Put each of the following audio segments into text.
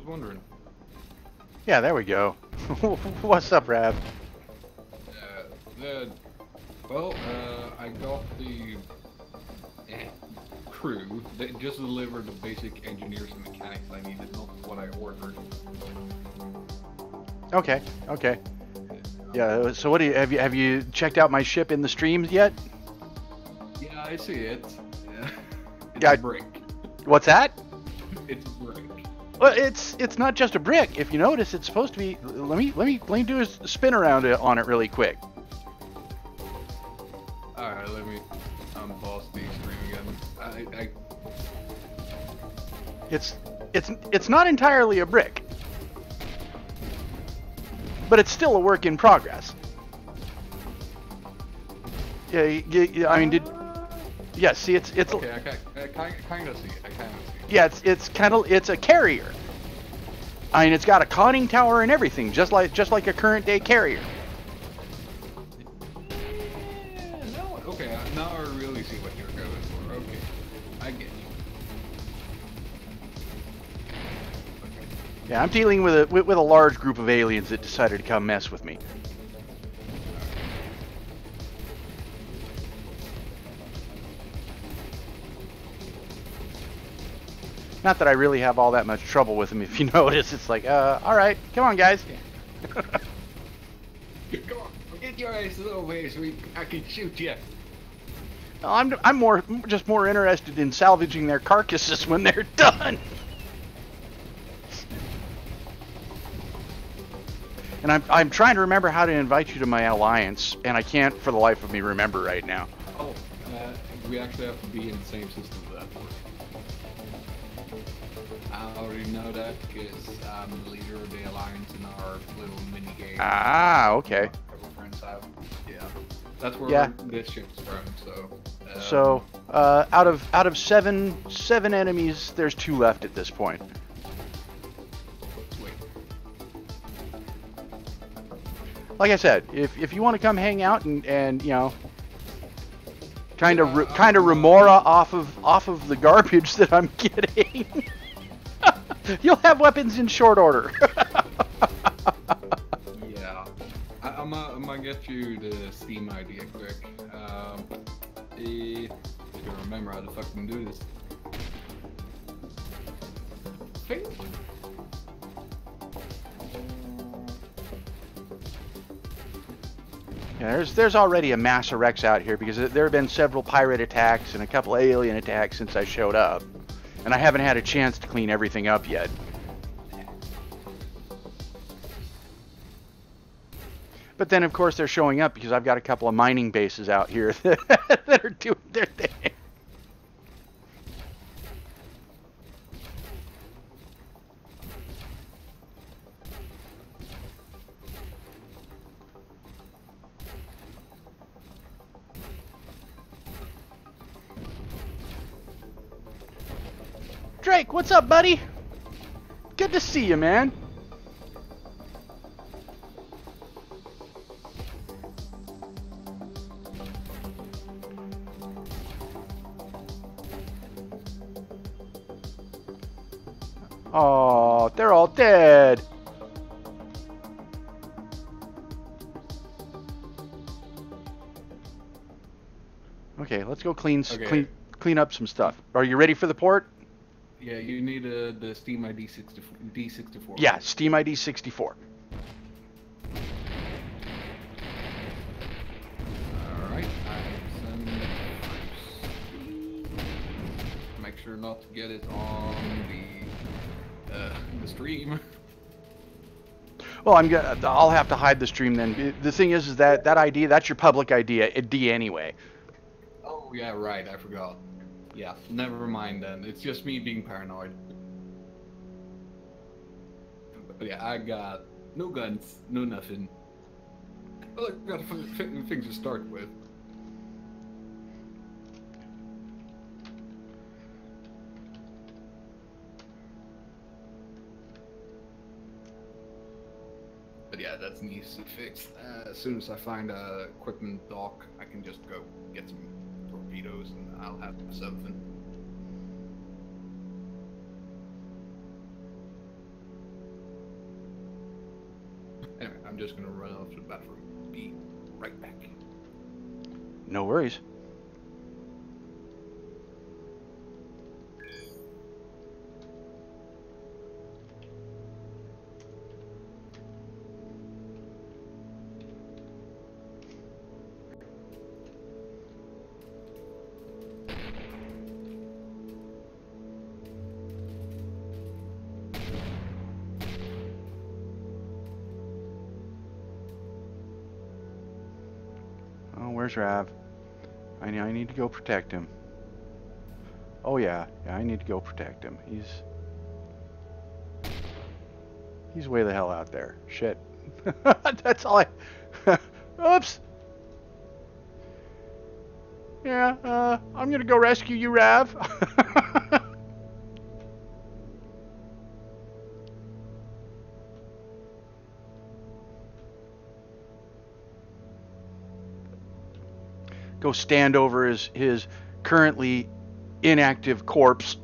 was wondering. Yeah, there we go. What's up, Rav? The I got the crew that just delivered the basic engineers and mechanics I needed, not what I ordered. Okay, okay. Yeah. So, what do you have you checked out my ship in the streams yet? Yeah, I see it. Yeah. It's Yeah. a brick. What's that? It's a brick. Well, it's not just a brick. If you notice, it's supposed to be. Let me do a spin around on it really quick. All right, let me unpause the stream again. It's not entirely a brick, but it's still a work in progress. Yeah, I mean, yeah, see, it's Okay, I kind of see it. yeah, it's a carrier. I mean, it's got a conning tower and everything, just like a current day carrier. Okay, now I really see what you're going for. Okay, I get you. Okay. Yeah, I'm dealing with a large group of aliens that decided to come mess with me. Not that I really have all that much trouble with them, if you notice. It's like, all right, come on, guys. Come on, get your ass over here so I can shoot you. I'm just more interested in salvaging their carcasses when they're done. And I'm trying to remember how to invite you to my alliance, and I can't for the life of me remember right now. Oh, we actually have to be in the same system for that. I already know that because I'm the leader of the alliance in our little mini game. Ah, okay. Couple friends have. Yeah, that's where Yeah. this ship's from. So. So, out of seven enemies, there's 2 left at this point. Sweet. Like I said, if you want to come hang out and you know, kind of remora off of the garbage that I'm getting, you'll have weapons in short order. Yeah, I'm gonna get you the Steam ID quick. I gotta remember how to fucking do this. Think. Yeah, there's already a mass of wrecks out here because there have been several pirate attacks and a couple alien attacks since I showed up, and I haven't had a chance to clean everything up yet. But then, of course, they're showing up because I've got a couple of mining bases out here that are doing their thing. Drake, what's up, buddy? Good to see you, man. Oh, they're all dead. Okay, let's go clean up some stuff. Are you ready for the port? Yeah, you need the Steam ID D64. Yeah, Steam ID 64. Alright, I'm sending it first. Make sure not to get it on the stream. Well, I'll have to hide the stream then. The thing is that ID, that's your public ID anyway. Oh yeah, right, I forgot. Yeah, never mind then. It's just me being paranoid. But yeah, I got no guns, no nothing. Well, I got things to start with. But yeah, that's an easy fix. As soon as I find a equipment dock, I can just go get some torpedoes and I'll have something. Anyway, I'm just gonna run off to the bathroom. Be right back. No worries. Oh, where's Rav? I need to go protect him. Oh yeah, I need to go protect him. He's way the hell out there. Shit. That's all I... Oops. Yeah, I'm gonna go rescue you, Rav. Go stand over his currently inactive corpse.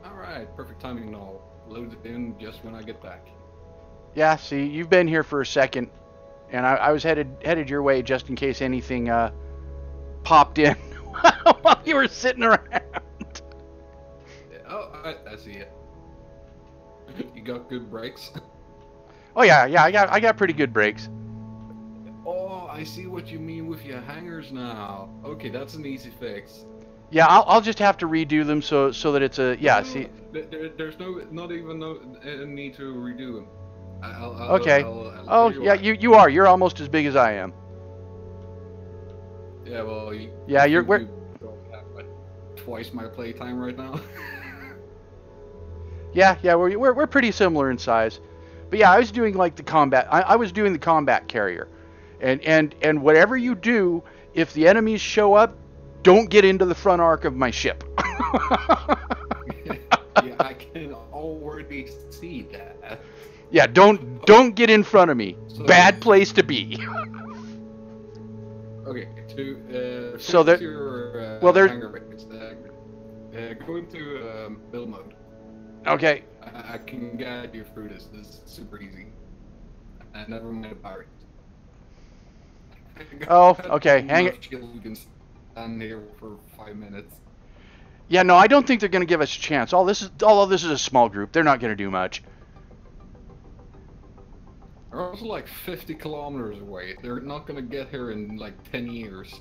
Alright, perfect timing and all. Load it in just when I get back. Yeah, see, you've been here for a second, and I was headed your way just in case anything popped in while you were sitting around. Yeah, oh, I see it. You got good brakes? Oh yeah, I got pretty good brakes. Oh, I see what you mean with your hangers now. Okay, that's an easy fix. Yeah, I'll just have to redo them so that it's a see. There's not even no need to redo them. Okay. Oh yeah, you are. You're almost as big as I am. Yeah, well. We're don't have like twice my playtime right now. Yeah, we're pretty similar in size, but yeah, I was doing like the combat. I was doing the combat carrier, and whatever you do, if the enemies show up, don't get into the front arc of my ship. Yeah, I can already see that. Yeah, don't get in front of me. So, bad place to be. Okay, to so there, your well, there's hangar base, go into build mode. Okay. I can guide you through this. This is super easy. I never mind a pirate. Oh, okay. Hang it. You can stand here for 5 minutes. Yeah, no, I don't think they're going to give us a chance. Although this is a small group, they're not going to do much. They're also like 50 kilometers away. They're not going to get here in like 10 years.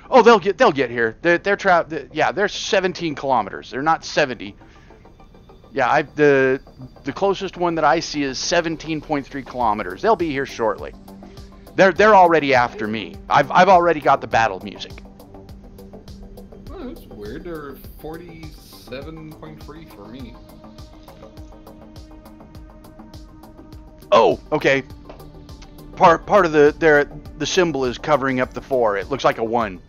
Oh, they'll get here. They're 17 kilometers. They're not 70. Yeah, the closest one that I see is 17.3 kilometers. They'll be here shortly. They're already after me. I've already got the battle music. Oh, that's weird. They're 47.3 for me. Oh, okay. Part of the symbol is covering up the 4. It looks like a 1.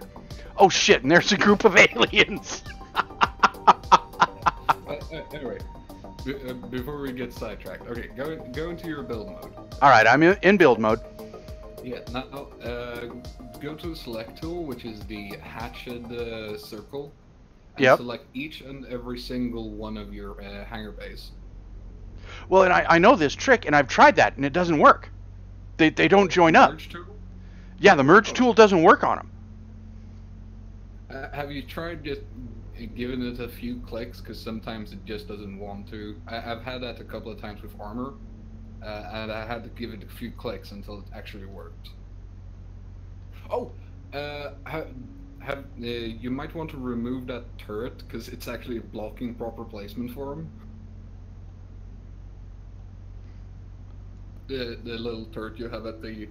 Oh shit! And there's a group of aliens. Anyway, before we get sidetracked, okay, go into your build mode. All right, I'm in build mode. Yeah, now go to the select tool, which is the hatched circle, and select each and every single one of your hangar bays. Well, and I know this trick, and I've tried that, and it doesn't work. They don't join up. Merge tool? Yeah, the merge tool doesn't work on them. Have you tried just giving it a few clicks? Because sometimes it just doesn't want to. I've had that a couple of times with armor, and I had to give it a few clicks until it actually worked. Oh, you might want to remove that turret because it's actually blocking proper placement for him. The little turret you have at the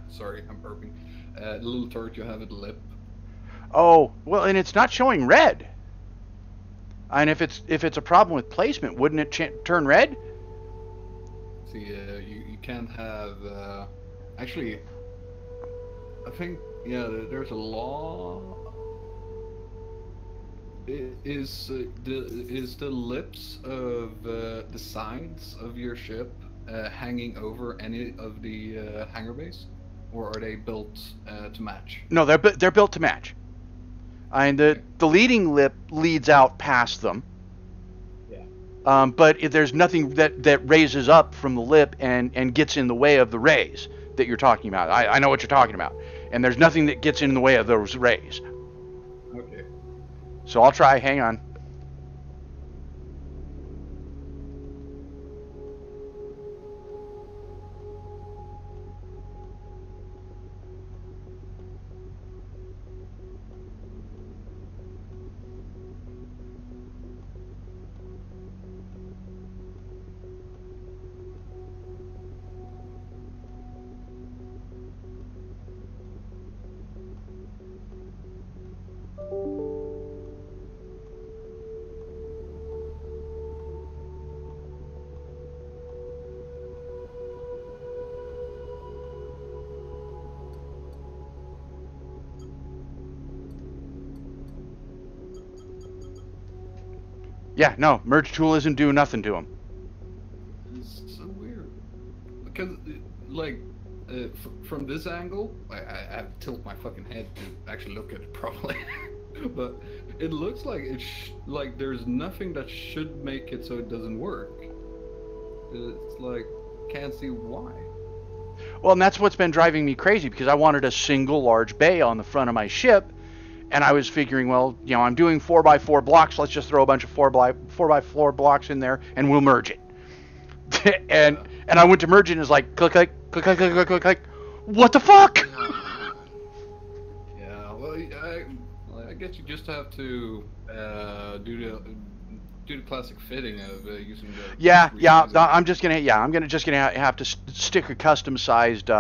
sorry, I'm burping. The little turret you have at the lip. Oh, well, and it's not showing red. And if it's a problem with placement, wouldn't it turn red? See, you can't have. Actually, I think there's a law. Is the lips of the sides of your ship hanging over any of the hangar bays, or are they built to match? No, they're built to match. And the leading lip leads out past them. Yeah. But there's nothing that raises up from the lip and gets in the way of the rays that you're talking about. I know what you're talking about. And there's nothing that gets in the way of those rays. Okay. So I'll try. Hang on. Yeah, no, merge tool isn't doing nothing to him. It's so weird. Because, like, from this angle, I have to tilt my fucking head to actually look at it properly. But it looks like like there's nothing that should make it so it doesn't work. It's like, can't see why. Well, and that's what's been driving me crazy, because I wanted a single large bay on the front of my ship. And I was figuring, well, I'm doing 4x4 blocks. Let's just throw a bunch of 4x4 blocks in there, and we'll merge it. and I went to merge it, and it's like click, click, click, click, click, click, click. What the fuck? Yeah, well, I guess you just have to do the classic fitting of using the. Yeah. I'm gonna have to stick a custom sized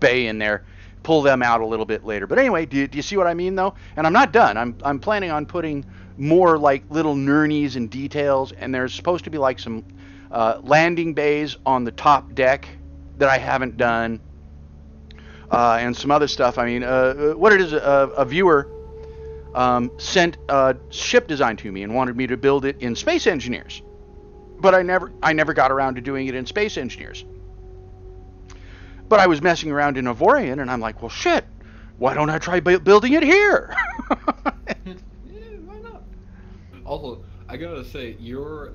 bay in there. Pull them out a little bit later. But anyway, do you see what I mean, though? And I'm not done. I'm planning on putting more like little nurnies and details, and there's supposed to be like some landing bays on the top deck that I haven't done, and some other stuff. I mean, what it is, a viewer sent a ship design to me and wanted me to build it in Space Engineers, but I never got around to doing it in Space Engineers. But I was messing around in Avorion, and I'm like, well, shit, why don't I try building it here? Yeah, why not? Also, I gotta say, your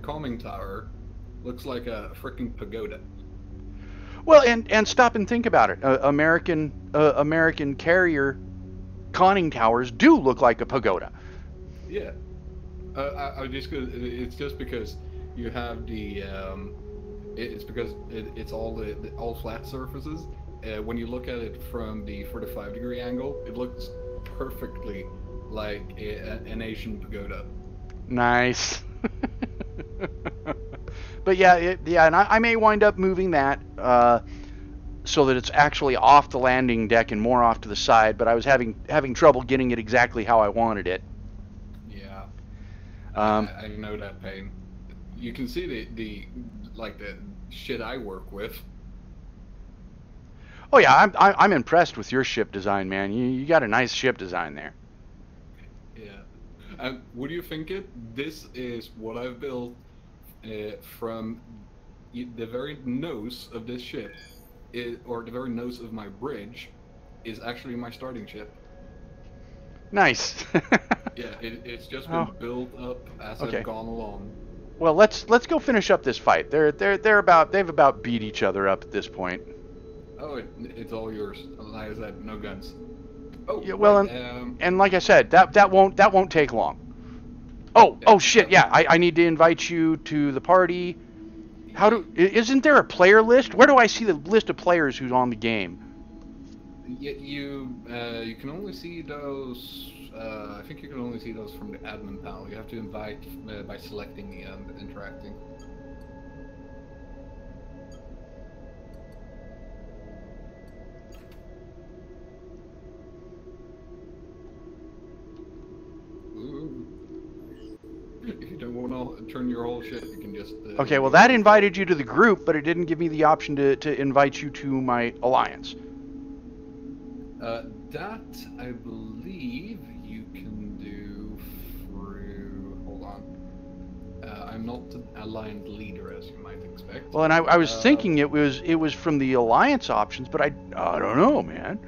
calming tower looks like a freaking pagoda. Well, and stop and think about it. American carrier conning towers do look like a pagoda. Yeah. It's just because you have the... It's because it's all flat surfaces. When you look at it from the 45-degree angle, it looks perfectly like an Asian pagoda. Nice. But yeah, and I may wind up moving that so that it's actually off the landing deck and more off to the side. But I was having trouble getting it exactly how I wanted it. Yeah. I know that pain. You can see the shit I work with. Oh yeah, I'm impressed with your ship design, man. You got a nice ship design there. Yeah. What do you think this is what I've built from the very nose of this ship, or the very nose of my bridge, is actually my starting ship. Nice. Yeah, it's just been built up as I've gone along. Well, let's go finish up this fight. They've about beat each other up at this point. Oh, it's all yours. Like I said, no guns. Oh, yeah, well, right, and like I said, that won't take long. Oh shit! Yeah, I need to invite you to the party. Isn't there a player list? Where do I see the list of players who's on the game? You can only see those. I think you can only see those from the admin panel. You have to invite by selecting and interacting. Ooh. If you don't want to turn your whole shit, you can just. Okay, well that invited you to the group, but it didn't give me the option to invite you to my alliance. That I believe you can do through. Hold on. I'm not an aligned leader, as you might expect. Well, and I was thinking it was from the alliance options, but I don't know, man.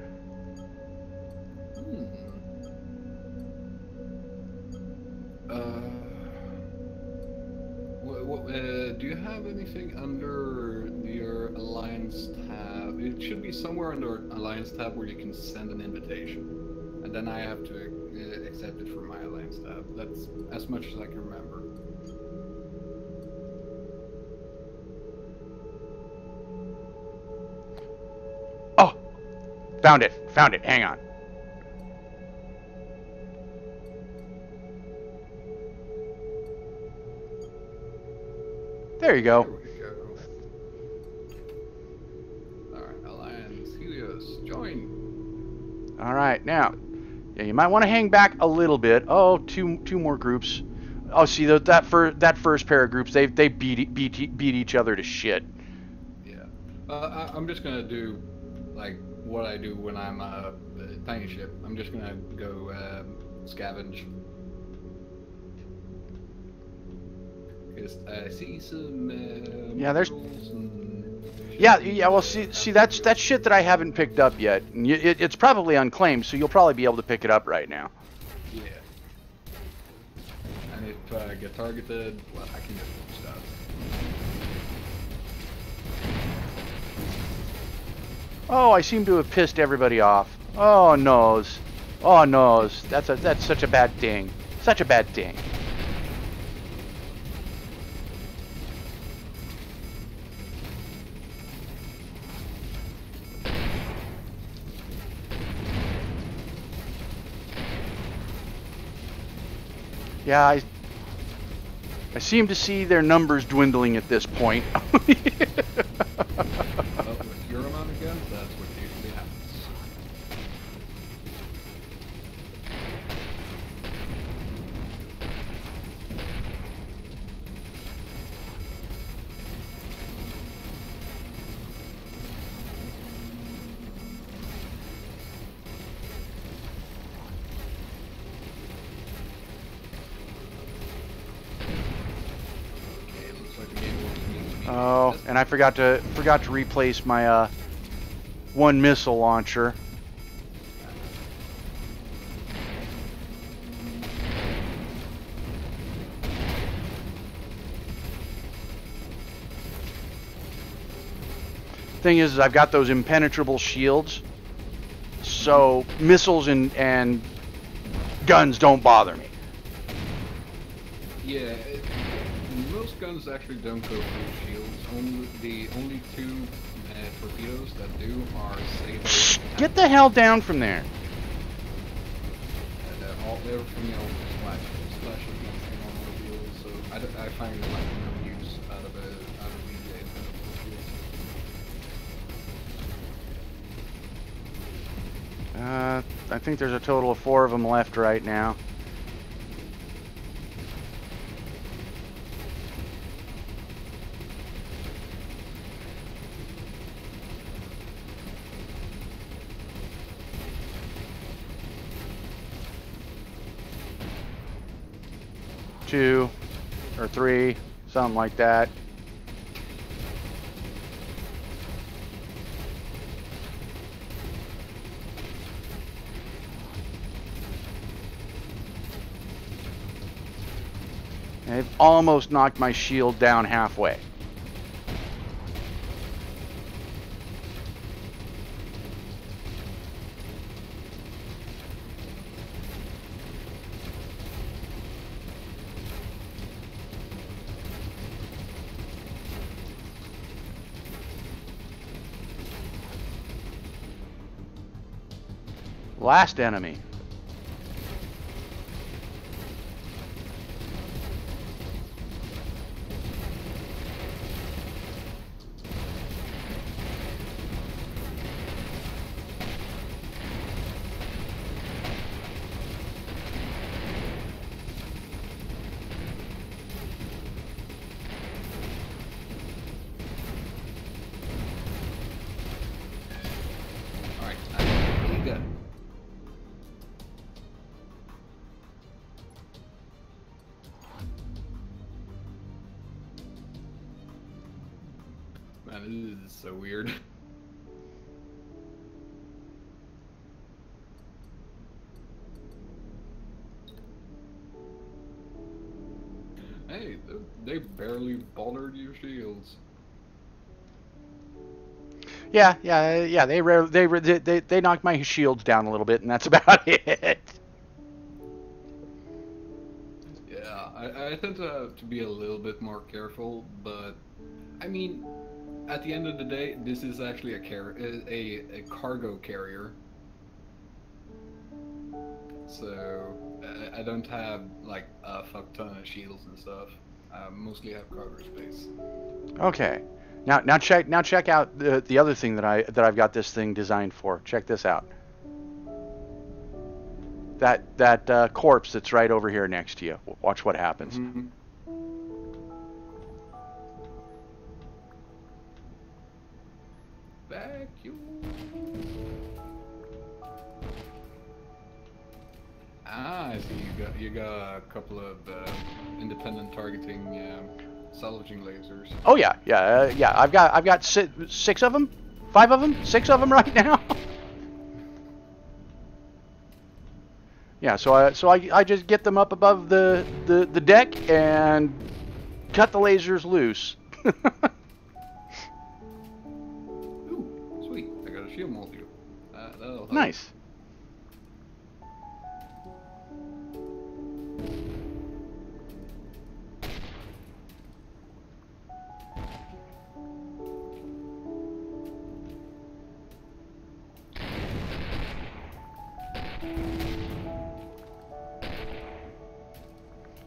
Do you have anything under your Alliance tab? It should be somewhere under Alliance tab where you can send an invitation. And then I have to accept it from my Alliance tab. That's as much as I can remember. Oh! Found it. Found it. Hang on. There you go. There we go. Alright, Alliance, Helios, join. Alright, now, yeah, you might want to hang back a little bit. Oh, two more groups. Oh, see, that first pair of groups, they beat each other to shit. Yeah. I'm just gonna do, like, what I do when I'm a tiny ship. I'm just gonna go scavenge. I see some. Yeah, there's. Yeah. Well, see, that's shit that I haven't picked up yet. And it's probably unclaimed, so you'll probably be able to pick it up right now. Yeah. And if I get targeted, well, I can just do stuff. Oh, I seem to have pissed everybody off. Oh noes. Oh noes. That's such a bad thing. Such a bad thing. Yeah, I seem to see their numbers dwindling at this point. With your amount of guns, that's what usually happens. Oh, and I forgot to replace my one missile launcher. Thing is, I've got those impenetrable shields, so missiles and guns don't bother me. Yeah, most guns actually don't go through shields. The only two torpedoes that do are Saber. Get the hell down from there! They're from the old splash against the normal shields, so I find like no use out of these shields. I think there's a total of 4 of them left right now. Two or 3, something like that. They've almost knocked my shield down halfway. Last enemy. Alright, I really good. Man, this is so weird. Hey, they barely bothered your shields. Yeah. They knocked my shields down a little bit, and that's about it. Yeah, I tend to be a little bit more careful, but I mean, at the end of the day, this is actually a cargo carrier. So I don't have like a fuck ton of shields and stuff. I mostly have cargo space. Okay. Now check out the other thing that I've got this thing designed for. Check this out. That corpse that's right over here next to you. Watch what happens. Mm-hmm. Vacuum. Ah, I see. You got a couple of independent targeting salvaging lasers. Oh yeah. I've got six of them, 5 of them, 6 of them right now. Yeah. So I just get them up above the deck and cut the lasers loose. Ooh, sweet! I got a shield module. That'll help. Nice.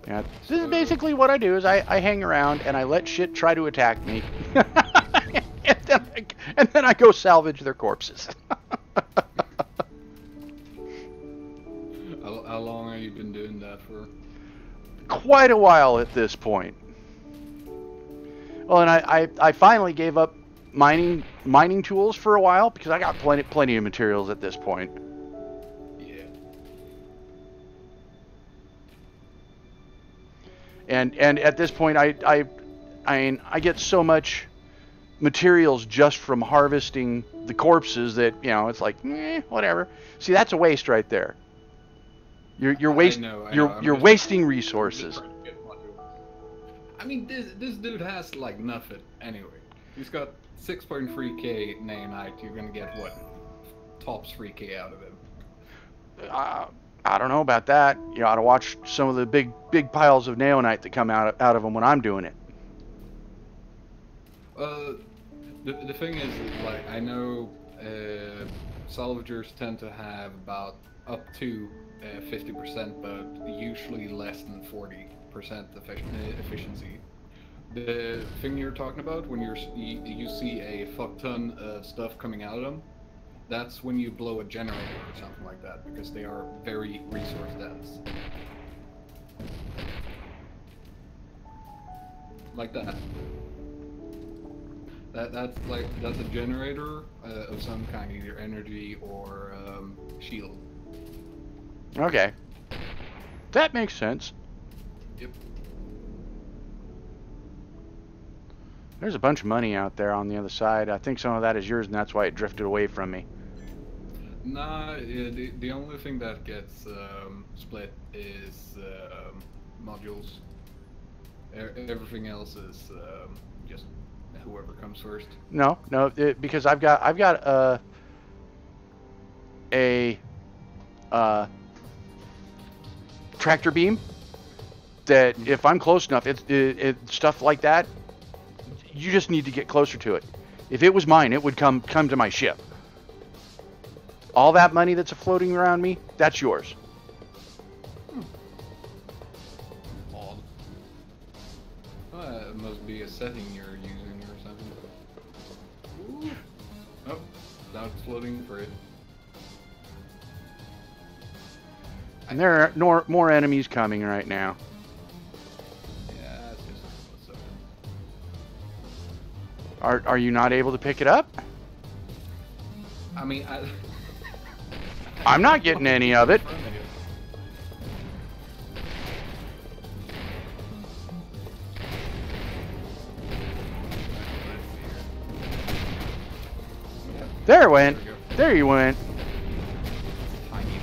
Yeah, this is basically what I do is I hang around and I let shit try to attack me. and then I go salvage their corpses. How long have you been doing that for? Quite a while at this point. Well, and I finally gave up mining tools for a while because I got plenty of materials at this point. And at this point, I get so much materials just from harvesting the corpses that it's like whatever. See, that's a waste right there. You're wasting resources. I mean, this dude has like nothing anyway. He's got 6.3k nanite. You're gonna get what? Tops 3k out of him. I don't know about that. You ought to watch some of the big piles of naonite that come out of them when I'm doing it. The thing is, like, I know salvagers tend to have about up to 50%, but usually less than 40% efficiency. The thing you're talking about when you see a fuck ton of stuff coming out of them, that's when you blow a generator or something like that, because they are very resource dense. Like that. That's a generator of some kind, either energy or shield. Okay. That makes sense. Yep. There's a bunch of money out there on the other side. I think some of that is yours, and that's why it drifted away from me. Nah, the only thing that gets split is modules. Everything else is just whoever comes first. No, because I've got a tractor beam that if I'm close enough, it stuff like that. You just need to get closer to it. If it was mine, it would come to my ship. All that money that's floating around me, that's yours. Odd. It must be a setting you're using or something. Ooh. Oh, now it's floating for it. And there are more enemies coming right now. Yeah, it's just what's up. Are you not able to pick it up? I mean, I'm not getting any of it. There it went. There you went. Tiny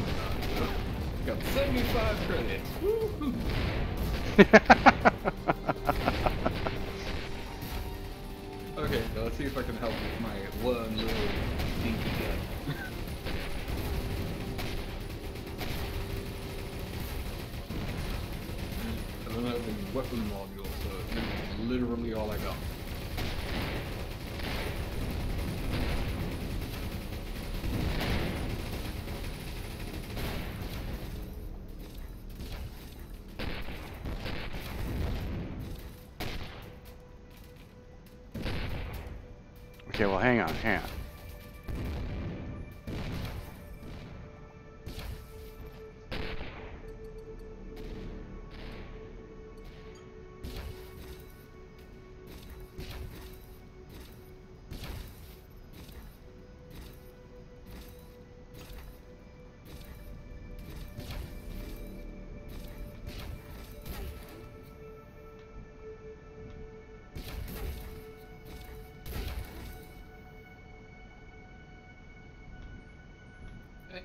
got 75 credits. Woo-hoo. Okay, so let's see if I can help with my one little dinky gun. I don't have any weapon module, so this is literally all I got. Okay, well, hang on.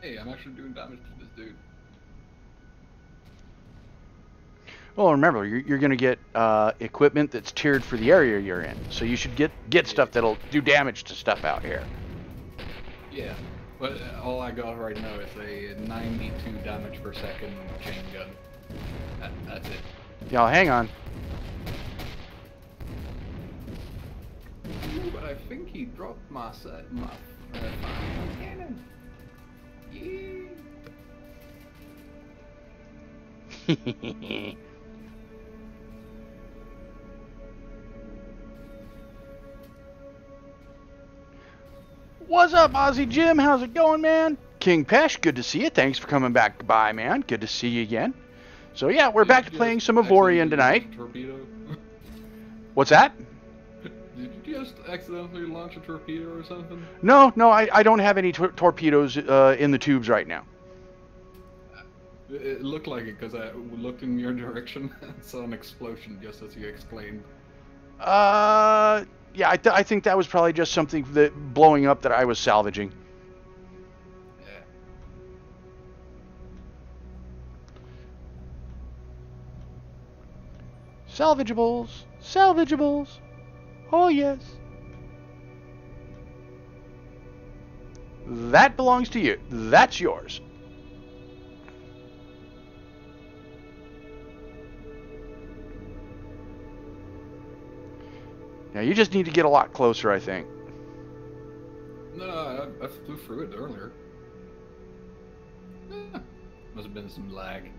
Hey, I'm actually doing damage to this dude. Well, remember, you're going to get equipment that's tiered for the area you're in. So you should get stuff that'll do damage to stuff out here. Yeah, but all I got right now is a 92 damage per second chain gun. That's it. Y'all, hang on. Ooh, but I think he dropped my cannon. Yeah. What's up, Aussie Jim? How's it going, man? King Pesh, good to see you. Thanks for coming back by, man. Good to see you again. So yeah, we're back to playing some Avorian tonight. Torpedo? What's that? Did you just accidentally launch a torpedo or something? No, I don't have any torpedoes in the tubes right now. It looked like it because I looked in your direction and saw an explosion just as you explained. Yeah, I think that was probably just something that blowing up that I was salvaging. Yeah. Salvageables. Oh yes. That belongs to you. That's yours. Now you just need to get a lot closer, I think. No, I flew through it earlier. Must have been some lag.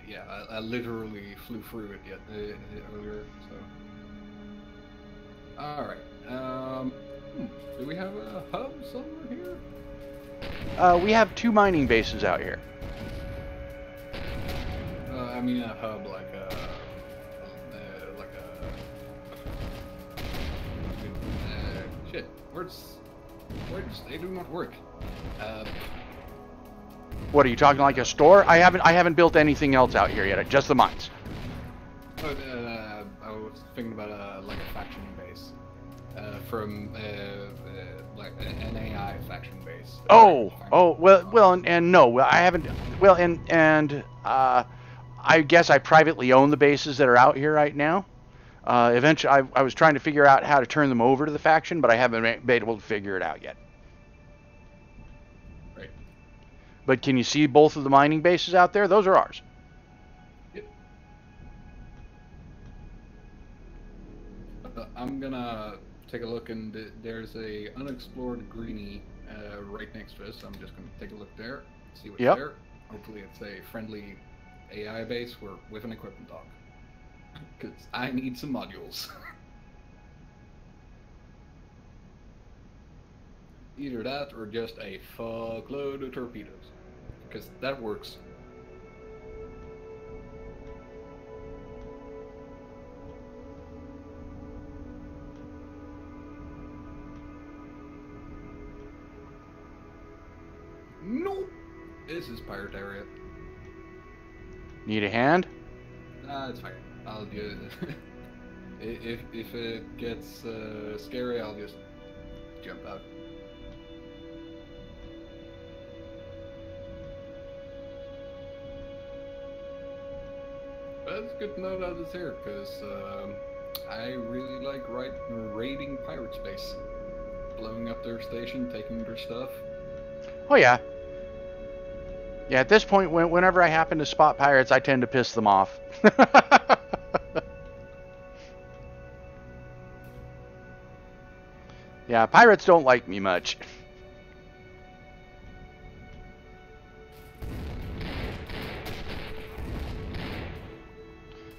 Yeah, I literally flew through it earlier. So, all right. Do we have a hub somewhere here? We have 2 mining bases out here. I mean a hub like a shit. Words they do not work. What are you talking, like a store? I haven't built anything else out here yet. Just the mines. I was thinking about like a faction base from like an AI faction base. Well, and no, I haven't. Well, and I guess I privately own the bases that are out here right now. Eventually, I was trying to figure out how to turn them over to the faction, but I haven't been able to figure it out yet. Right. But can you see both of the mining bases out there? Those are ours. Yep. I'm gonna take a look, and there's a unexplored greenie right next to us. So I'm just gonna take a look there, see what's Yep. there. Hopefully, it's a friendly AI base with an equipment dock, because I need some modules. Either that or just a fuckload of torpedoes, because that works. Nope. This is pirate area. Need a hand? It's fine. I'll just if it gets scary, I'll just jump out. But it's good to know that it's here, because I really like raiding pirate space, blowing up their station, taking their stuff. Oh yeah. Yeah, at this point, whenever I happen to spot pirates, I tend to piss them off. Yeah, pirates don't like me much.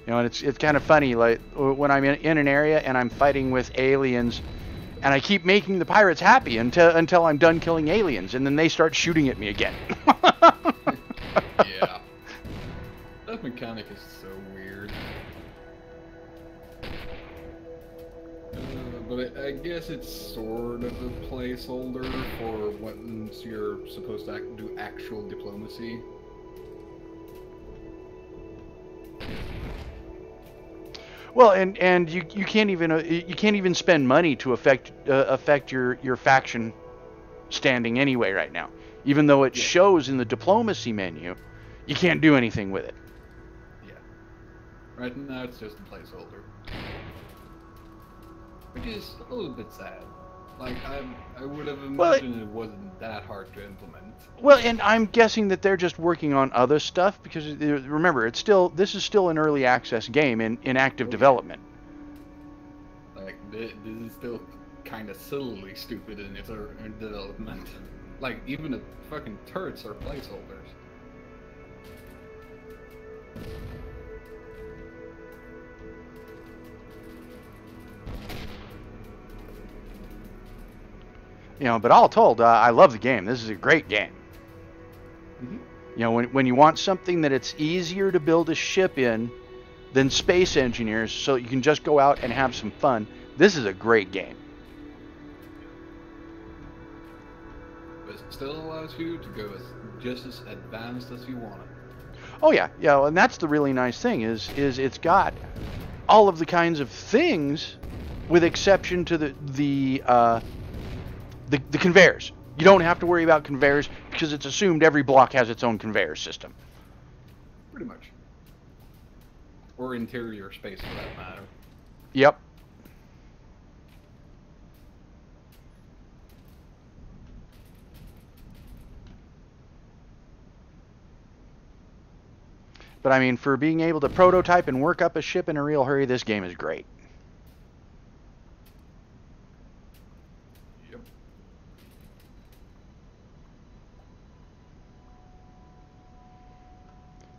You know, and it's kind of funny, like when I'm in an area and I'm fighting with aliens, and I keep making the pirates happy until I'm done killing aliens, and then they start shooting at me again. Yeah. That mechanic is so weird. But I guess it's sort of a placeholder for once you're supposed to do actual diplomacy. Well, and you can't even spend money to affect your faction standing anyway right now. Even though it shows in the diplomacy menu, you can't do anything with it. Yeah. Right now it's just a placeholder. Which is a little bit sad. Like, I would have imagined it wasn't that hard to implement. Well, and I'm guessing that they're just working on other stuff, because remember, this is still an early access game in active development. Like, this is still kind of sillily stupid in its development. Like, even the fucking turrets are placeholders. You know, but all told, I love the game. This is a great game. Mm-hmm. You know, when you want something that it's easier to build a ship in than Space Engineers, so you can just go out and have some fun, this is a great game. But it still allows you to go just as advanced as you want it. Oh yeah, yeah, and that's the really nice thing is it's got all of the kinds of things, with exception to the conveyors. You don't have to worry about conveyors because it's assumed every block has its own conveyor system. Pretty much. Or interior space for that matter. Yep. But I mean, for being able to prototype and work up a ship in a real hurry, this game is great. Yep.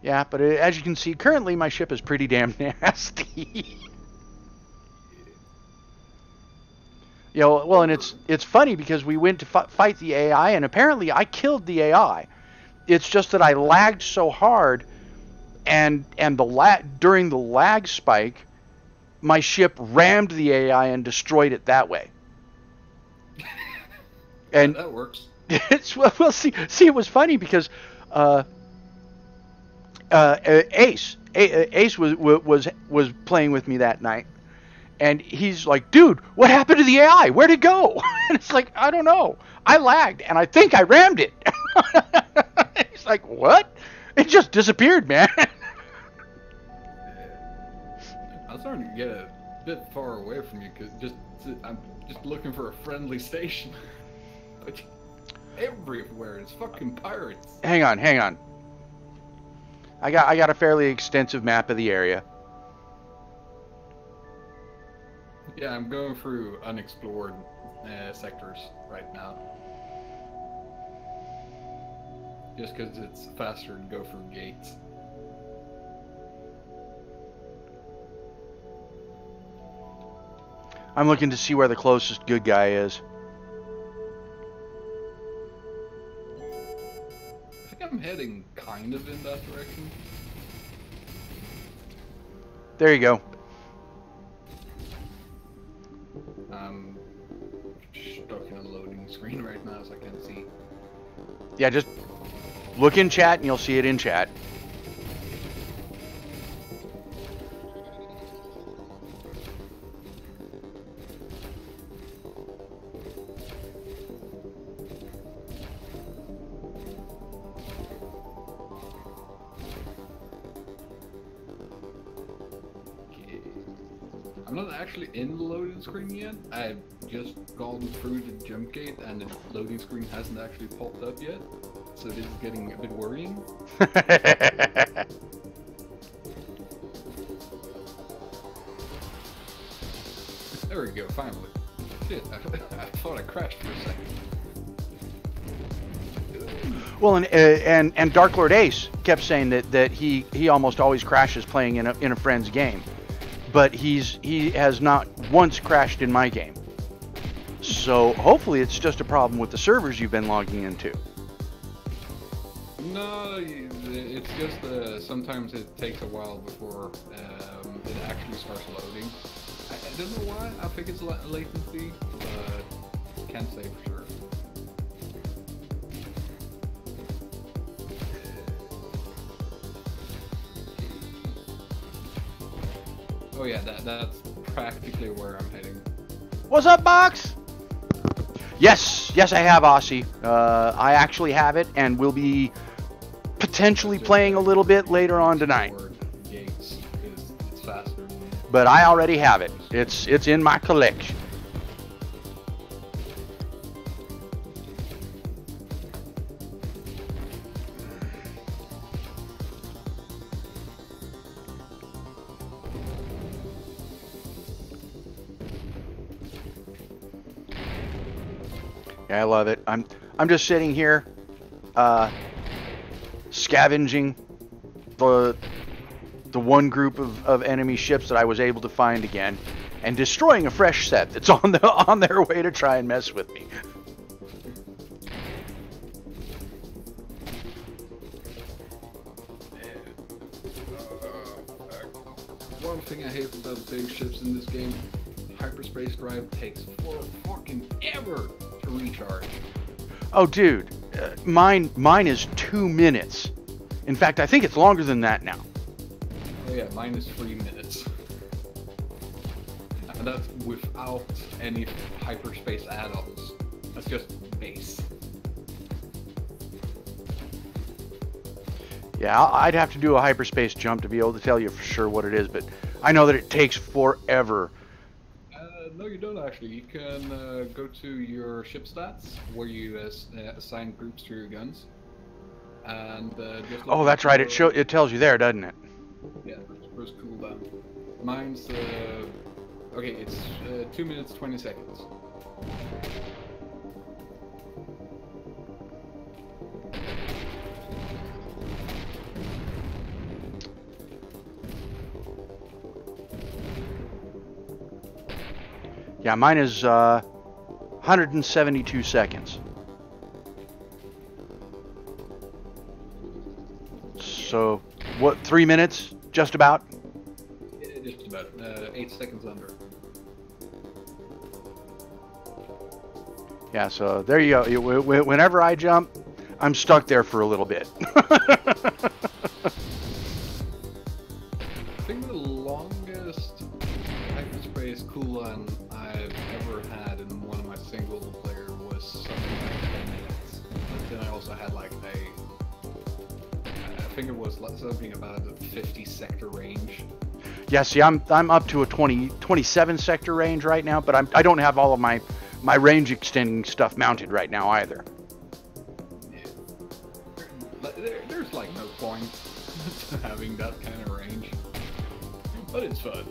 Yeah, but as you can see, currently my ship is pretty damn nasty. You know, well, and it's funny because we went to fight the AI, and apparently I killed the AI. It's just that I lagged so hard, and during the lag spike, my ship rammed the AI and destroyed it that way. And that works. Well, see, it was funny because Ace was playing with me that night, and he's like, "Dude, what happened to the AI? Where'd it go?" And it's like, "I don't know. I lagged, and I think I rammed it." He's like, "What? It just disappeared, man." I'm starting to get a bit far away from you because I'm just looking for a friendly station. But everywhere is fucking pirates. Hang on. I got a fairly extensive map of the area. Yeah, I'm going through unexplored sectors right now. Just because it's faster to go through gates. I'm looking to see where the closest good guy is. I think I'm heading kind of in that direction. There you go. I'm stuck in a loading screen right now, so I can't see. Yeah, just look in chat and you'll see it in chat. I'm not actually in the loading screen yet. I've just gone through the jump gate and the loading screen hasn't actually popped up yet. So this is getting a bit worrying. There we go, finally. Shit, I thought I crashed for a second. Well, and Dark Lord Ace kept saying that he almost always crashes playing in a friend's game, but he has not once crashed in my game. So hopefully it's just a problem with the servers you've been logging into. No, it's just sometimes it takes a while before it actually starts loading. I don't know why. I think it's latency, but can't say for sure. Oh yeah, that's practically where I'm heading. What's up, Box? Yes, I have Aussie. I actually have it, and we'll be potentially playing a little bit later on tonight. Gates, it's faster. But I already have it. It's in my collection. Yeah, I love it. I'm just sitting here, scavenging the one group of enemy ships that I was able to find again, and destroying a fresh set that's on their way to try and mess with me. One thing I hate about big ships in this game, hyperspace drive takes fucking ever to recharge. Oh, dude, mine is 2 minutes. In fact, I think it's longer than that now. Oh yeah, mine is 3 minutes. And that's without any hyperspace add-ons. That's just base. Yeah, I'd have to do a hyperspace jump to be able to tell you for sure what it is, but I know that it takes forever. No, you don't actually. You can go to your ship stats, where you assign groups to your guns. And just Oh, that's right. It tells you there, doesn't it? Yeah, first cooldown. Mine's okay. It's 2 minutes 20 seconds. Yeah, mine is 172 seconds. So, what, 3 minutes? Just about? Yeah, just about 8 seconds under. Yeah, so there you go. Whenever I jump, I'm stuck there for a little bit. I think the longest hyperspace cooldown I've ever had in one of my single player was something like 10 minutes. But then I also had like I think it was something about a 50 sector range. Yeah, see, I'm up to a 27 sector range right now, but I don't have all of my range extending stuff mounted right now either. Yeah. There's like no point to having that kind of range, but it's fun.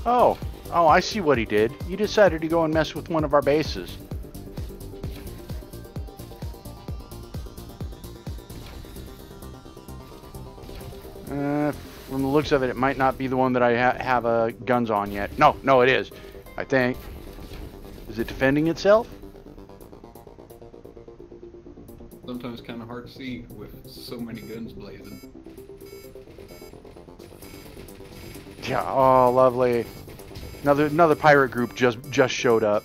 Oh, I see what he did. You decided to go and mess with one of our bases. From the looks of it, it might not be the one that I have guns on yet. No, it is. I think. Is it defending itself? Sometimes kind of hard to see with so many guns blazing. Yeah. Oh, lovely. Another pirate group just showed up.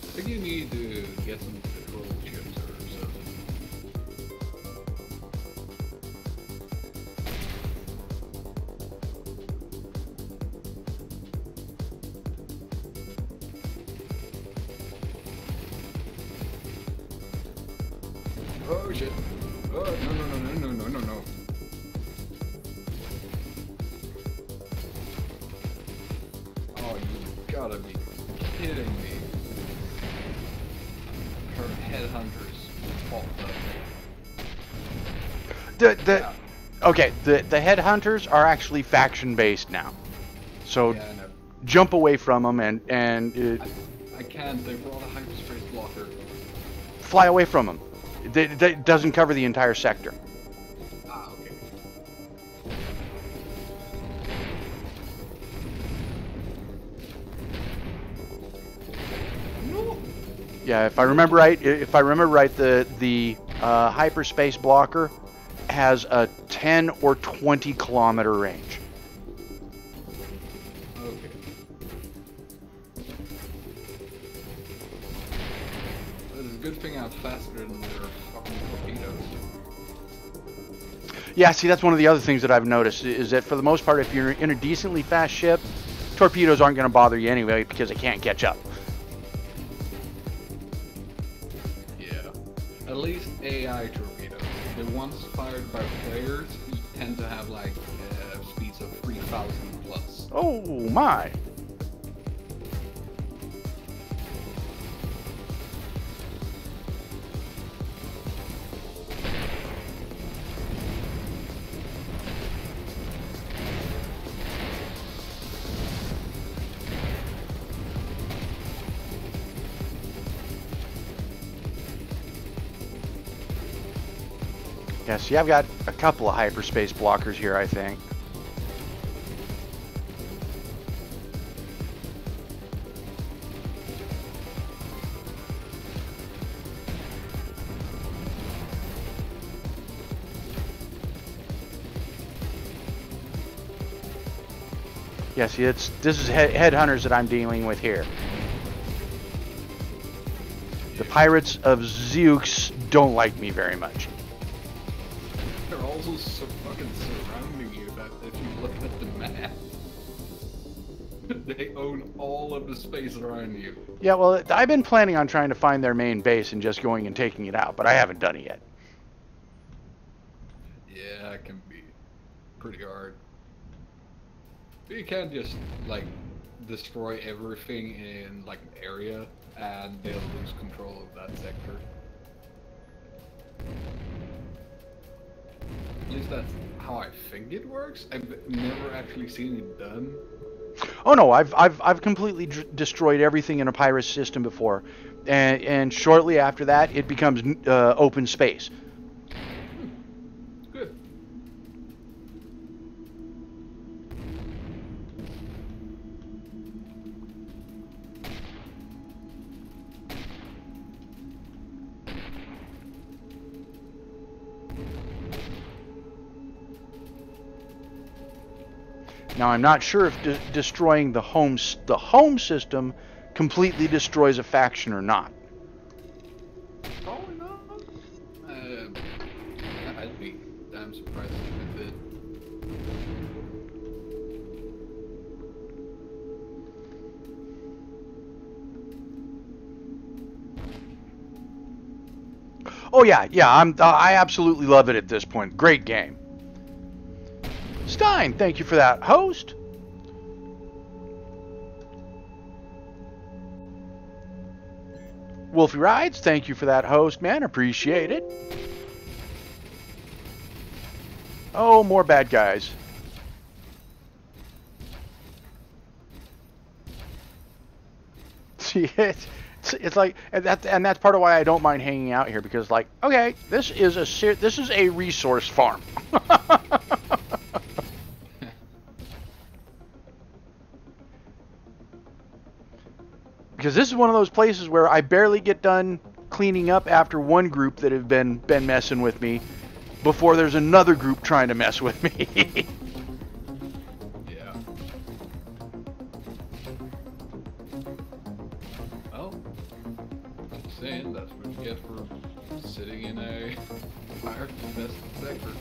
I think you need to get some patrol ships or something. Oh shit. Oh, no. Oh, you gotta be kidding me. Her headhunters popped up. Okay, the headhunters are actually faction based now. So Yeah, I know. jump away from them and I can't. They brought a hyperspace blocker. fly away from them. That doesn't cover the entire sector. Ah, okay. No. Yeah, if I remember right, the hyperspace blocker has a 10 or 20 kilometer range. Okay. It's a good thing I'm faster than their fucking torpedoes. Yeah, see, that's one of the other things that I've noticed is that for the most part, if you're in a decently fast ship, torpedoes aren't going to bother you anyway because they can't catch up. Yeah. At least AI torpedoes. The ones fired by players tend to have like speeds of 3,000 plus. Oh my! Yeah, see, I've got a couple of hyperspace blockers here, I think. Yeah, see, this is headhunters that I'm dealing with here. The pirates of Zeux don't like me very much. They're also so fucking surrounding you that if you look at the map, they own all of the space around you. Yeah, well, I've been planning on trying to find their main base and just going and taking it out, but I haven't done it yet. Yeah, it can be pretty hard. You can't just like destroy everything in like an area and they'll lose control of that sector. At least that's how I think it works. I've never actually seen it done. Oh no, I've completely destroyed everything in a pirate system before, and shortly after that, it becomes open space. Good. Now I'm not sure if destroying the home system completely destroys a faction or not. Probably not. I'd be damn surprised if it did. Oh yeah, I absolutely love it at this point. Great game. Stein, thank you for that. Host. Wolfie Rides, thank you for that host, man. Appreciate it. Oh, more bad guys. See, it's like, and that's part of why I don't mind hanging out here, because, like, okay, this is a resource farm. Because this is one of those places where I barely get done cleaning up after one group that have been messing with me before there's another group trying to mess with me. Yeah. Well, just saying, that's what you get for sitting in a fire-infested sector.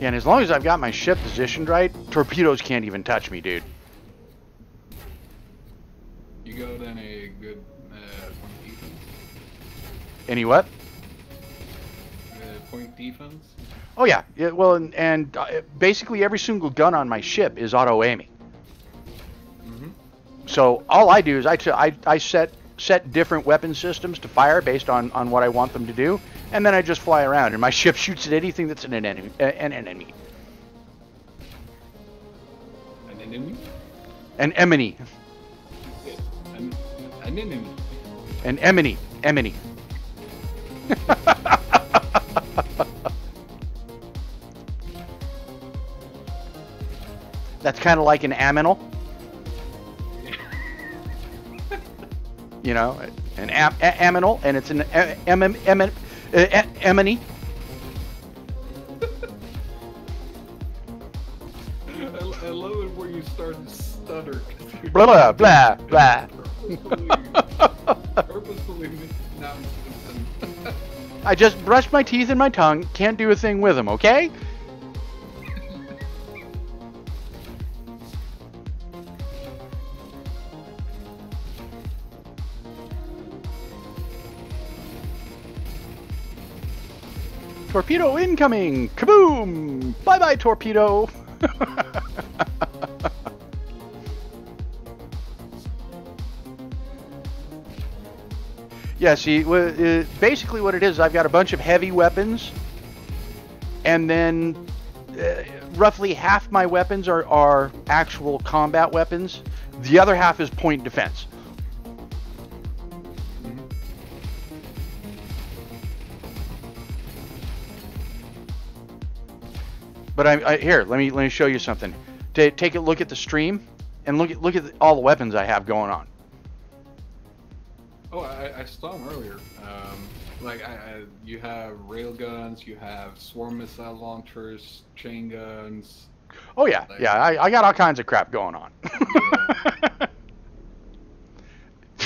Yeah, and as long as I've got my ship positioned right, torpedoes can't even touch me, dude. You got any good point defense? Any what? Point defense? Oh yeah, well, and basically every single gun on my ship is auto-aiming. Mm-hmm. So all I do is I set different weapon systems to fire based on what I want them to do, and then I just fly around, and my ship shoots at anything that's an enemy. An enemy. An enemy? An emony. An enemy. An emony. Emony. That's kind of like an aminal. You know, an aminal, and it's an emony. I love it when you start to stutter. Blah, blah, blah. Purposefully mispronounced them. I just brushed my teeth and my tongue. Can't do a thing with them, okay? Torpedo incoming! Kaboom! Bye-bye, torpedo! Yeah, see, basically what it is, I've got a bunch of heavy weapons, and then roughly half my weapons are actual combat weapons. The other half is point defense. But here, let me show you something. Take a look at the stream, and look at all the weapons I have going on. Oh, I saw them earlier. Like, you have railguns, you have swarm missile launchers, chain guns. Oh yeah, like, yeah. I got all kinds of crap going on. Yeah.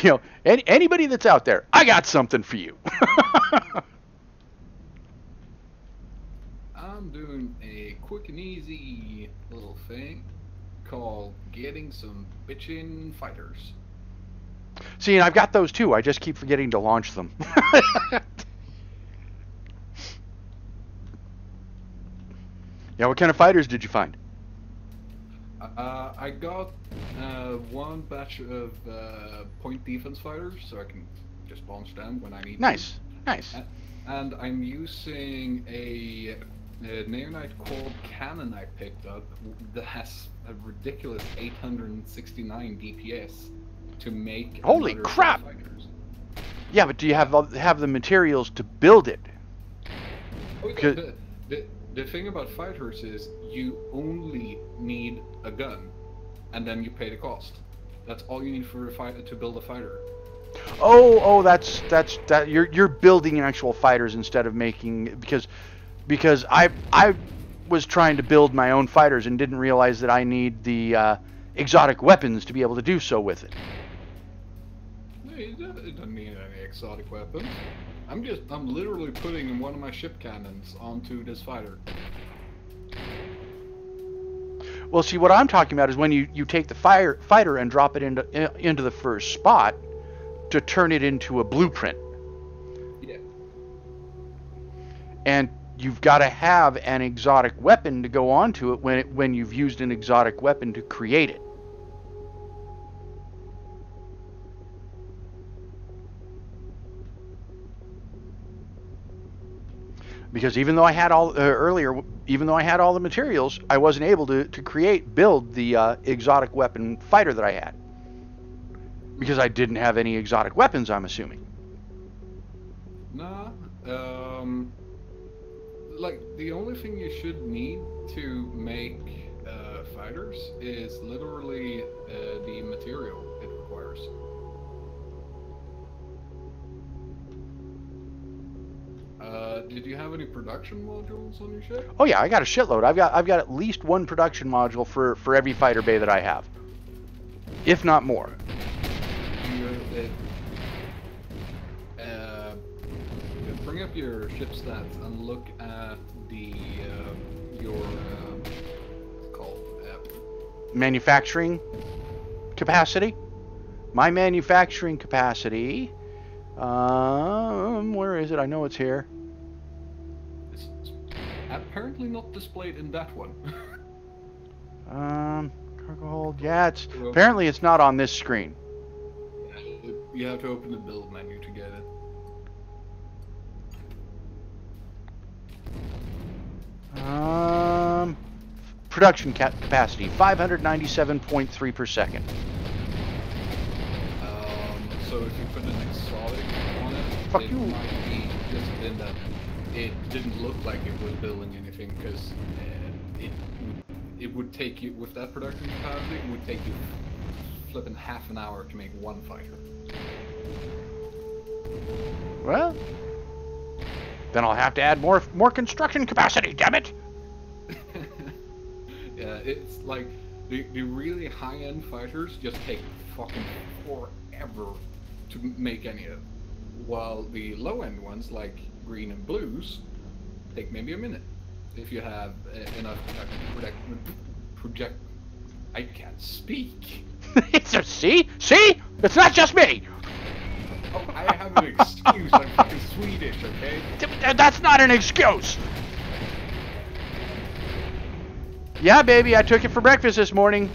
You know, anybody that's out there, I got something for you. I'm doing a quick and easy little thing called getting some bitchin' fighters. See, and I've got those too. I just keep forgetting to launch them. Yeah, what kind of fighters did you find? I got one batch of point defense fighters, so I can just launch them when I need Nice, them. nice. And I'm using a Neonite Cold Cannon I picked up that has a ridiculous 869 DPS to make. Holy crap! fighters. Yeah, but do you have the materials to build it? Okay, the thing about fighters is you only need a gun, and then you pay the cost. That's all you need for a fighter to build a fighter. Oh, that's you're building actual fighters instead of making, because I was trying to build my own fighters and didn't realize that I need the exotic weapons to be able to do so with it. It doesn't need any exotic weapons. I'm literally putting one of my ship cannons onto this fighter. Well, see, what I'm talking about is when you take the fighter and drop it into the first spot to turn it into a blueprint. Yeah. And you've got to have an exotic weapon to go onto it when you've used an exotic weapon to create it. Because even though I had all even though I had all the materials, I wasn't able to build the exotic weapon fighter that I had. Because I didn't have any exotic weapons, I'm assuming. Nah. Like, the only thing you should need to make fighters is literally the material it requires. Did you have any production modules on your ship? Oh yeah, I got a shitload. I've got at least one production module for every fighter bay that I have, if not more. Bring up your ship stats and look at the your what's it called Manufacturing capacity. My manufacturing capacity. Where is it? I know it's here. It's apparently not displayed in that one. Cargo hold. Yeah, apparently it's not on this screen. Yeah, you have to open the build menu to get it. Production capacity 597.3 per second. So if you put an exotic on it, Fuck it you. might be just in that it didn't look like it was building anything, because it would take you, with that production capacity, it would take you flipping half an hour to make one fighter. Well, then I'll have to add more construction capacity, damn it! Yeah, it's like the really high-end fighters just take fucking forever to make any of them, while the low-end ones like green and blues take maybe a minute if you have enough project. I can't speak. See, it's not just me. Oh, I have an excuse. I'm fucking Swedish, okay? That's not an excuse. Yeah, baby, I took it for breakfast this morning.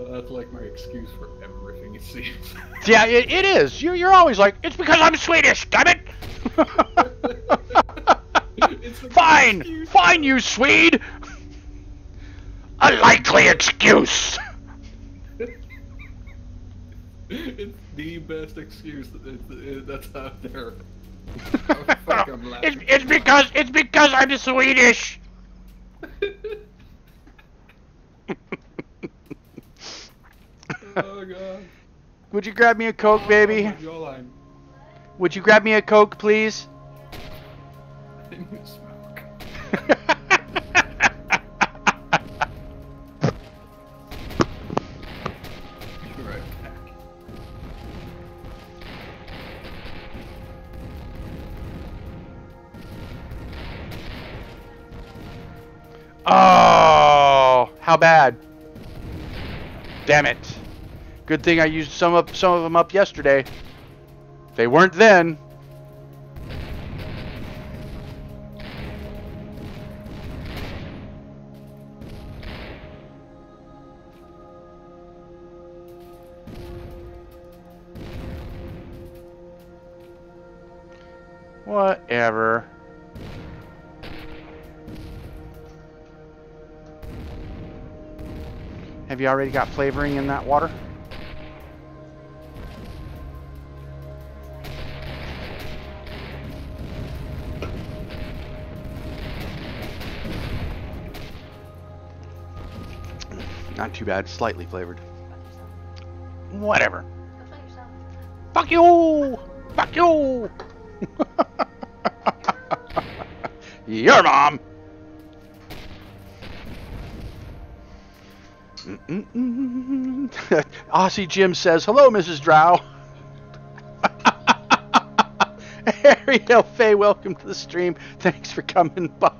That's like my excuse for everything, it seems. Yeah, it is. You're always like, it's because I'm Swedish, damn it. Fine, you Swede. A likely excuse. It's the best excuse that's out there. Oh, fuck, I'm laughing. It's because I'm Swedish. Oh god. Would you grab me a Coke, baby? Would you grab me a Coke, please? I need to smoke. Be right back. Oh, how bad? Damn it. Good thing I used some of them up yesterday. They weren't then. Whatever. Have you already got flavoring in that water? Not too bad, slightly flavored. Whatever. Fuck you! Fuck you! Your mom. Aussie Jim says, hello, Mrs. Drow. Ariel Faye, welcome to the stream. Thanks for coming by.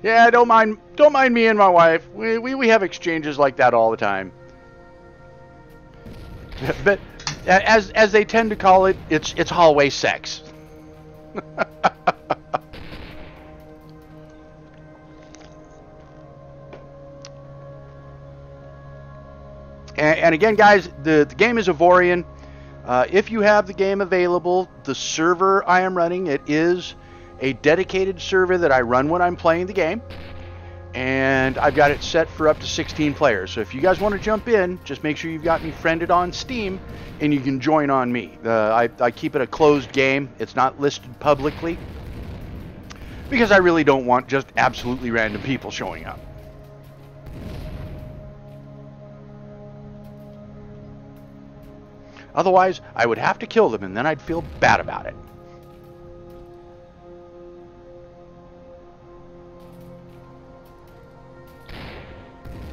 Yeah, don't mind me and my wife. We have exchanges like that all the time. But as they tend to call it, it's hallway sex. And again, guys, the game is Avorion. If you have the game available, the server I am running, it is a dedicated server that I run when I'm playing the game. And I've got it set for up to 16 players. So if you guys want to jump in, just make sure you've got me friended on Steam, and you can join on me. I keep it a closed game. It's not listed publicly, because I really don't want just absolutely random people showing up. Otherwise, I would have to kill them, and then I'd feel bad about it.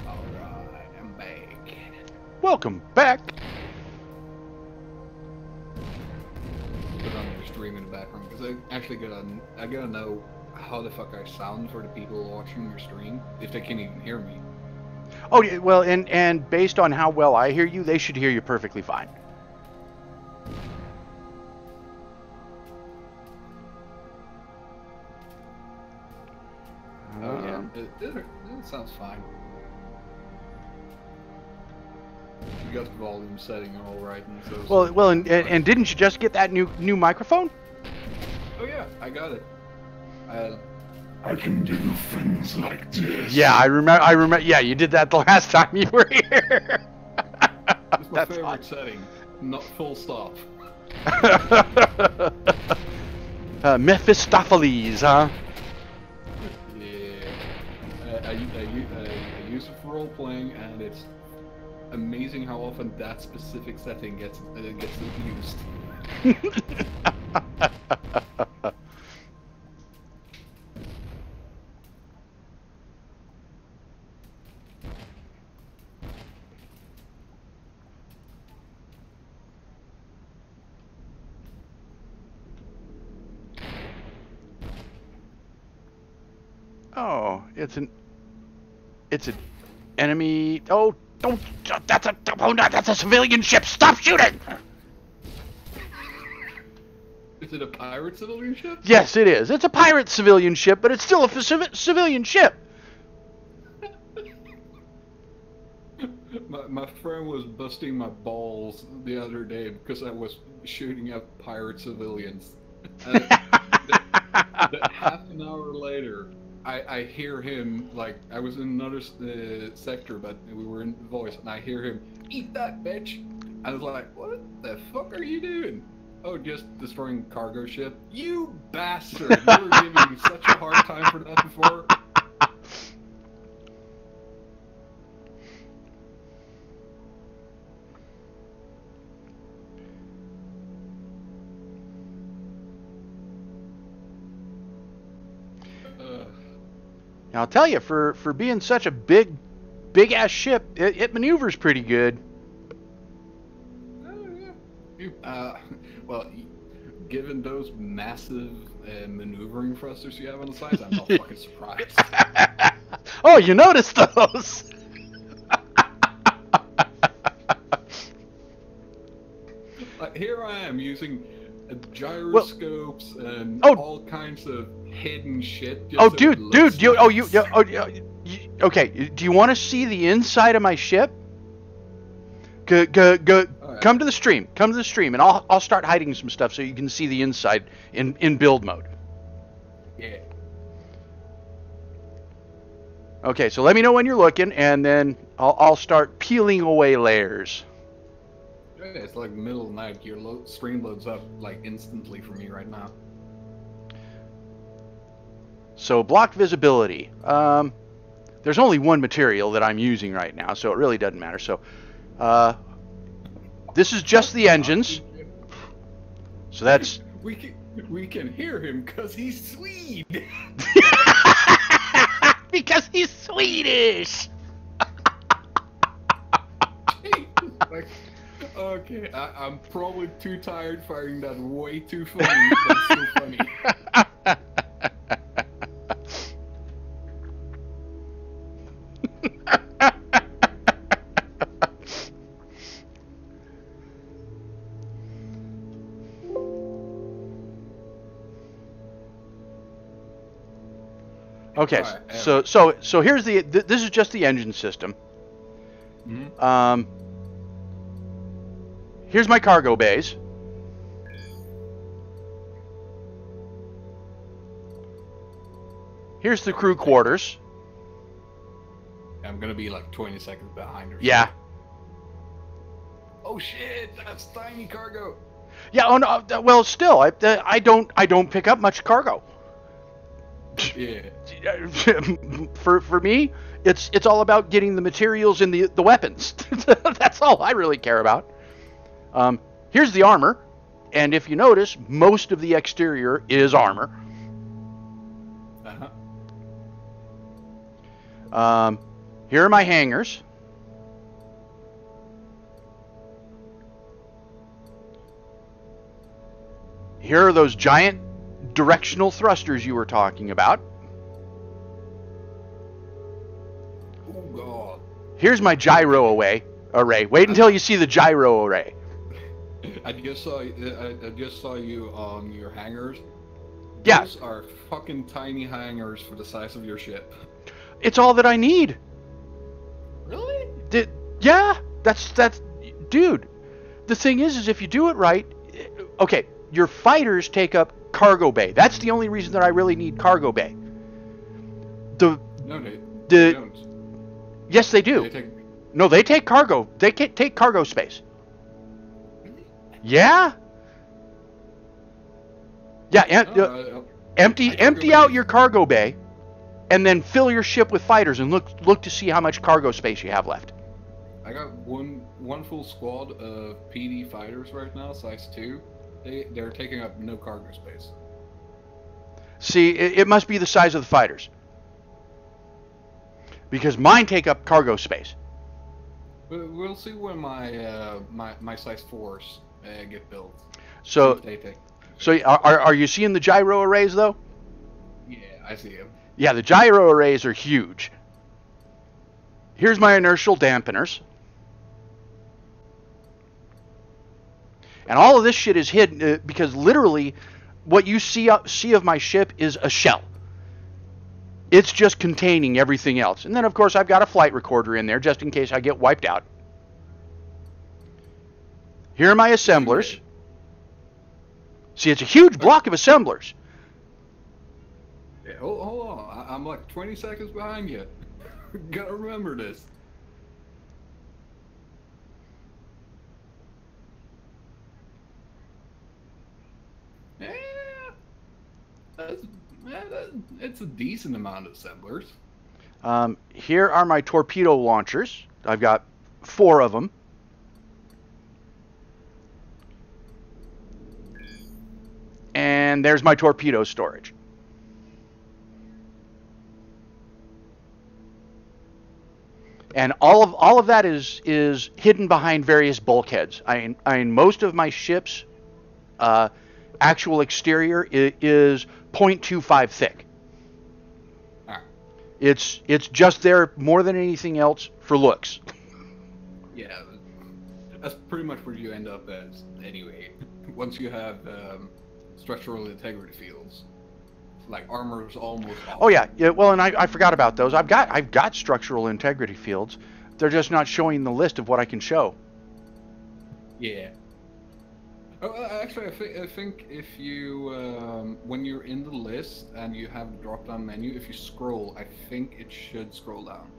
Alright, I'm back. Welcome back. Put on your stream in the background, because I actually gotta know how the fuck I sound for the people watching your stream, if they can even hear me. Oh, yeah, well, and based on how well I hear you, they should hear you perfectly fine. Oh yeah, it sounds fine. You got the volume setting all right, and so. Well, and didn't you just get that new microphone? Oh yeah, I got it. I can do things like this. Yeah, I remember. Yeah, you did that the last time you were here. It's my favorite setting. Not full stop. Mephistopheles, huh? I use it for role playing, and it's amazing how often that specific setting gets used. Oh, it's an enemy. Oh, don't! That's a civilian ship. Stop shooting! Is it a pirate civilian ship? Yes, it is. It's a pirate civilian ship, but it's still a civilian ship. My friend was busting my balls the other day because I was shooting at pirate civilians. And half an hour later, I hear him, like, I was in another sector, but we were in voice, and I hear him, "Eat that, bitch!" I was like, what the fuck are you doing? Oh, just destroying cargo ship? You bastard! You were giving me such a hard time for that before. Now, I'll tell you, for being such a big ass ship, it maneuvers pretty good. Well, given those massive maneuvering thrusters you have on the sides, I'm not fucking surprised. Oh, you noticed those? Like, here I am using gyroscopes and all kinds of hidden shit. Oh, dude, okay. Do you want to see the inside of my ship? Go, right. Come to the stream. Come to the stream, and I'll start hiding some stuff so you can see the inside in build mode. Yeah. Okay, so let me know when you're looking, and then I'll start peeling away layers. Yeah, it's like middle of the night. Your stream loads up like instantly for me right now. So blocked visibility. There's only one material that I'm using right now, so it really doesn't matter. So this is just the engines. So that's We can hear him because he's Swede. Because he's Swedish. Like, okay, I'm probably too tired finding that way too funny, but it's still funny. Okay, Alright, so here's this is just the engine system. Mhm. Here's my cargo bays. Here's the crew quarters. I'm gonna be like 20 seconds behind or Yeah. something. Oh shit, that's tiny cargo. Yeah. Oh no. Well, still, I don't pick up much cargo. Yeah. For me, it's all about getting the materials and the weapons. That's all I really care about. Here's the armor, and if you notice, most of the exterior is armor. Uh-huh. Here are my hangars. Here are those giant directional thrusters you were talking about. Oh god. Here's my gyro array. Wait until you see the gyro array. I just saw you on your hangars. Yeah. Those are fucking tiny hangars for the size of your ship. It's all that I need. Really? Yeah, that's dude. The thing is if you do it right, okay, your fighters take up cargo bay. That's the only reason that I really need cargo bay. No, they don't. Yes, they do. No, they take cargo. They take cargo space. Really? Yeah. Yeah. Empty out your cargo bay, and then fill your ship with fighters, and look to see how much cargo space you have left. I got one full squad of PD fighters right now, size 2. They're taking up no cargo space. See, it must be the size of the fighters, because mine take up cargo space. We'll see when my size 4s get built. So, they take. So are you seeing the gyro arrays though? Yeah, I see them. Yeah, the gyro arrays are huge. Here's my inertial dampeners. And all of this shit is hidden because literally what you see of my ship is a shell. It's just containing everything else. And then, of course, I've got a flight recorder in there just in case I get wiped out. Here are my assemblers. See, it's a huge block of assemblers. Yeah, hold on. I'm like 20 seconds behind you. Gotta remember this. Yeah, it's a decent amount of assemblers. Here are my torpedo launchers. I've got 4 of them. And there's my torpedo storage. And all of that is hidden behind various bulkheads. I mean most of my ship's actual exterior is 0.25 thick. Alright. It's just there more than anything else for looks. Yeah, that's pretty much where you end up as anyway. Once you have structural integrity fields, like armor is almost. Oh yeah. Well, and I forgot about those. I've got structural integrity fields. They're just not showing the list of what I can show. Yeah. Oh, actually, I think if you when you're in the list and you have the drop-down menu, if you scroll, I think it should scroll down.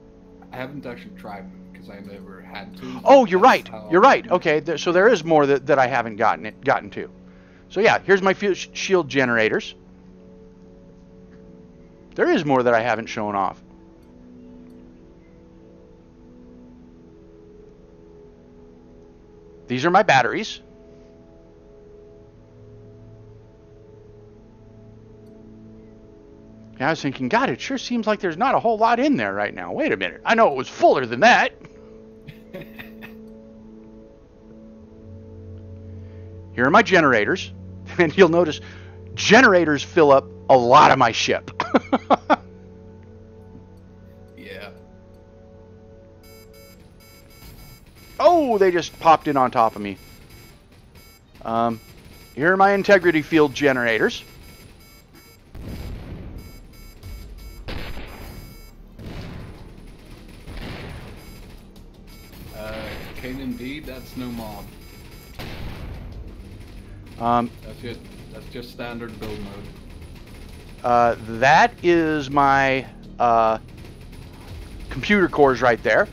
I haven't actually tried it because I never had to. Oh, you're right. You're right. Okay, so there is more that I haven't gotten to. So yeah, here's my shield generators. There is more that I haven't shown off. These are my batteries. Yeah, I was thinking, God, it sure seems like there's not a whole lot in there right now. Wait a minute. I know it was fuller than that. Here are my generators. And you'll notice generators fill up a lot of my ship. Yeah. Oh, they just popped in on top of me. Here are my integrity field generators. Indeed, that's no mod. That's just standard build mode. That is my computer cores right there.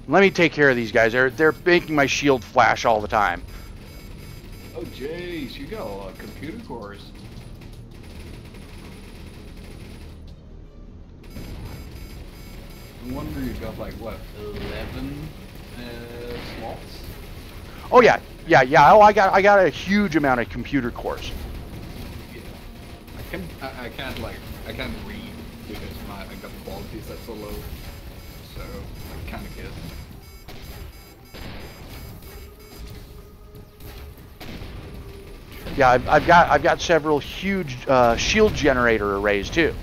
Let me take care of these guys. They're making my shield flash all the time. Oh jeez, you got a lot of computer cores. No wonder you got like what, 11 slots? Oh yeah. Oh, I got a huge amount of computer cores. Yeah. I can't read because I got the quality set so low. So I kind of get it. Yeah, I've got several huge shield generator arrays too.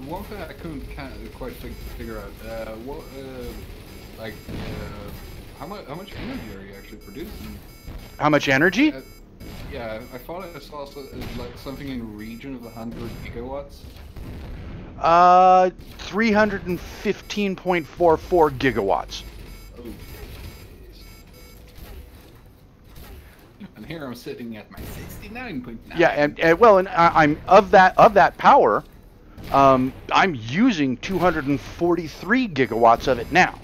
One thing I couldn't quite figure out, how much energy are you actually producing? How much energy? Yeah, I thought I saw like something in the region of 100 gigawatts. 315.44 gigawatts. Oh, jeez. And here I'm sitting at my 69.9. Yeah, and I'm of that power. I'm using 243 gigawatts of it now.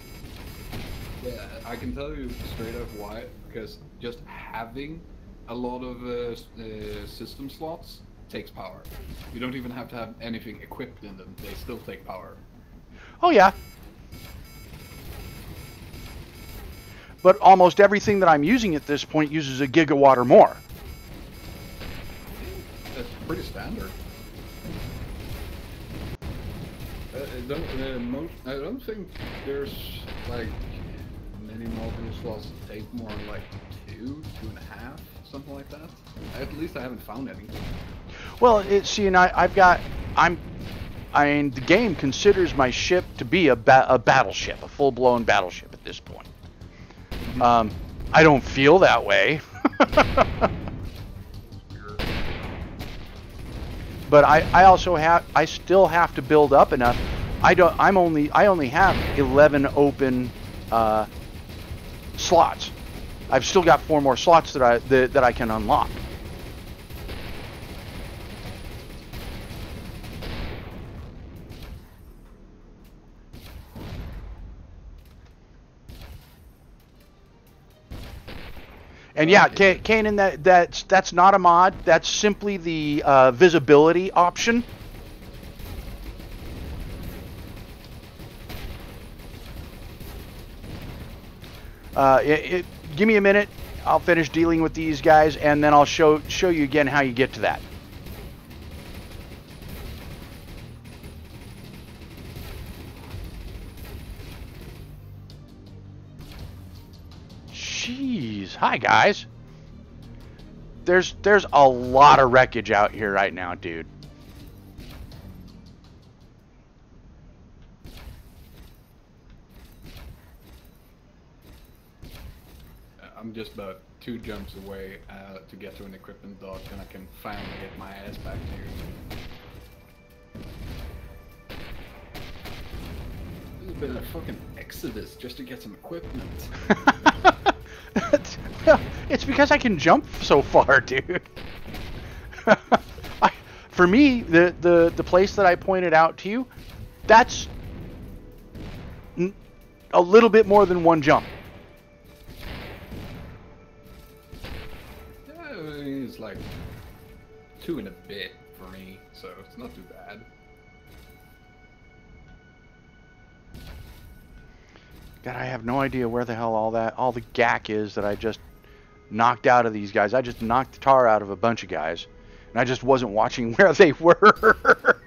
Yeah, I can tell you straight up why. Because just having a lot of system slots takes power. You don't even have to have anything equipped in them. They still take power. Oh yeah. But almost everything that I'm using at this point uses a gigawatt or more. That's pretty standard. I don't think there's like many module slots that take more than like 2.5, something like that. At least I haven't found any. Well, the game considers my ship to be a battleship, a full-blown battleship at this point. I don't feel that way. But I still have to build up enough. I only have 11 open slots. I've still got 4 more slots that I can unlock. And yeah, Kanan, that's not a mod. That's simply the visibility option. Give me a minute. I'll finish dealing with these guys, and then I'll show you again how you get to that. Jeez. Hi, guys. There's a lot of wreckage out here right now, dude. I'm just about 2 jumps away to get to an equipment dock, and I can finally get my ass back here. This has been a fucking exodus just to get some equipment. It's because I can jump so far, dude. For me, the place that I pointed out to you, that's a little bit more than 1 jump. Yeah, it's like 2 and a bit for me, so it's not too bad. God, I have no idea where the hell all the gack is that I just knocked out of these guys. I just knocked the tar out of a bunch of guys, and I just wasn't watching where they were.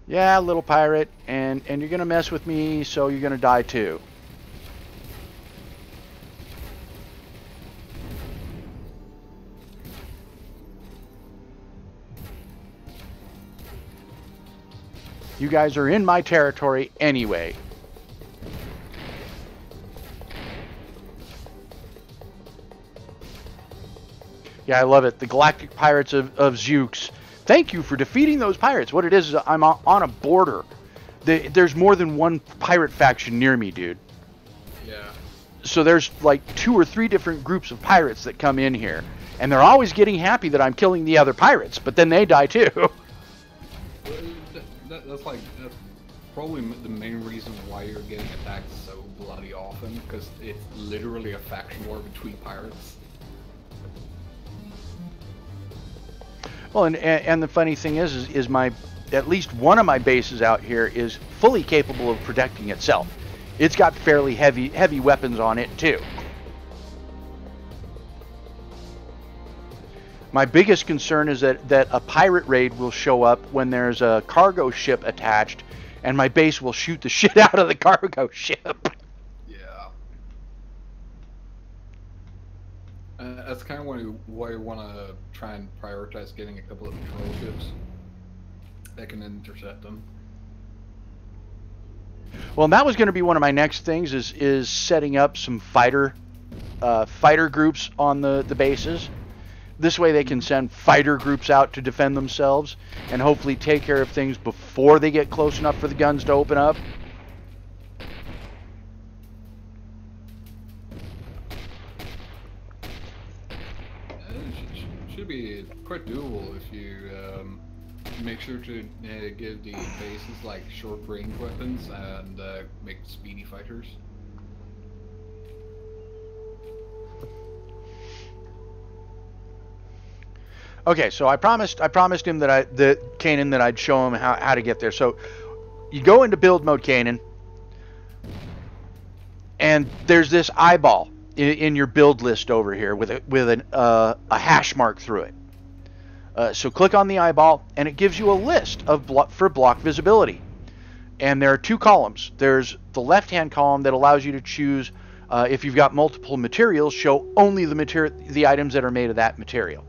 Yeah, little pirate, and you're gonna mess with me, so you're gonna die too. You guys are in my territory anyway. Yeah, I love it. The Galactic Pirates of Zeux. Thank you for defeating those pirates. What it is I'm on a border. There's more than one pirate faction near me, dude. Yeah. So there's like 2 or 3 different groups of pirates that come in here. And they're always getting happy that I'm killing the other pirates, but then they die too. That's probably the main reason why you're getting attacked so bloody often, because it's literally a faction war between pirates. Well, and the funny thing is my at least one of my bases out here is fully capable of protecting itself. It's got fairly heavy weapons on it too. My biggest concern is that a pirate raid will show up when there's a cargo ship attached, and my base will shoot the shit out of the cargo ship. Yeah. That's kind of why you want to try and prioritize getting a couple of patrol ships that can intercept them. Well, and that was going to be one of my next things is setting up some fighter groups on the bases. This way they can send fighter groups out to defend themselves and hopefully take care of things before they get close enough for the guns to open up. Should be quite doable if you make sure to give the bases like short-range weapons and make speedy fighters. Okay, so I promised him that Kanan that I'd show him how to get there. So you go into build mode, Kanan, and there's this eyeball in your build list over here with a hash mark through it. So click on the eyeball, and it gives you a list of for block visibility. And there are 2 columns. There's the left-hand column that allows you to choose if you've got multiple materials, show only the items that are made of that material.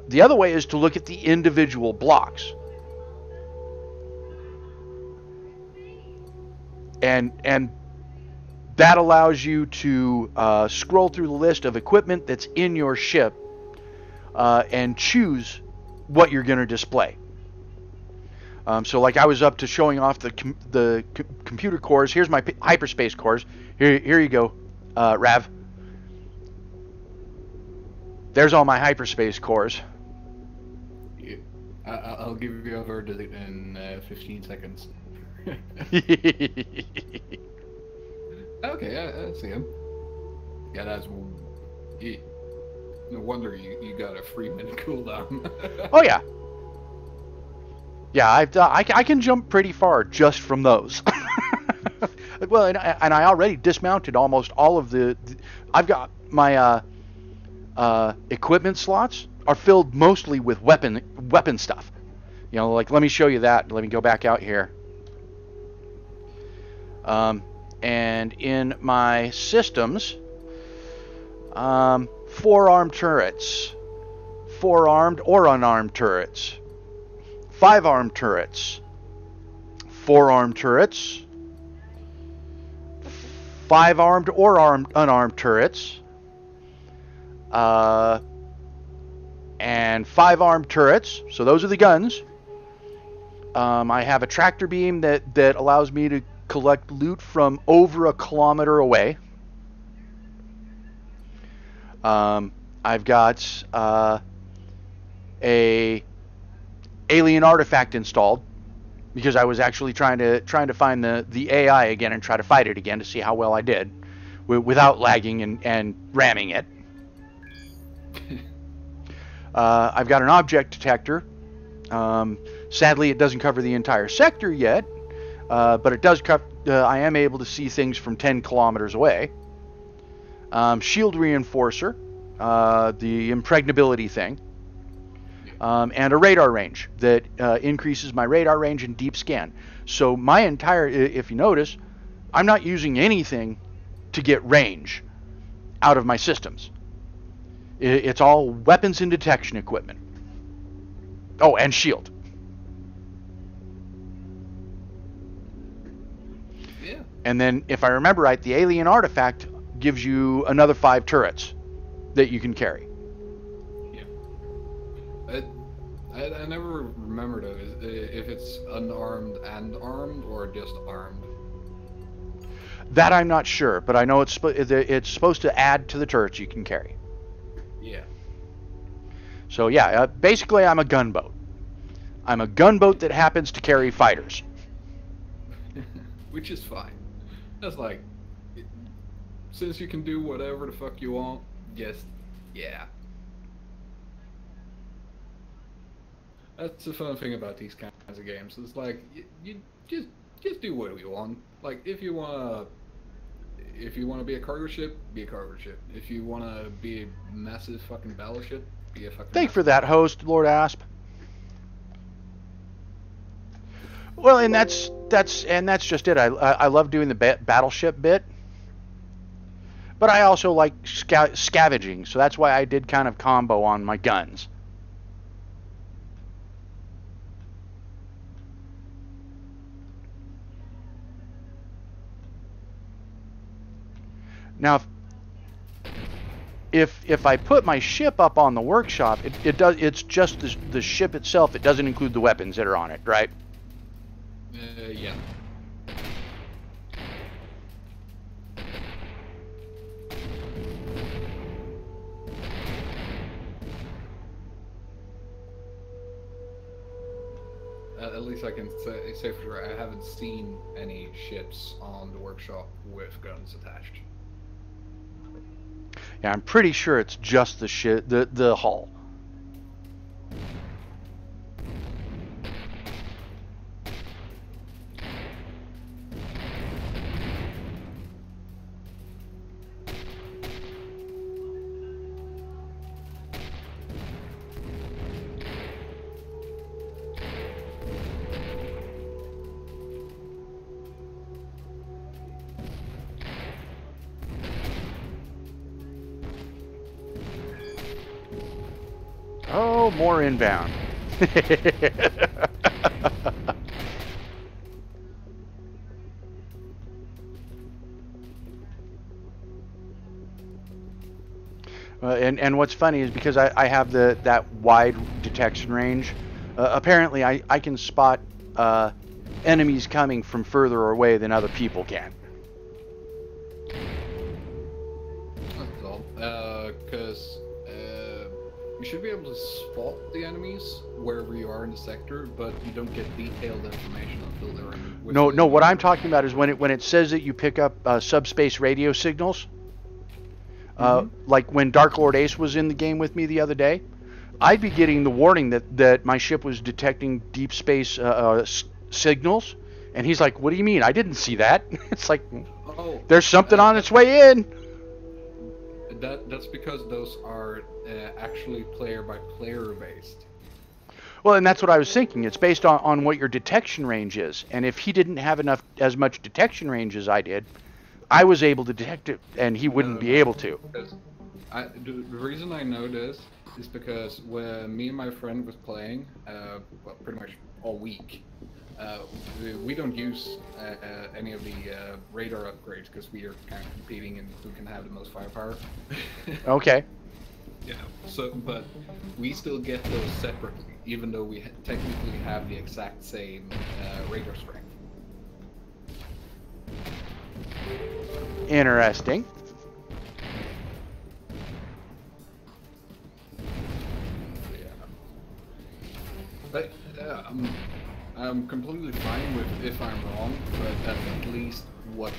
The other way is to look at the individual blocks. And that allows you to scroll through the list of equipment that's in your ship and choose what you're going to display. So like I was up to showing off the computer cores. Here's my hyperspace cores. Here you go, Rav. There's all my hyperspace cores. Yeah. I'll give you a verdict in 15 seconds. Okay, I see him. Yeah, that's... No wonder you got a 3-minute cooldown. Oh, yeah. Yeah, I can jump pretty far just from those. Well, and I already dismounted almost all of I've got my equipment slots are filled mostly with weapon stuff. You know, like, let me show you that. Let me go back out here. And in my systems, 4-armed turrets, 4-armed or unarmed turrets, 5-armed turrets, 4-armed turrets, 5-armed or unarmed turrets, and 5-armed turrets. So those are the guns. I have a tractor beam that allows me to collect loot from over 1 kilometer away. I've got a alien artifact installed because I was actually trying to find the AI again and try to fight it again to see how well I did without lagging and ramming it. I've got an object detector. Sadly, it doesn't cover the entire sector yet, but it does cover. I am able to see things from 10 kilometers away. Shield reinforcer, the impregnability thing, and a radar range that increases my radar range in deep scan. So my entire, if you notice, I'm not using anything to get range out of my systems. It's all weapons and detection equipment. Oh, and shield. Yeah. And then, if I remember right, the alien artifact gives you another 5 turrets that you can carry. Yeah. I never remember though if it's unarmed and armed or just armed. That I'm not sure, but I know it's supposed to add to the turrets you can carry. Yeah. So yeah, basically I'm a gunboat. I'm a gunboat that happens to carry fighters. Which is fine. That's like, since you can do whatever the fuck you want, just, yeah. That's the fun thing about these kinds of games. It's like, you just do what you want. Like, if you wanna be a cargo ship, be a cargo ship. If you wanna be a massive fucking battleship, be a fucking. Thank for that, host, Lord Asp. Well, and that's just it. I love doing the battleship bit, but I also like scavenging, so that's why I did kind of combo on my guns. Now, if I put my ship up on the workshop, it's just the ship itself. It doesn't include the weapons that are on it, right? Yeah. At least I can say for sure I haven't seen any ships on the workshop with guns attached. Yeah, I'm pretty sure it's just the hull. Oh, more inbound. And what's funny is because I have that wide detection range, apparently I can spot enemies coming from further away than other people can. That's all. Because you should be able to spot the enemies wherever you are in the sector, but you don't get detailed information until they're in. No. What I'm talking about is when it says that you pick up subspace radio signals. Like when Dark Lord Ace was in the game with me the other day, I'd be getting the warning that my ship was detecting deep space signals, and he's like, "What do you mean? I didn't see that." It's like, there's something on its way in. That's because those are actually player by player based. Well, and that's what I was thinking. It's based on what your detection range is, and if he didn't have as much detection range as I did, I was able to detect it, and he wouldn't be able to. The reason I know this is because when me and my friend was playing, well, pretty much all week, we don't use any of the radar upgrades because we are kind of competing in who can have the most firepower. Okay. Yeah. So, but we still get those separately, even though we technically have the exact same radar strength. Interesting. But I'm completely fine with if I'm wrong, but that's at least what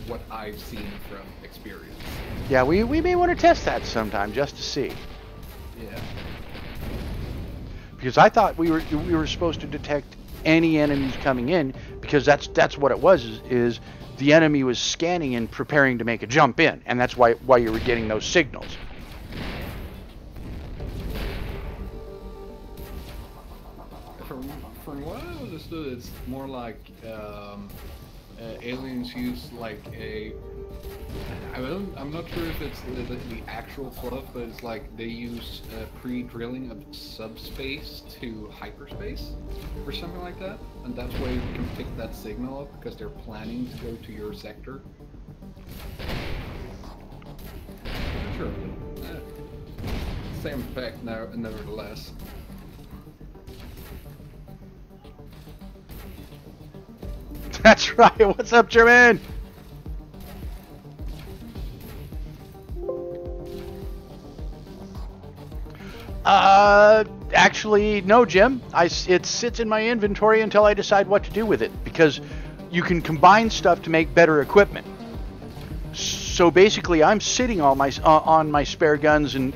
what I've seen from experience. Yeah, we may want to test that sometime just to see. Yeah. Because I thought we were supposed to detect any enemies coming in, because that's what it was, is the enemy was scanning and preparing to make a jump in, and that's why you were getting those signals. From what I understood, it's more like aliens use like I'm not sure if it's the actual fluff, but it's like they use pre-drilling of subspace to hyperspace or something like that, and that's why you can pick that signal up, because they're planning to go to your sector. Sure. Same effect now, nevertheless. That's right. What's up, German? Actually, no, Jim. It sits in my inventory until I decide what to do with it, because you can combine stuff to make better equipment. So basically, I'm sitting on my spare guns and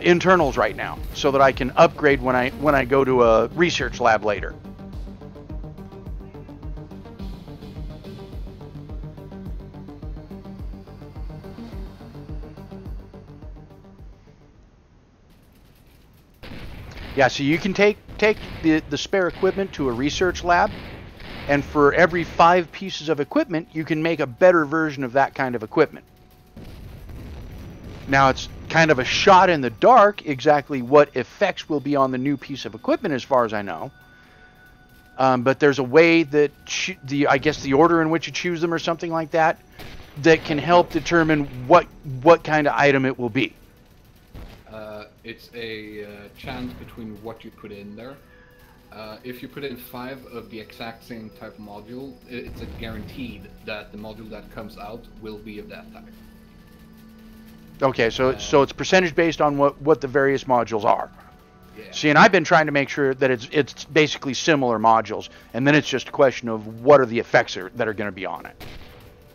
internals right now, so that I can upgrade when I go to a research lab later. Yeah, so you can take the spare equipment to a research lab, and for every 5 pieces of equipment, you can make a better version of that kind of equipment. Now, it's kind of a shot in the dark exactly what effects will be on the new piece of equipment, as far as I know. But there's a way that I guess the order in which you choose them or something like that can help determine what kind of item it will be. It's a chance between what you put in there. If you put in 5 of the exact same type of module, it's a guaranteed that the module that comes out will be of that type. Okay, so it's percentage based on what the various modules are. Yeah. See, and I've been trying to make sure that it's basically similar modules, and then it's just a question of what are the effects that are going to be on it.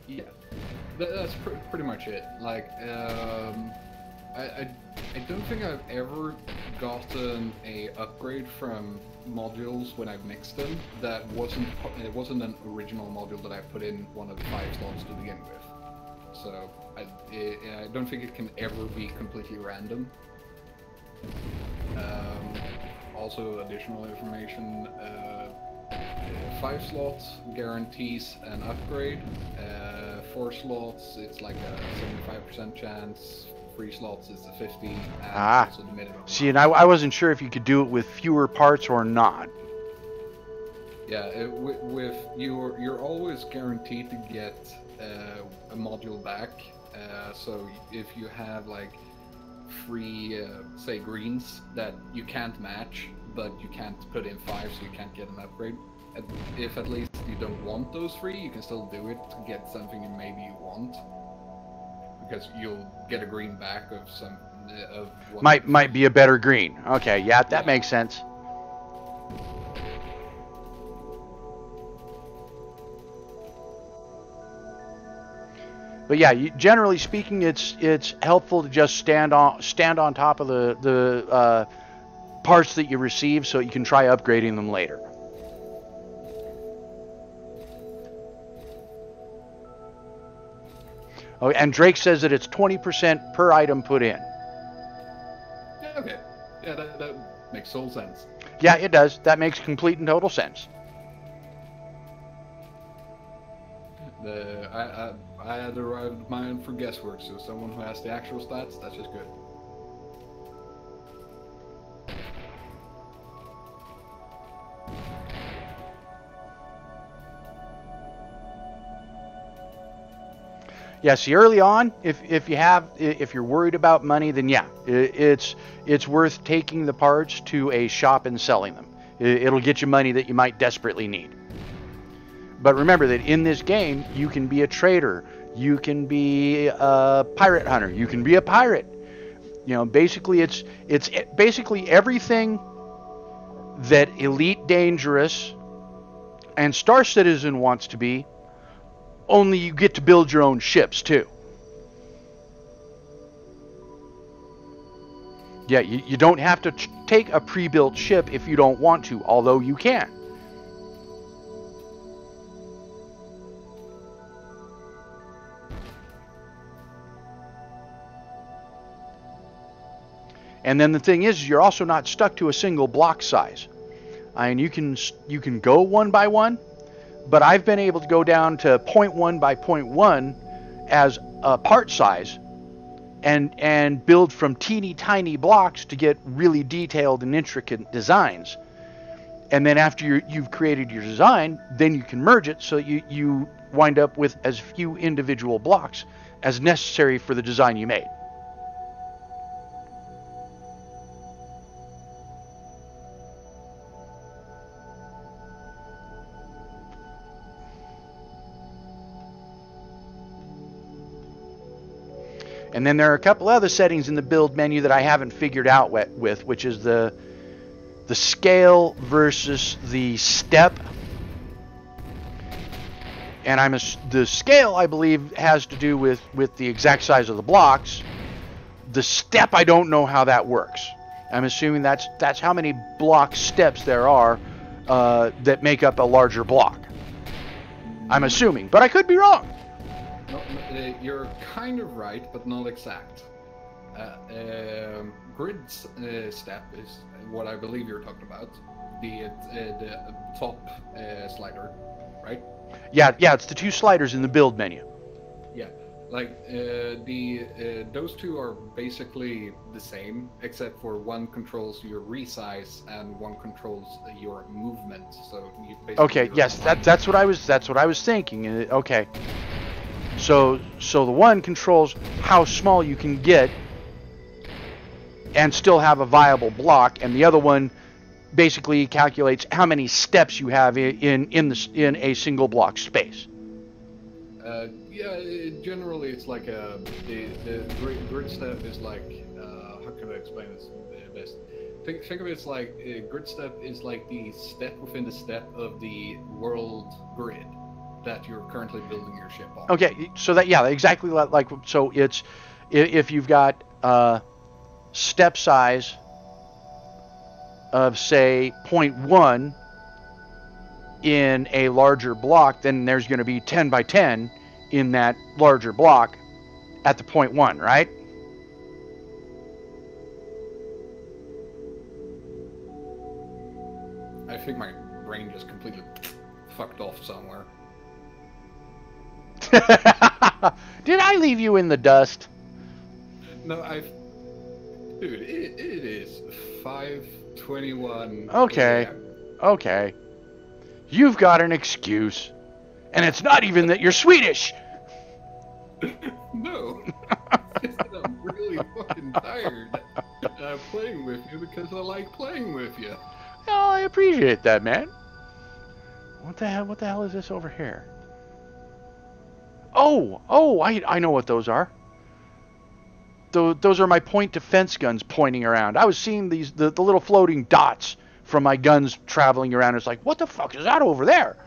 Yeah, that's pretty much it. Like, I don't think I've ever gotten a upgrade from modules when I've mixed them that it wasn't an original module that I put in one of the 5 slots to begin with. So I don't think it can ever be completely random. Also, additional information: 5 slots guarantees an upgrade. 4 slots, it's like a 75% chance. 3 slots is a 50, and also the minimum. See, and I wasn't sure if you could do it with fewer parts or not. Yeah, with you're always guaranteed to get a module back. So if you have like 3, say, greens that you can't match, but you can't put in 5, so you can't get an upgrade. If at least you don't want those 3, you can still do it to get something maybe you want. Because you'll get a green back of some of one. Might be a better green. Okay, yeah, that makes sense. But yeah, generally speaking, it's helpful to just stand on top of the parts that you receive, so you can try upgrading them later. Oh, and Drake says that it's 20% per item put in. Yeah, okay. Yeah, that makes total sense. Yeah, it does. That makes complete and total sense. I had derived mine for guesswork, so someone who has the actual stats, that's just good. Yeah, see, early on, if you're worried about money, then yeah, it's worth taking the parts to a shop and selling them. It'll get you money that you might desperately need. But remember that in this game, you can be a trader, you can be a pirate hunter, you can be a pirate. You know, basically it's basically everything that Elite Dangerous and Star Citizen wants to be, only you get to build your own ships too. Yeah, you don't have to take a pre-built ship if you don't want to, although you can. And then the thing is, you're also not stuck to a single block size. I mean, you can go one by one, but I've been able to go down to 0.1 by 0.1 as a part size, and build from teeny tiny blocks to get really detailed and intricate designs. And then after you've created your design, then you can merge it so you wind up with as few individual blocks as necessary for the design you made. And then there are a couple other settings in the build menu that I haven't figured out with, which is the scale versus the step. And the scale, I believe, has to do with the exact size of the blocks. The step, I don't know how that works. I'm assuming that's how many block steps there are that make up a larger block. I'm assuming, but I could be wrong. No, you're kind of right, but not exact. Grid step is what I believe you're talking about. The top slider, right? Yeah, it's the two sliders in the build menu. Yeah, like those two are basically the same, except for one controls your resize and one controls your movement. So you basically okay, yes, that's what I was thinking. Okay. So the one controls how small you can get and still have a viable block, and the other one basically calculates how many steps you have in a single block space. Yeah, generally it's like the grid step is like how can I explain this best? Think of it as like grid step is like the step within the step of the world grid that you're currently building your ship on. Okay, so that, yeah, exactly like, so it's, if you've got step size of, say, 0.1 in a larger block, then there's going to be 10 by 10 in that larger block at the 0.1, right? I think my brain just completely fucked off somewhere. Did I leave you in the dust? No, dude, it is 5:21. Okay. Okay. You've got an excuse. And it's not even that you're Swedish. No. It's that I'm really fucking tired playing with you because I like playing with you. Oh, I appreciate that, man. What the hell is this over here? Oh, I know what those are. Those are my point defense guns pointing around. I was seeing the little floating dots from my guns traveling around. It's like, what the fuck is that over there?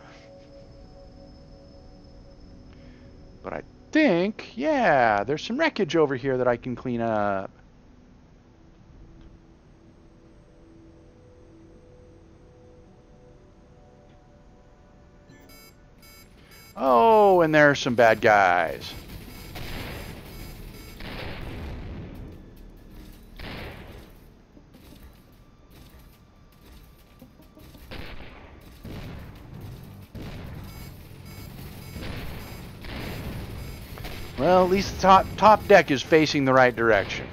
But I think, yeah, there's some wreckage over here that I can clean up. Oh, and there are some bad guys. Well, at least the top deck is facing the right direction.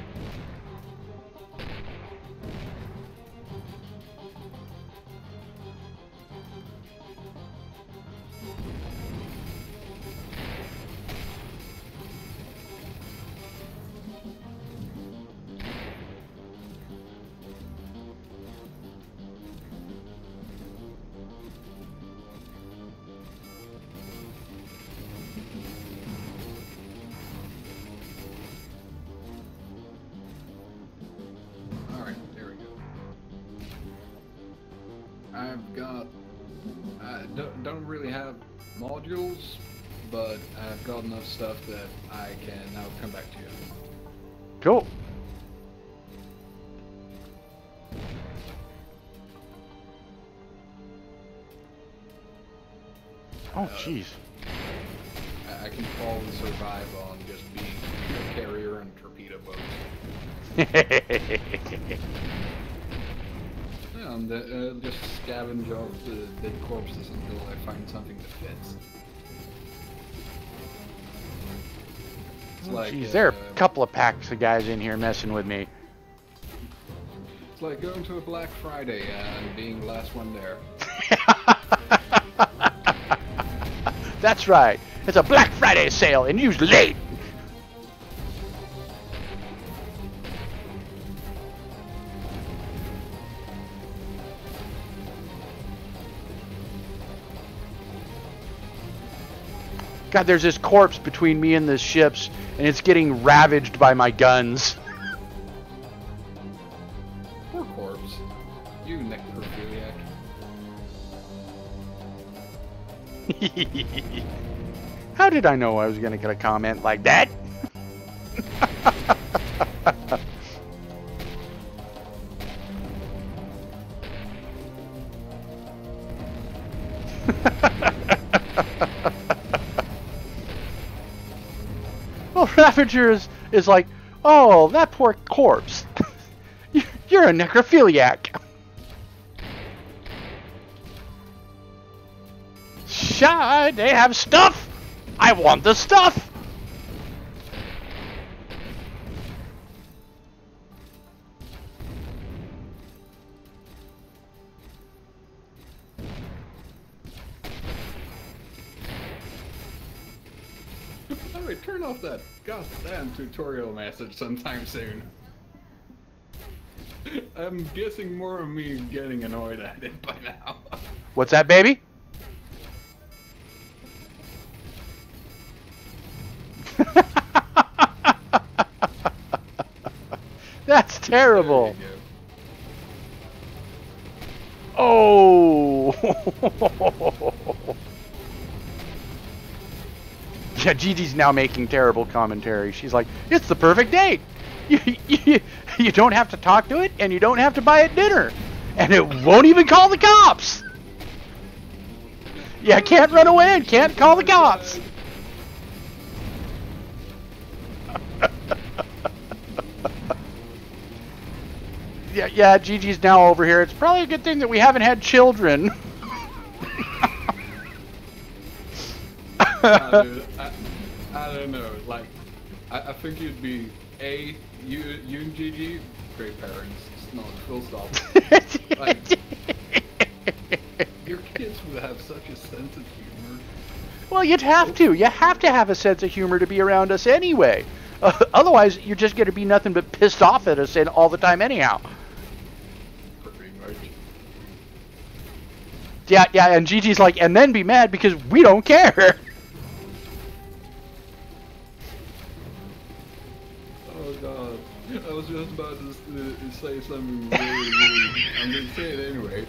really have modules, but I've got enough stuff that I can now come back to you. Cool. Oh, jeez. I can fall and survive on just being a carrier and torpedo boats. Yeah, and just scavenge off the dead corpses until I find something that fits. It's like, Jeez, there are a couple of packs of guys in here messing with me. It's like going to a Black Friday and being the last one there. That's right. It's a Black Friday sale and you's late. God, there's this corpse between me and the ships, and it's getting ravaged by my guns. Poor corpse. You necrophiliac. How did I know I was going to get a comment like that? Well, Ravager is like, oh, that poor corpse. You're a necrophiliac. Shy, they have stuff. I want the stuff. Anyway, turn off that goddamn tutorial message sometime soon. I'm guessing more of me getting annoyed at it by now. What's that, baby? That's terrible. Oh. Yeah, Gigi's now making terrible commentary. She's like, it's the perfect date. You don't have to talk to it, and you don't have to buy it dinner. And it won't even call the cops. Yeah, can't run away and can't call the cops. Yeah, Gigi's now over here. It's probably a good thing that we haven't had children. Dude, I don't know. Like, I think you'd be you and Gigi, great parents. It's not full stop. Like, your kids would have such a sense of humor. Well, you'd have to. You have to have a sense of humor to be around us anyway. Otherwise, you're just going to be nothing but pissed off at us all the time anyhow. Pretty much. Yeah, and Gigi's like, and then be mad because we don't care. Oh god. I was just about to say something really rude. I'm going to say it anyway.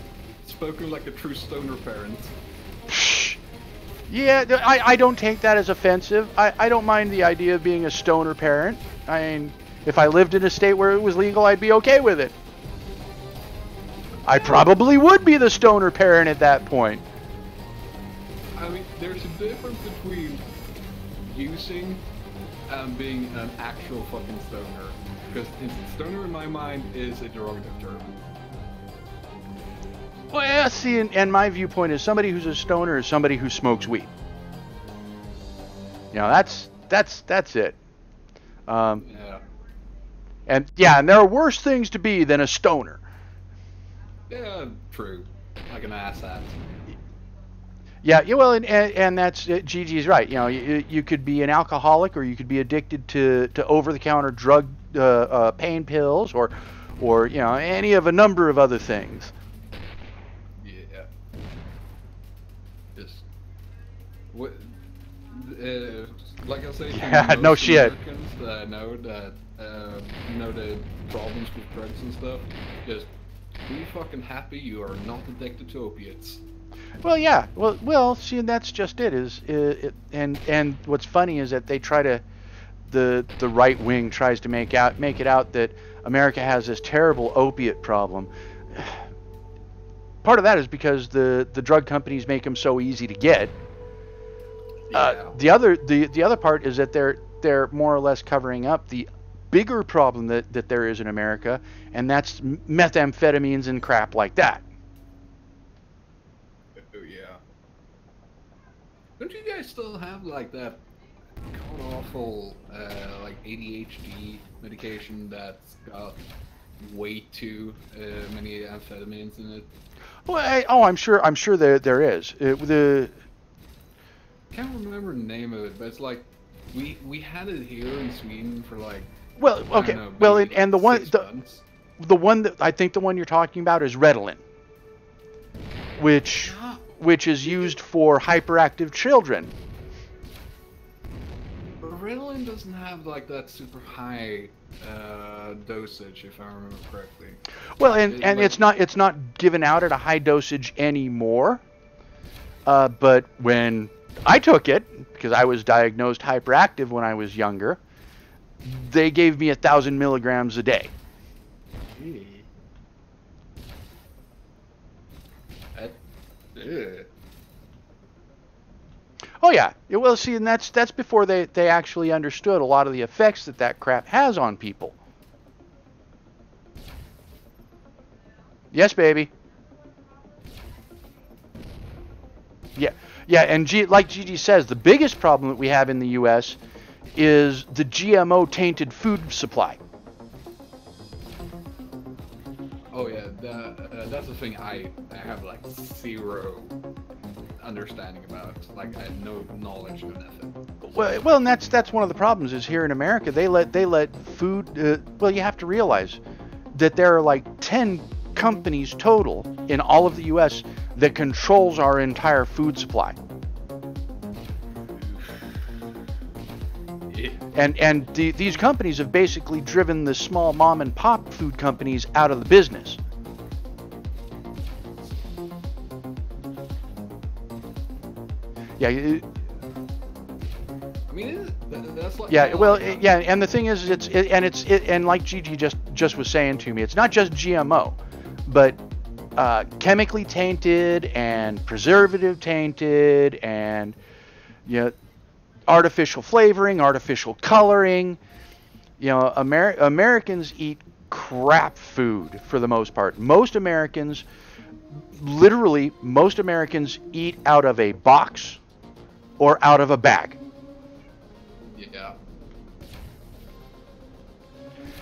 Spoken like a true stoner parent. Yeah, I don't take that as offensive. I don't mind the idea of being a stoner parent. I mean, if I lived in a state where it was legal, I'd be okay with it. I probably would be the stoner parent at that point. I mean, there's a difference between using and being an actual fucking stoner. Because stoner in my mind is a derogative term. Well, yeah, see, and my viewpoint is somebody who's a stoner is somebody who smokes weed. You know, that's it. Yeah. And there are worse things to be than a stoner. Yeah, true. Like an asshat. Yeah, well, and that's Gigi's right. You know, you could be an alcoholic, or you could be addicted to over-the-counter drug pain pills, or you know, any of a number of other things. Yeah. Just what? Like I say, Yeah, no shit. Americans that know the problems with drugs and stuff. Just be fucking happy you are not addicted to opiates. Well, yeah. Well. See, and that's just it. And what's funny is that they try to, the right wing tries to make it out that America has this terrible opiate problem. Part of that is because the drug companies make them so easy to get. Yeah. The other part is that they're more or less covering up the bigger problem that there is in America, and that's methamphetamines and crap like that. Oh, yeah. Don't you guys still have like that god awful like ADHD medication that's got way too many amphetamines in it? Well, I'm sure there is. Can't remember the name of it, but it's like we had it here in Sweden for like. Well, okay. Know, Well, maybe and the like one 6 months. the one that I think the one you're talking about is Ritalin, which is used for hyperactive children. But Ritalin doesn't have like that super high dosage, if I remember correctly. Well, and it's not given out at a high dosage anymore. But when I took it, because I was diagnosed hyperactive when I was younger, they gave me 1,000 milligrams a day. Oh yeah, well, see, and that's before they actually understood a lot of the effects that crap has on people. Yes, baby. Yeah, and like Gigi says, the biggest problem that we have in the U.S. is the GMO tainted food supply. Oh yeah, that's the thing I have like zero understanding about. Like I have no knowledge of nothing. Well, and that's one of the problems is here in America they let food. Well, you have to realize that there are like 10 companies total in all of the U.S. that controls our entire food supply. And these companies have basically driven the small mom and pop food companies out of the business. Yeah. I mean, that's like. Yeah. Well, yeah. And the thing is, and like Gigi just was saying to me, it's not just GMO, but chemically tainted and preservative tainted and artificial flavoring, artificial coloring. Americans eat crap food for the most part. Most Americans eat out of a box or out of a bag. Yeah.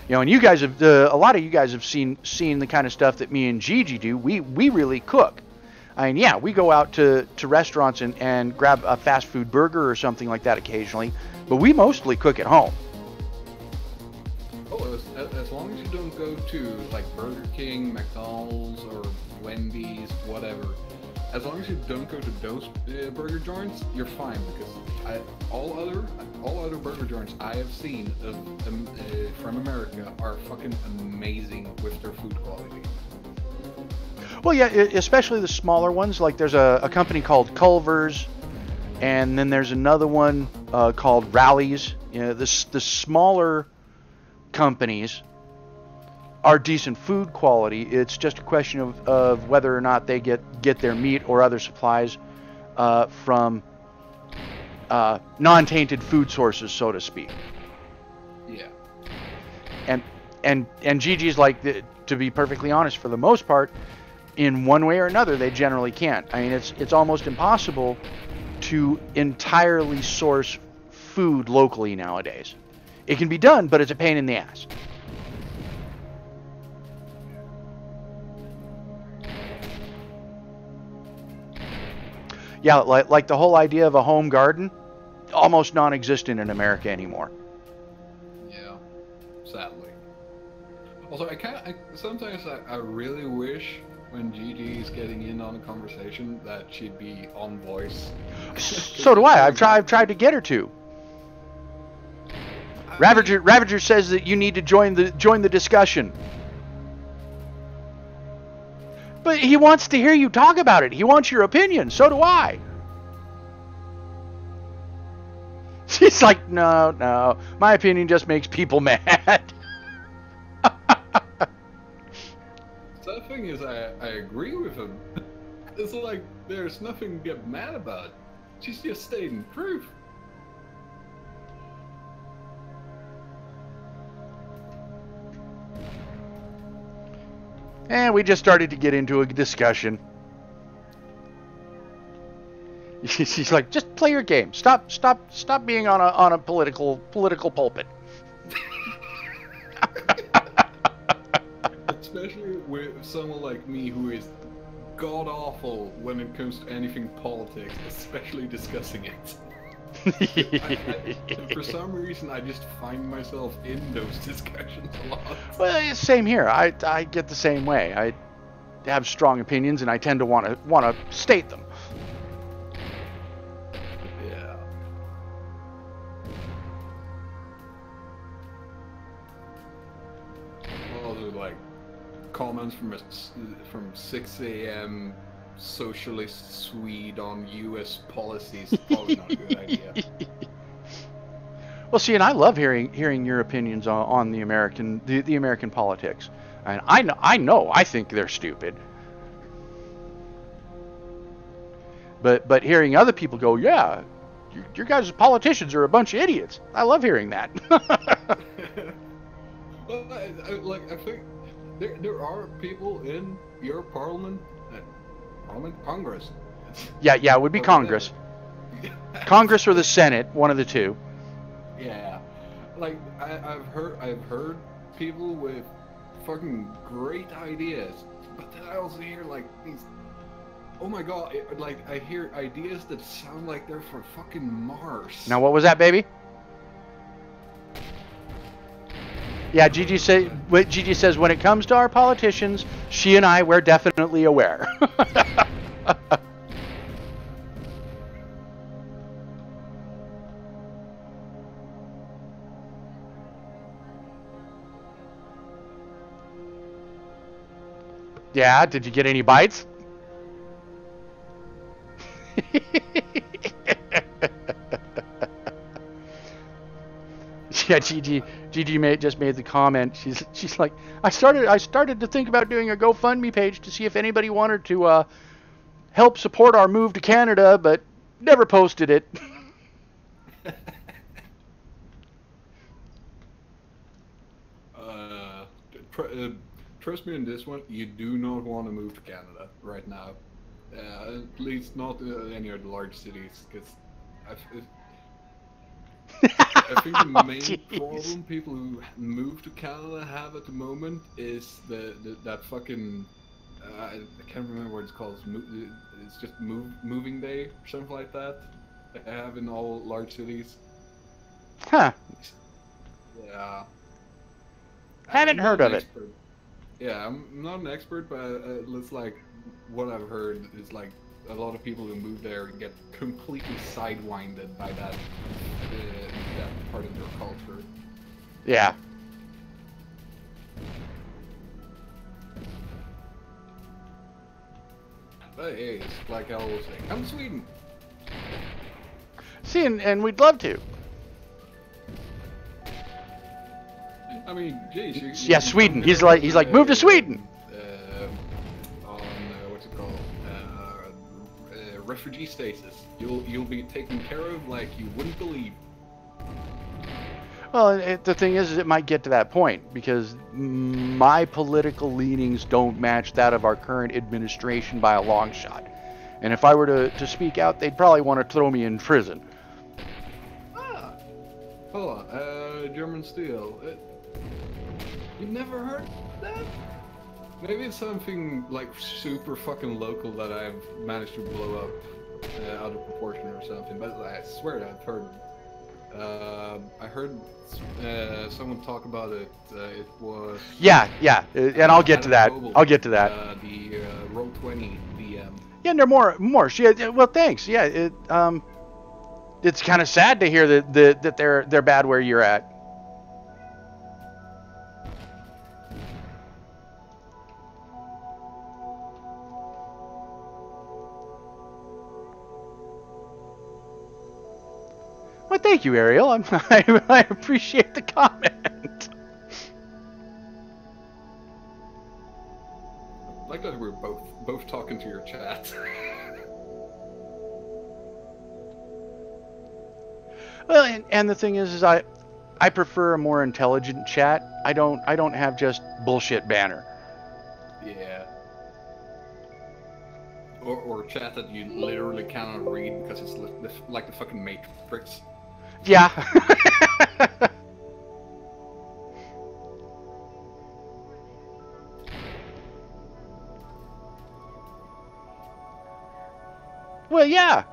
And you guys have a lot of you guys have seen the kind of stuff that me and Gigi do. We really cook. I mean, yeah, we go out to restaurants and grab a fast food burger or something like that occasionally, but we mostly cook at home. Oh, as long as you don't go to like Burger King, McDonald's, or Wendy's, whatever. As long as you don't go to those burger joints, you're fine because all other burger joints I have seen from America are fucking amazing with their food quality. Well, yeah, especially the smaller ones. Like there's a company called Culver's, and then there's another one called Rally's. The smaller companies are decent food quality. It's just a question of whether or not they get their meat or other supplies from non-tainted food sources, so to speak. Yeah. And Gigi's like, to be perfectly honest, for the most part, in one way or another, they generally can't. I mean, it's almost impossible to entirely source food locally nowadays. It can be done, but it's a pain in the ass. Yeah, like the whole idea of a home garden, almost non-existent in America anymore. Yeah, sadly. Also, sometimes I really wish when Gigi is getting in on a conversation that she'd be on voice. So do I. I've tried to get her to. Ravager says that you need to join the discussion. But he wants to hear you talk about it. He wants your opinion. So do I. She's like, no. My opinion just makes people mad. The thing is, I agree with him. It's like, there's nothing to get mad about. She's just stating truth. And we just started to get into a discussion. She's like, just play your game. Stop being on a political pulpit. Especially with someone like me who is god awful when it comes to anything politics, especially discussing it. For some reason, I just find myself in those discussions a lot. Well, same here. I get the same way. I have strong opinions, and I tend to want to state them. Yeah. Also, like comments from 6 a.m. socialist Swede on U.S. policies is probably not a good idea. Well, see, and I love hearing your opinions on the American politics, and I know I think they're stupid, but hearing other people go, yeah, your guys' politicians are a bunch of idiots. I love hearing that. Well, I think there are people in your Parliament, Congress. Yeah, it would be Congress. Congress or the Senate, one of the two. Yeah, like I've heard people with fucking great ideas, but then I also hear like these. Oh my god! Like I hear ideas that sound like they're from fucking Mars. Now, what was that, baby? Yeah, Gigi says when it comes to our politicians, she and I, we're definitely aware. Yeah, did you get any bites? Yeah, Gigi just made the comment. She's like, I started to think about doing a GoFundMe page to see if anybody wanted to help support our move to Canada, but never posted it. Trust me on this one. You do not want to move to Canada right now. At least not any of the large cities, because I think the main problem people who move to Canada have at the moment is that fucking I can't remember what it's called. It's just moving day or something like that. They have in all large cities. Huh. Yeah. Haven't heard of it. Yeah, I'm not an expert, but it's like what I've heard is like a lot of people who move there get completely sidewinded by that part of their culture. Yeah. But hey, it's like I always say, come to Sweden. See, and we'd love to. I mean, geez, yeah, Sweden. He's like, move to Sweden. On what's it called? Refugee status. You'll be taken care of like you wouldn't believe. Well, the thing is it might get to that point because my political leanings don't match that of our current administration by a long shot. And if I were to speak out, they'd probably want to throw me in prison. Ah, hold on. German steel. You never heard that? Maybe it's something like super fucking local that I've managed to blow up out of proportion or something. But I swear I've heard. I heard someone talk about it. It was. Yeah, and I'll get to that. I'll get to that. The Roll 20 VM. Yeah, and there are more. Well, thanks. Yeah, it's kind of sad to hear that they're bad where you're at. thank you, Ariel. I appreciate the comment. Like that we're both talking to your chat. Well, and the thing is I prefer a more intelligent chat. I don't have just bullshit banner. Yeah. Or chat that you literally cannot read because it's like the fucking Matrix. Yeah. Well, yeah.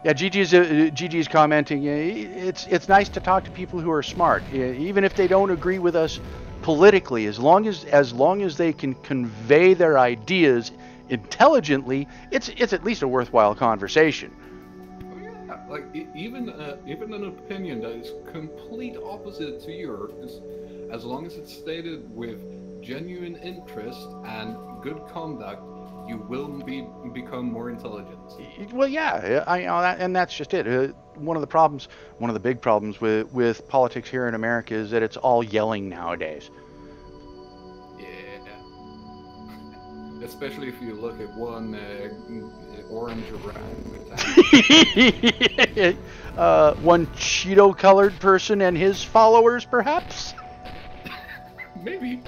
Yeah, Gigi's commenting. It's nice to talk to people who are smart, even if they don't agree with us politically. As long as they can convey their ideas intelligently, it's at least a worthwhile conversation. Oh yeah, like even an opinion that is complete opposite to yours, as long as it's stated with genuine interest and good conduct, you will become more intelligent. Well, yeah, I know that, and that's just it. One of the big problems with politics here in America is that it's all yelling nowadays. Yeah. Especially if you look at one orange orangutan. One Cheeto-colored person and his followers, perhaps? Maybe.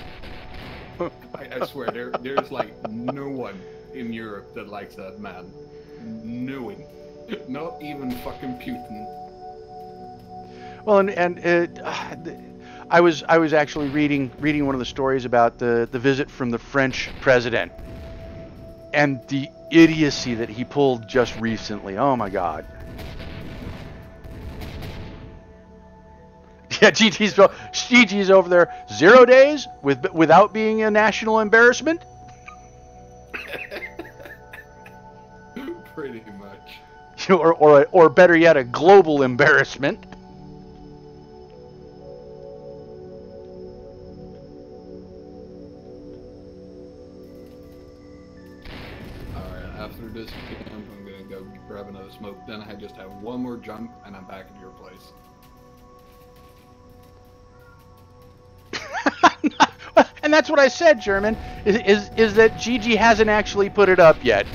I swear, there's like no one in Europe that likes that man. No one. Not even fucking Putin. Well, and I was actually reading one of the stories about the visit from the French president and the idiocy that he pulled just recently. Oh my God. Yeah, GG's over there 0 days without being a national embarrassment. Pretty much. Or better yet, a global embarrassment. Alright, after this camp, I'm gonna go grab another smoke. Then I just have one more jump, and I'm back at your place. And that's what I said, German, is that Gigi hasn't actually put it up yet.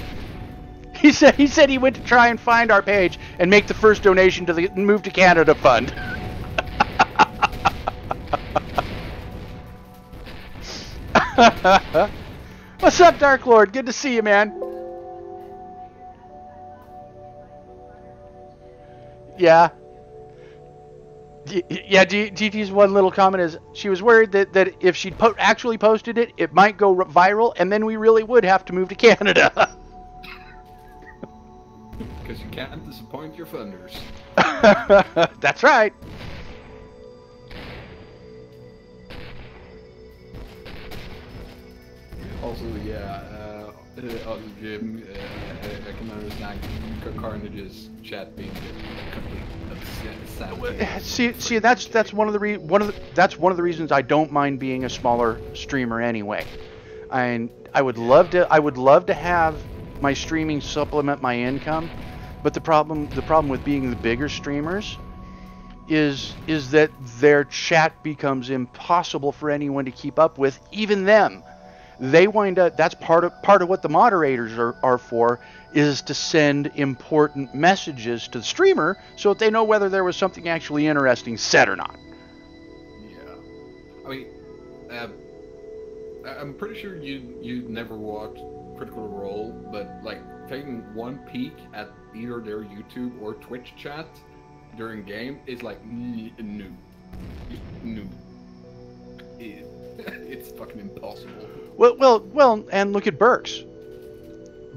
He said he went to try and find our page and make the first donation to the Move to Canada fund. What's up, Dark Lord? Good to see you, man. Yeah. Yeah, GT's one little comment is she was worried that if she'd actually posted it, it might go viral, and then we really would have to move to Canada. Because you can't disappoint your funders. That's right. Also, yeah, Jim, I can understand Carnage's chat being complete insanity. See, that's one of the reasons I don't mind being a smaller streamer anyway. I would love to have my streaming supplement my income, but the problem with being the bigger streamers is that their chat becomes impossible for anyone to keep up with, even them. They wind up, that's part of what the moderators are for, is to send important messages to the streamer so that they know whether there was something actually interesting said or not. Yeah. I mean, I'm pretty sure you never watched Critical Role, but like taking one peek at either their YouTube or Twitch chat during game is like new. It's fucking impossible. Well, and look at Burks.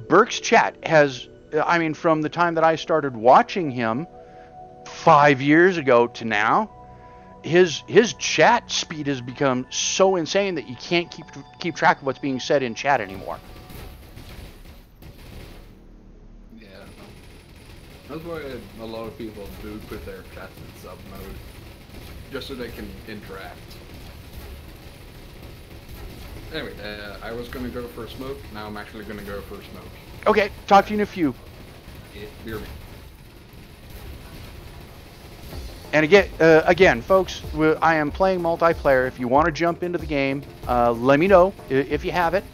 Burks' chat has, I mean, from the time that I started watching him 5 years ago to now, his chat speed has become so insane that you can't keep track of what's being said in chat anymore. Yeah, that's why a lot of people do put their chats in sub mode, just so they can interact. Anyway, I was gonna go for a smoke, now I'm actually gonna go for a smoke. Okay, talk to you in a few. Yeah, beer me. And again, folks, I am playing multiplayer. If you want to jump into the game, let me know if you have it.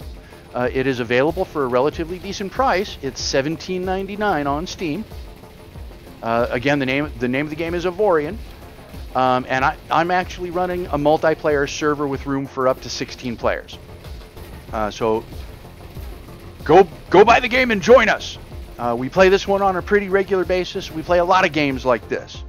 It is available for a relatively decent price. It's $17.99 on Steam. Again, the name of the game is Avorion, and I'm actually running a multiplayer server with room for up to 16 players. So go buy the game and join us. We play this one on a pretty regular basis. We play a lot of games like this.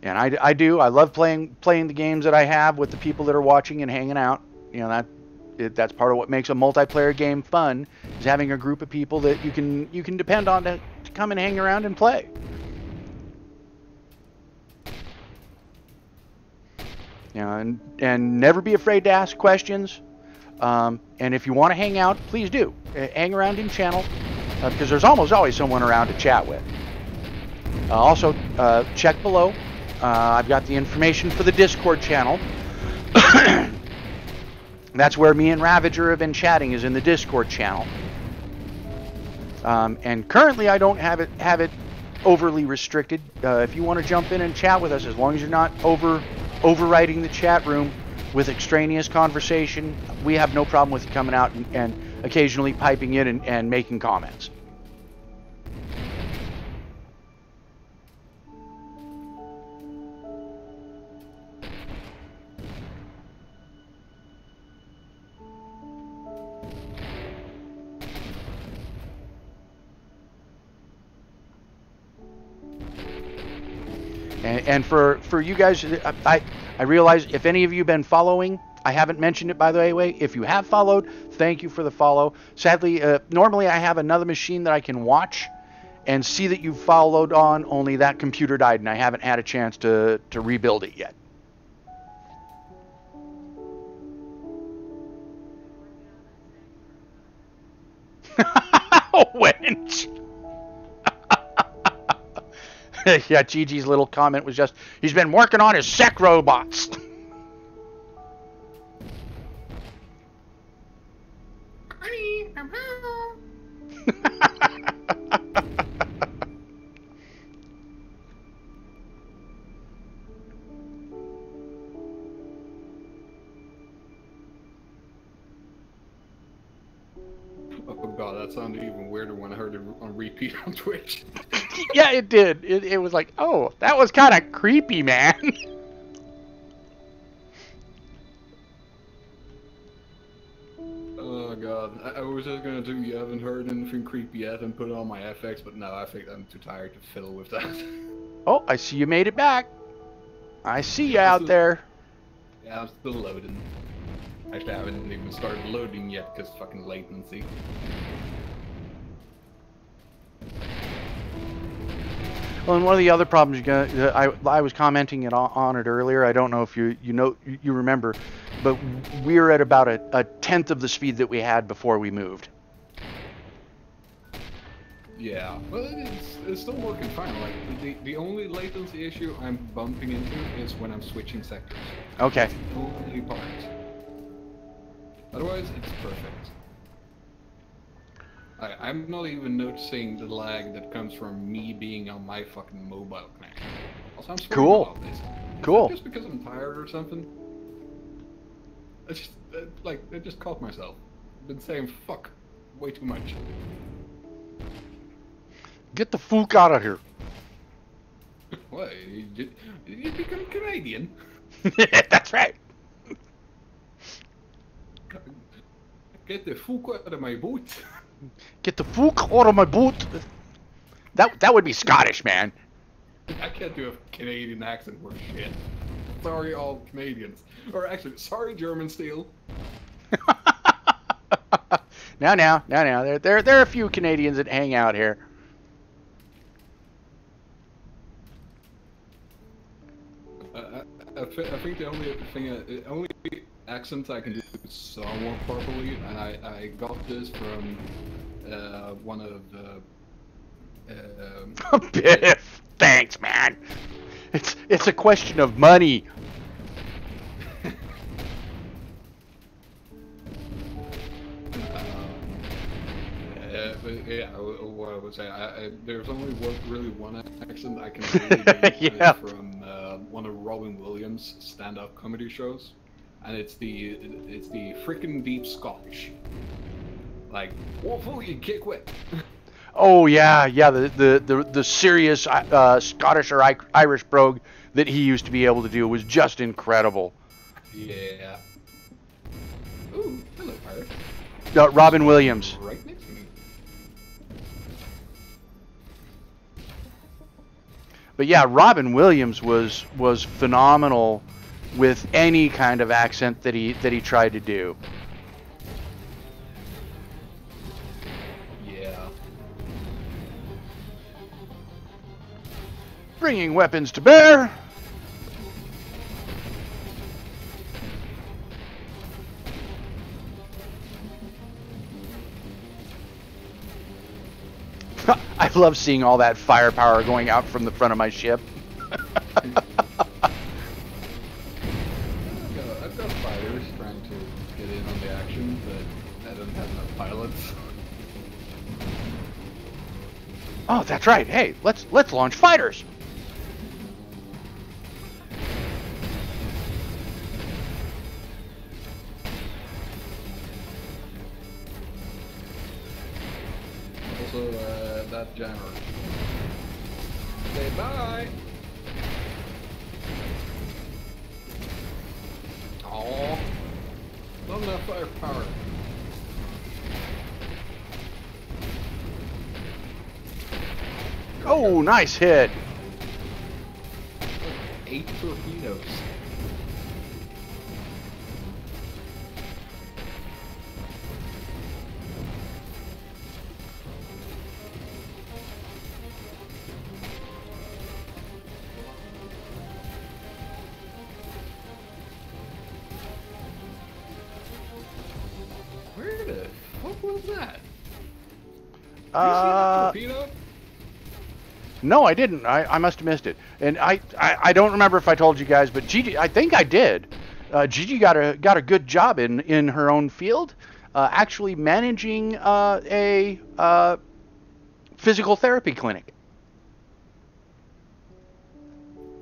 And I love playing the games that I have with the people that are watching and hanging out. You know, that's part of what makes a multiplayer game fun, is having a group of people that you can depend on to come and hang around and play. You know, and never be afraid to ask questions. And if you want to hang out, please do. Hang around in channel, because there's almost always someone around to chat with. Also, check below. I've got the information for the Discord channel. That's where me and Ravager have been chatting, is in the Discord channel. And currently I don't have it overly restricted. If you want to jump in and chat with us, as long as you're not overriding the chat room with extraneous conversation, we have no problem with you coming out and occasionally piping in and making comments. And for you guys, I realize if any of you have been following, I haven't mentioned it by the way. If you have followed, thank you for the follow. Sadly, normally I have another machine that I can watch and see that you've followed on, only that computer died and I haven't had a chance to rebuild it yet. Wench! Yeah, Gigi's little comment was just, he's been working on his sec robots. I'm home. Oh god, that sounded even weirder when I heard it on repeat on Twitch. Yeah, it did. It was like, oh, that was kind of creepy, man. Oh god, I was just gonna do you haven't heard anything creepy yet and put it on my FX, but no, I think I'm too tired to fiddle with that. Oh, I see you made it back. I see you out there. Yeah, I'm still loading. Actually, I haven't even started loading yet because fucking latency. Well, and one of the other problems I was commenting on it earlier. I don't know if you remember, but we're at about a tenth of the speed that we had before we moved. Yeah, but it's still working fine. Like the only latency issue I'm bumping into is when I'm switching sectors. Okay. That's the only part. Otherwise, it's perfect. I'm not even noticing the lag that comes from me being on my fucking mobile connection. Also, I'm swearing about this. Cool. Just because I'm tired or something. I just I just caught myself. I've been saying fuck way too much. Get the fuck out of here. What? You become Canadian? That's right. Get the fuck out of my boot. Get the fuck out of my boot. That would be Scottish, man. I can't do a Canadian accent worth shit. Sorry, all Canadians. Or actually, sorry, German Steel. Now. There are a few Canadians that hang out here. I think the only accent I can do somewhat properly, and I got this from one of the. Biff, thanks, man. It's a question of money. Yeah, what I was saying, there's only one accent I can really do Yeah. from one of Robin Williams' stand-up comedy shows, and it's the freaking deep Scottish, like "What will you kick with?" Oh yeah, yeah. The serious Scottish or Irish brogue that he used to be able to do was just incredible. Yeah. Ooh, hello, pirate. Robin Williams. Right next to me. But yeah, Robin Williams was phenomenal with any kind of accent that he tried to do. Yeah. Bringing weapons to bear. I love seeing all that firepower going out from the front of my ship. I've got fighters trying to get in on the action, but I don't have enough pilots. Oh, that's right. Hey, let's launch fighters. Also, that jammer. Say bye! Aww. Not enough firepower. Oh, nice hit. 8 torpedoes. Where the fuck was that? Did you see that torpedo? No, I didn't. I must have missed it. And I don't remember if I told you guys, but Gigi, I think I did. Gigi got a good job in her own field, actually managing a physical therapy clinic.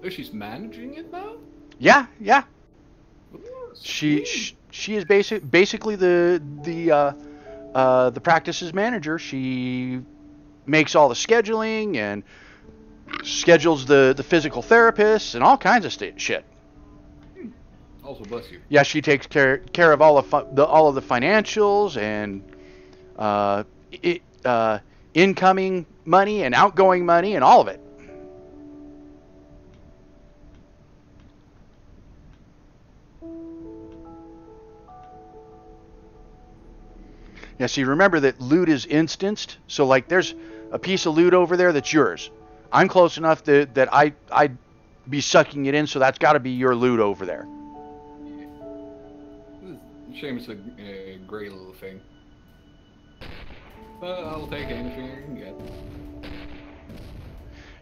Oh, she's managing it now? Yeah, yeah. Ooh, She sweet. is basically the practice's manager. She makes all the scheduling and schedules the physical therapists and all kinds of shit. Also, bless you. Yeah, she takes care of all of the financials and incoming money and outgoing money and all of it. Yeah, see, remember that loot is instanced. So, like, there's a piece of loot over there that's yours. I'm close enough that I'd be sucking it in, so that's got to be your loot over there. Shame it's a gray little thing. But I'll take anything I can get.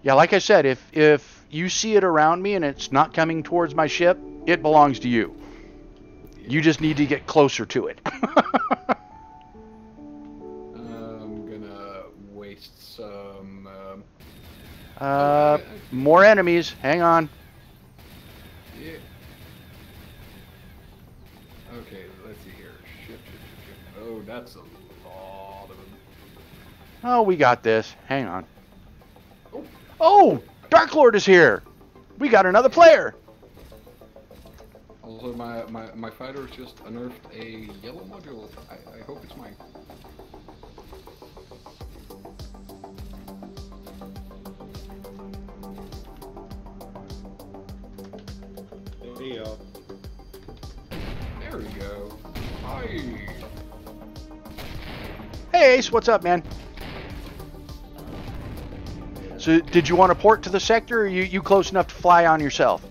Yeah, like I said, if you see it around me and it's not coming towards my ship, it belongs to you. You just need to get closer to it. I'm gonna waste some. More enemies. Hang on. Yeah. Okay, let's see here. Ship. Oh, that's a lot of them. Oh, we got this. Hang on. Oh, Oh, Dark Lord is here. We got another player. also my fighters just unearthed a yellow module. I hope it's mine. Hey, y'all. There we go. Hi. Hey, Ace, what's up, man? So, did you want to port to the sector, or you close enough to fly on yourself?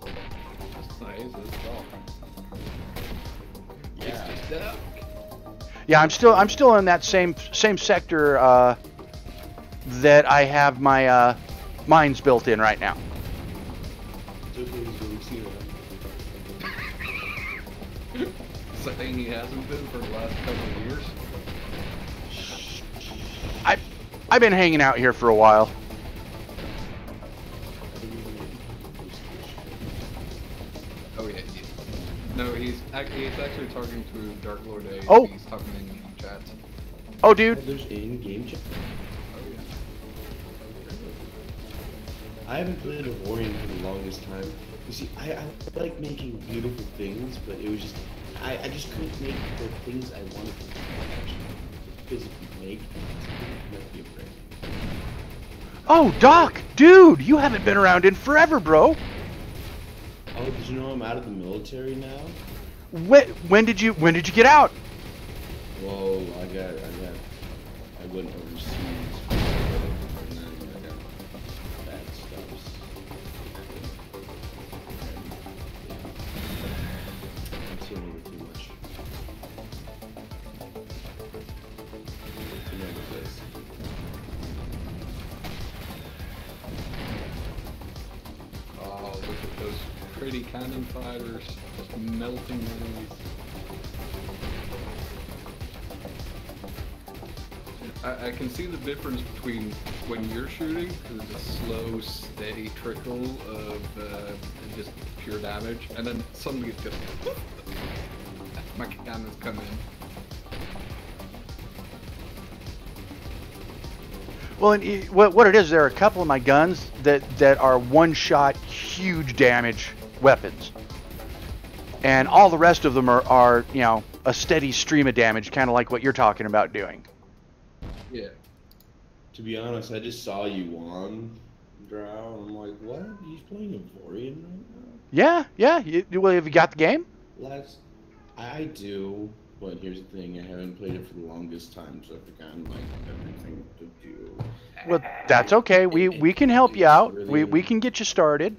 That's nice. That's all. Yeah. It's just duck. Yeah, I'm still in that same sector that I have my mines built in right now. Saying he hasn't been for the last couple of years. I've been hanging out here for a while. Oh yeah. No, he's actually talking to Dark Lord A. Oh. He's talking in chat. Oh, dude. Oh, there's in-game chat. Oh yeah. I haven't played a Warrior for the longest time. You see, I like making beautiful things, but it was just I just couldn't make the things I wanted to physically make. Might be a break. Oh, Doc, dude, you haven't been around in forever, bro. Oh, did you know I'm out of the military now? When did you get out? Whoa, I went overseas. And then I got bad stuff. I'm seeing it too much. Remember this. Oh, look at those pretty cannon fighters just melting enemies. I can see the difference between when you're shooting, because it's a slow, steady trickle of just pure damage, and then suddenly it just my cannons come in. Well, and what it is, there are a couple of my guns that are one-shot, huge damage weapons, and all the rest of them are you know, a steady stream of damage, kind of like what you're talking about doing. Yeah. To be honest, I just saw you on Drow, and I'm like, what? He's playing a Vorian right now? Yeah. Well, have you got the game? I do, but here's the thing, I haven't played it for the longest time, so I've forgotten like everything to do. Well, that's okay. We can help you out. We can get you started.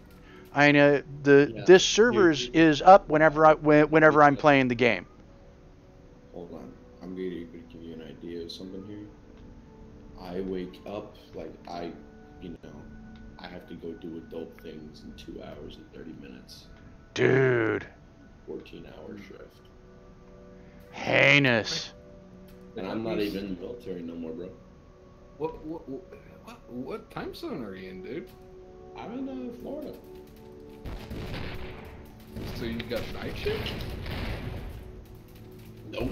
I know this server is up whenever I'm playing the game. Hold on, I'm gonna give you an idea of something here. I wake up like I have to go do adult things in 2 hours and 30 minutes. Dude. 14-hour shift. Heinous. And I'm not even in the military no more, bro. What time zone are you in, dude? I'm in Florida. So you got night shift? Nope.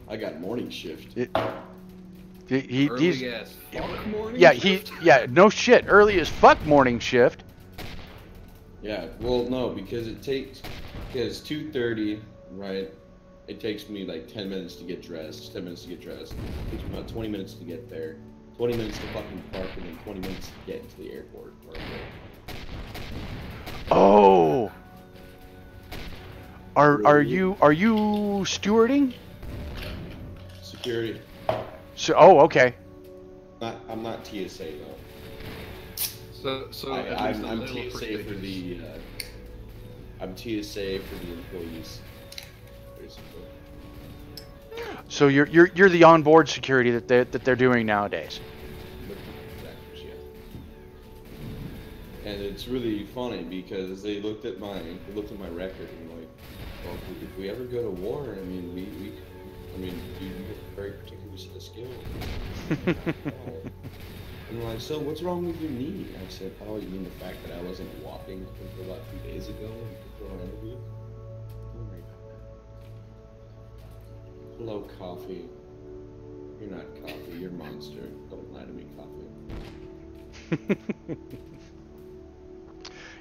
I got morning shift. Early as fuck morning shift? No shit. Early as fuck morning shift. Yeah, well, no, because it's 2:30, right? It takes me like 10 minutes to get dressed. It takes me about 20 minutes to get there. 20 minutes to fucking park, and then 20 minutes to get into the airport. Oh. Are you stewarding? Security. So, oh, okay. I'm not TSA though. So I'm TSA for the employees. Basically. So you're the onboard security that they're doing nowadays. Exactly, yeah. And it's really funny because they looked at my record and like, well, if we ever go to war, I mean, you have a very particular set of skills. And they're like, so what's wrong with your knee? I said, oh, you mean the fact that I wasn't walking until about 2 days ago before our interview? Don't worry about that. Hello, coffee. You're not coffee, you're monster. Don't lie to me, coffee.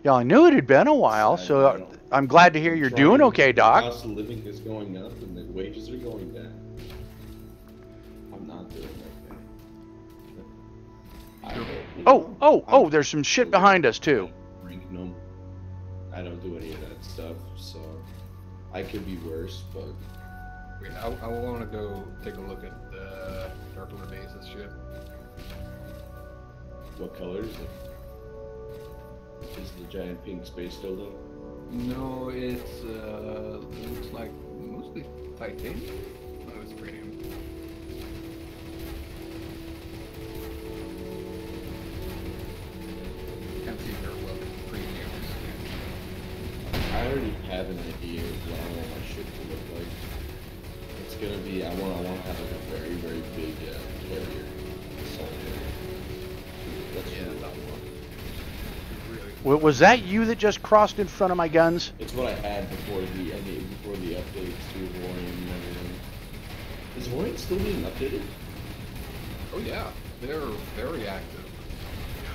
Yeah, I knew it had been a while, so I'm glad to hear you're doing okay, Doc. The cost of living is going up and the wages are going down. I'm not doing okay. Oh, there's some shit behind us, too. I don't do any of that stuff, so I could be worse, but... Wait, I want to go take a look at the Dark Lord A's shit. What color is it? Is the giant pink space dildo? No, it's looks like mostly titanium. No, it's premium. have an idea of what I want my ship to look like. It's gonna be, I want to have like a very, very big carrier. That's really what I want. Was that you that just crossed in front of my guns? It's what I had before the updates to Warrior and everything. Is Warrior still being updated? Oh yeah, they're very active.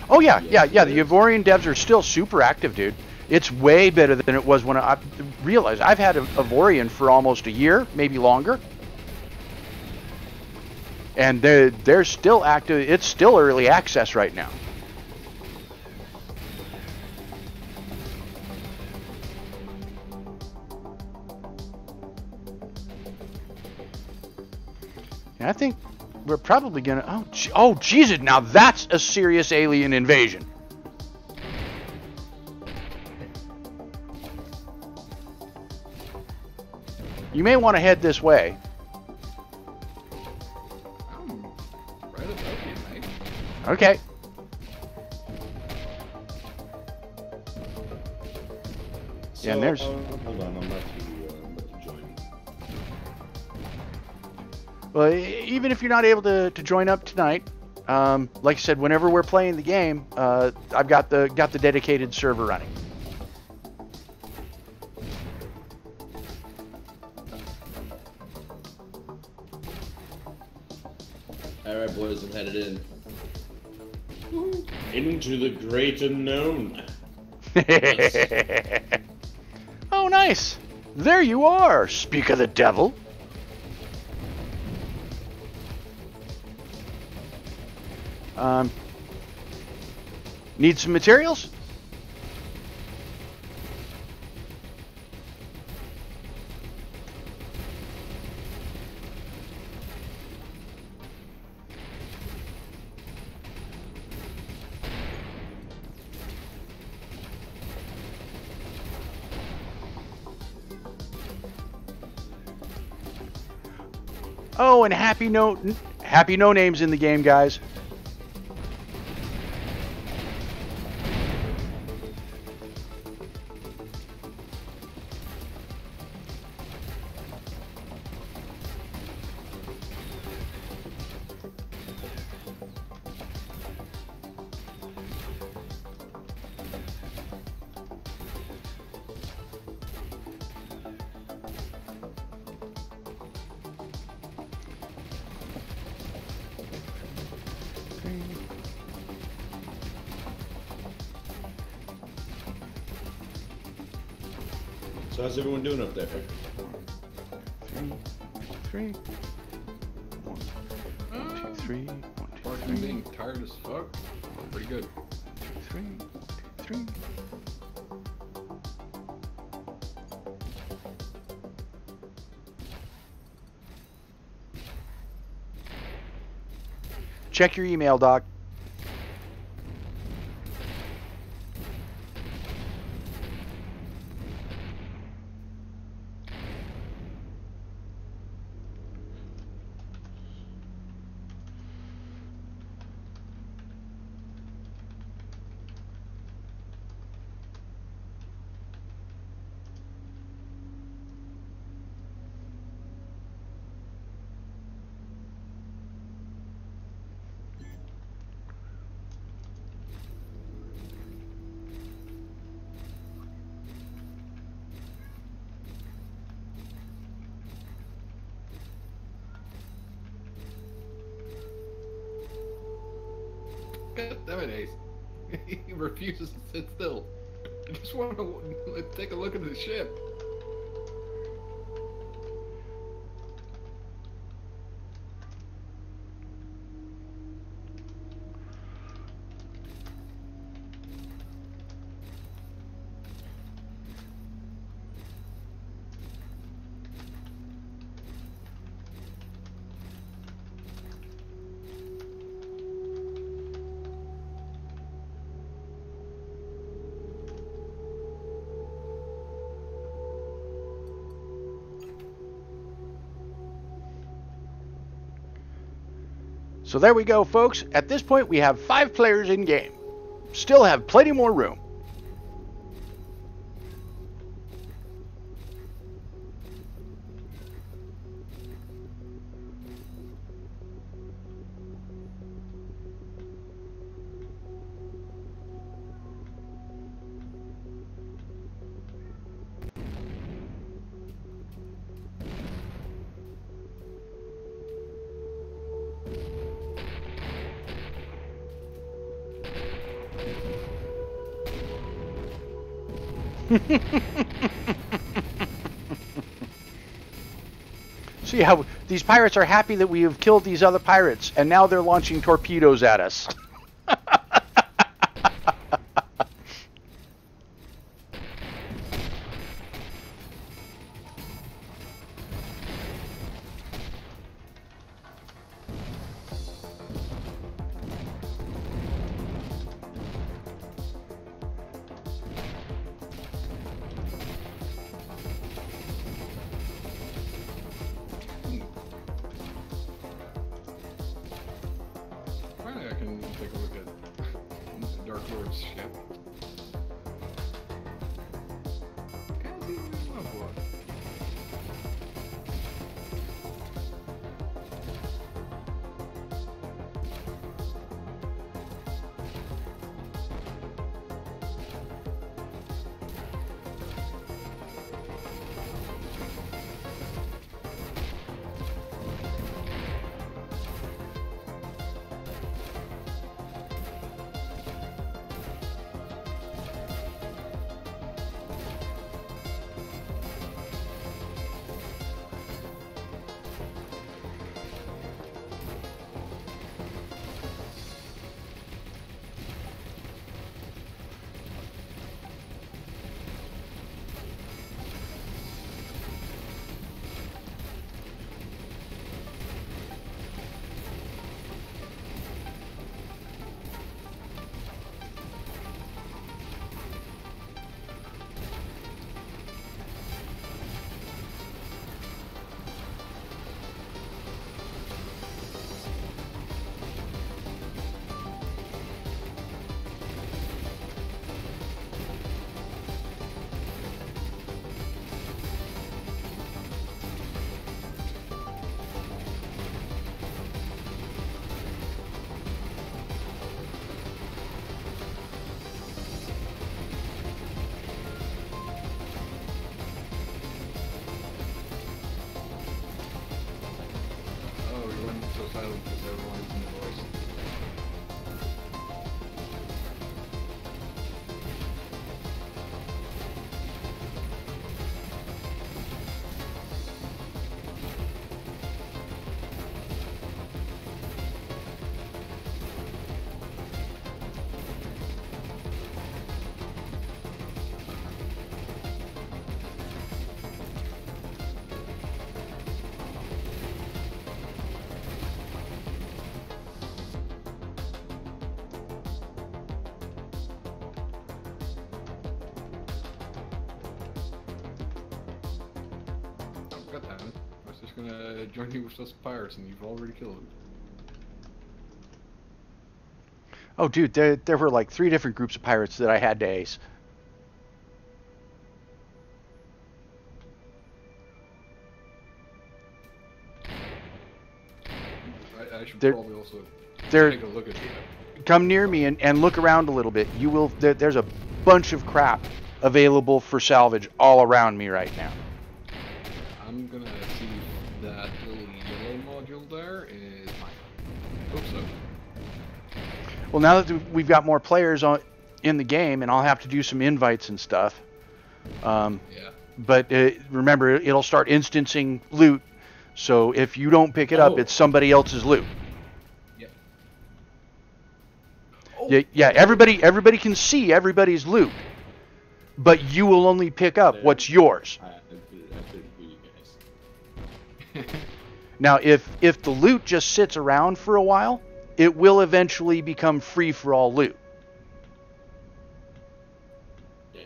Oh yeah. The Ivorian devs are still super active, dude. It's way better than it was when I realized I've had Ivorian for almost a year, maybe longer. And they're still active. It's still early access right now. And I think we're probably gonna. Oh, Jesus! Now that's a serious alien invasion. You may want to head this way. I'm right above you, mate. Okay. So, Yeah, and there's. hold on, I'm about to join. Well, even if you're not able to join up tonight, like I said, whenever we're playing the game, I've got the dedicated server running. Alright, boys, I'm headed in. Into the great unknown. Oh, nice. There you are. Speak of the devil. Need some materials? Oh, and happy no names in the game, guys. So how's everyone doing up there? Three. One, two, three. One, Apart from being tired as fuck, pretty good. three. Check your email, Doc. God damn it, Ace. He refuses to sit still. I just want to take a look at the ship. So there we go, folks. At this point, we have 5 players in game. Still have plenty more room. See how these pirates are happy that we have killed these other pirates, and now they're launching torpedoes at us. Finally, I can take a look at Dark Lord's ship. Can't see what he's up for. Oh, we went so silent because everyone's in the voice. Got that. I was just gonna join you with those pirates, and you've already killed them. Oh, dude, there were like 3 different groups of pirates that I had to ace. I should They're- probably also they're- take a look at you. Come near me and look around a little bit. You will. There's a bunch of crap available for salvage all around me right now. I'm gonna see if that little yellow module there is mine. Hope so. Well, now that we've got more players in the game, and I'll have to do some invites and stuff. Yeah. But remember, it'll start instancing loot. So if you don't pick it up, Oh. it's somebody else's loot. Yep. Oh, Yeah. Everybody can see everybody's loot, but you will only pick up what's yours. I couldn't hear you guys. Now, if the loot just sits around for a while, it will eventually become free for all loot. Damn.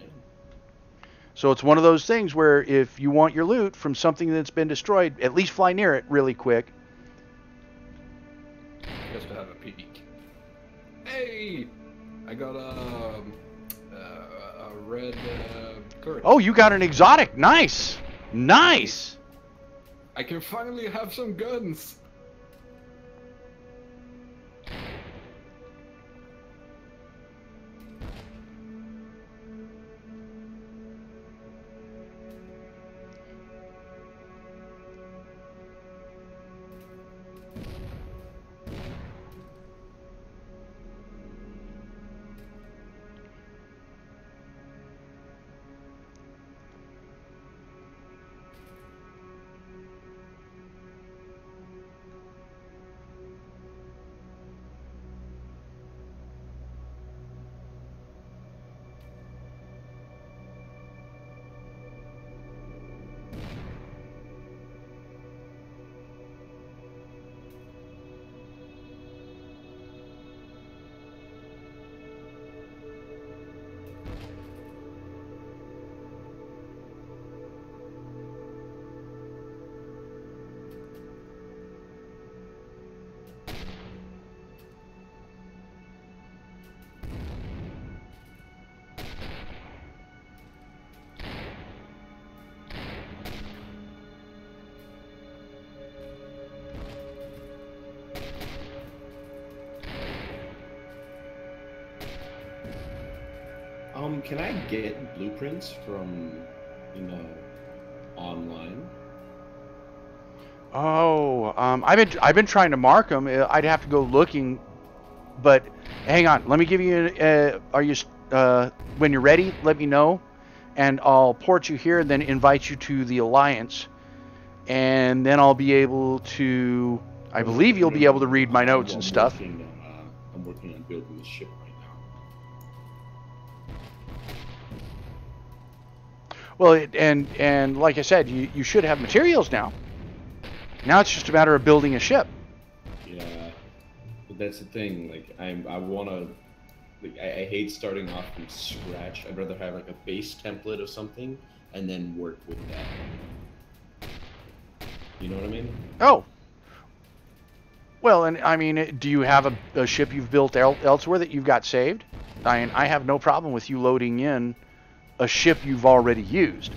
So it's one of those things where if you want your loot from something that's been destroyed, at least fly near it really quick. just to have a peek. Hey, I got a red current. Oh, you got an exotic. Nice. Nice. I can finally have some guns. Can I get blueprints from, online? Oh, I've been trying to mark them. I'd have to go looking, but hang on. Let me give you. Are you when you're ready? Let me know, and I'll port you here, and then invite you to the Alliance, and then I'll be able to. I believe you'll be able to read my notes and stuff. I'm working on building the ship right now. Well, and like I said, you should have materials now. Now it's just a matter of building a ship. Yeah, but that's the thing. Like, I wanna. Like, I hate starting off from scratch. I'd rather have like a base template of something and then work with that. You know what I mean? Oh. Well, and I mean, do you have a ship you've built elsewhere that you've got saved? I have no problem with you loading in a ship you've already used.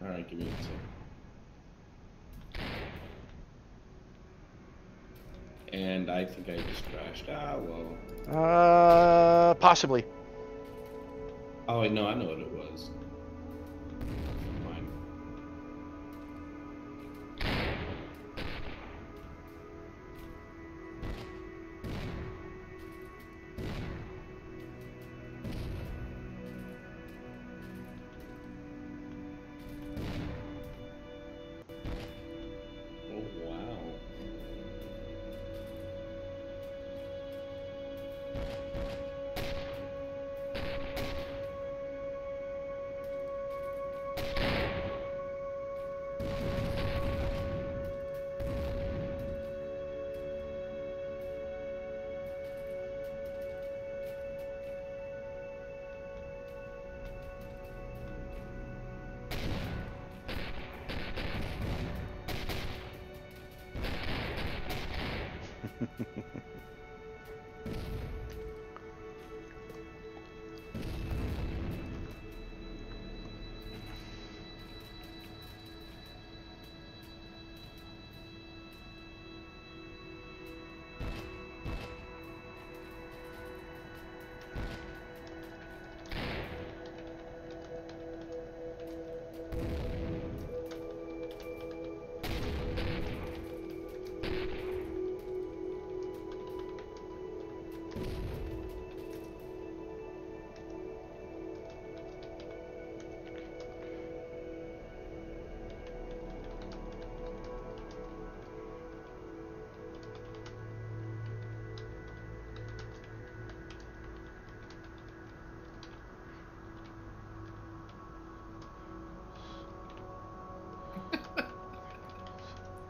All right, give me a second. And I think I just crashed. Ah, well. Possibly. Oh, no, I know what it was. Fine. Oh, wow.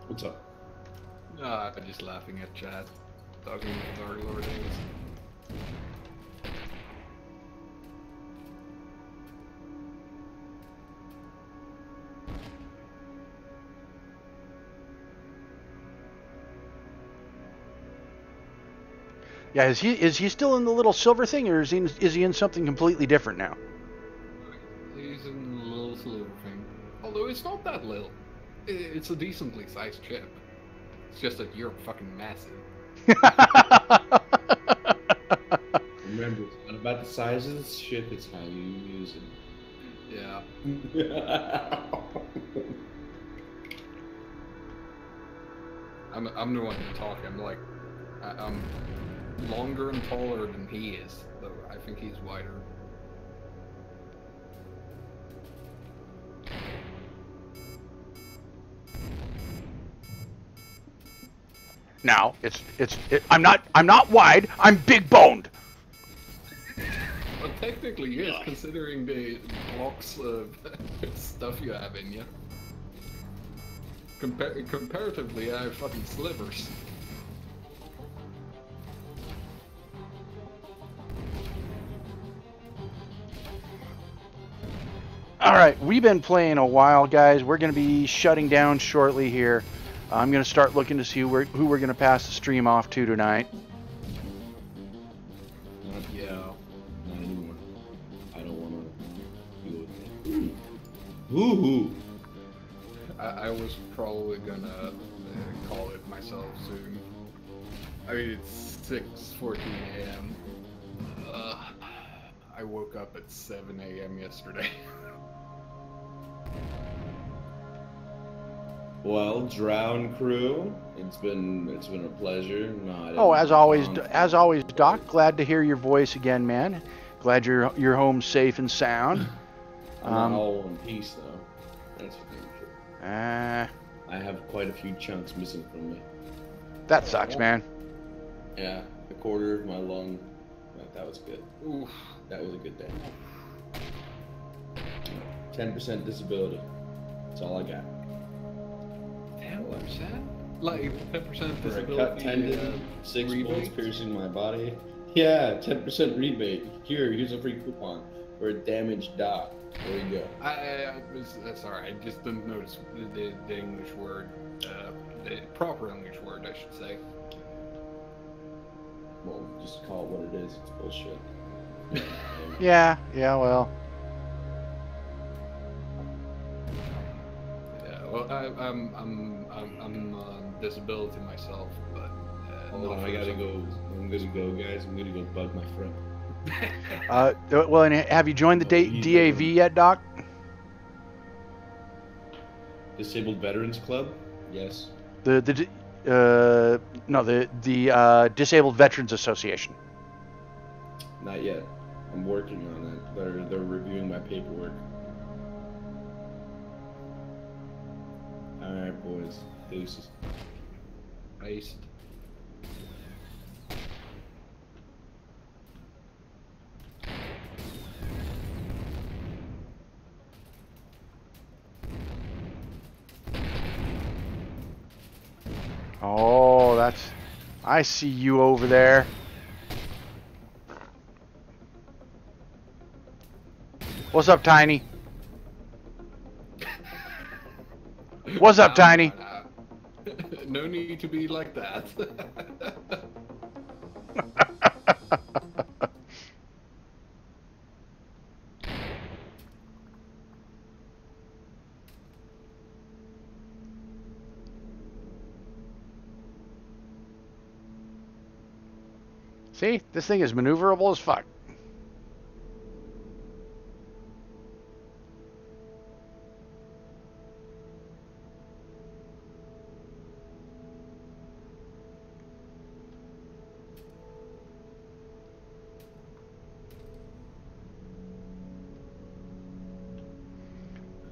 What's up? I'm just laughing at chat. Talking with our Lord Davis. Yeah, is he still in the little silver thing, or is he in something completely different now? He's in the little silver thing. Although it's not that little. It's a decently sized ship. It's just that you're fucking massive. Remember, it's not about the size of the ship, it's how you use it. Yeah. I'm the one to talk. I'm longer and taller than he is, though I think he's wider. Now I'm not wide. I'm big boned. Well, technically, yes, considering the blocks of stuff you have in you. Comparatively, I have fucking slivers. All right, we've been playing a while, guys. We're going to be shutting down shortly here. I'm going to start looking to see who we're going to pass the stream off to tonight. Yeah. Not anymore. I don't want to deal with that. Ooh. I was probably gonna call it myself soon. I mean, it's 6:14 a.m. I woke up at 7 a.m. yesterday. Well, Drown crew, it's been a pleasure. No, I Oh, didn't- as always, Doc. Glad to hear your voice again, man. Glad you're home safe and sound. I'm not all in one piece though. That's for damn sure. I have quite a few chunks missing from me. That sucks, man. Yeah, a quarter of my lung. That was good. Oof. That was a good day. 10% disability. That's all I got. 10%? Like 10% For a disability? cut tendon, 6 rebate? bullets piercing my body. Yeah, 10% rebate. Here's a free coupon for a damaged dot. There you go. Sorry, I just didn't notice the English word, the proper English word, I should say. Well, just call it what it is. It's bullshit. Yeah, well. Yeah, well, I'm disability myself, but Hold on, I gotta go. I'm gonna go, guys. I'm gonna go bug my friend. Well, and have you joined the DAV yet, Doc? Disabled Veterans Club? Yes. The Disabled Veterans Association. Not yet. I'm working on it. They're reviewing my paperwork. Alright, boys. Deuces. Iced. Oh, I see you over there. What's up, Tiny? What's up, Tiny? No need to be like that. See, this thing is maneuverable as fuck.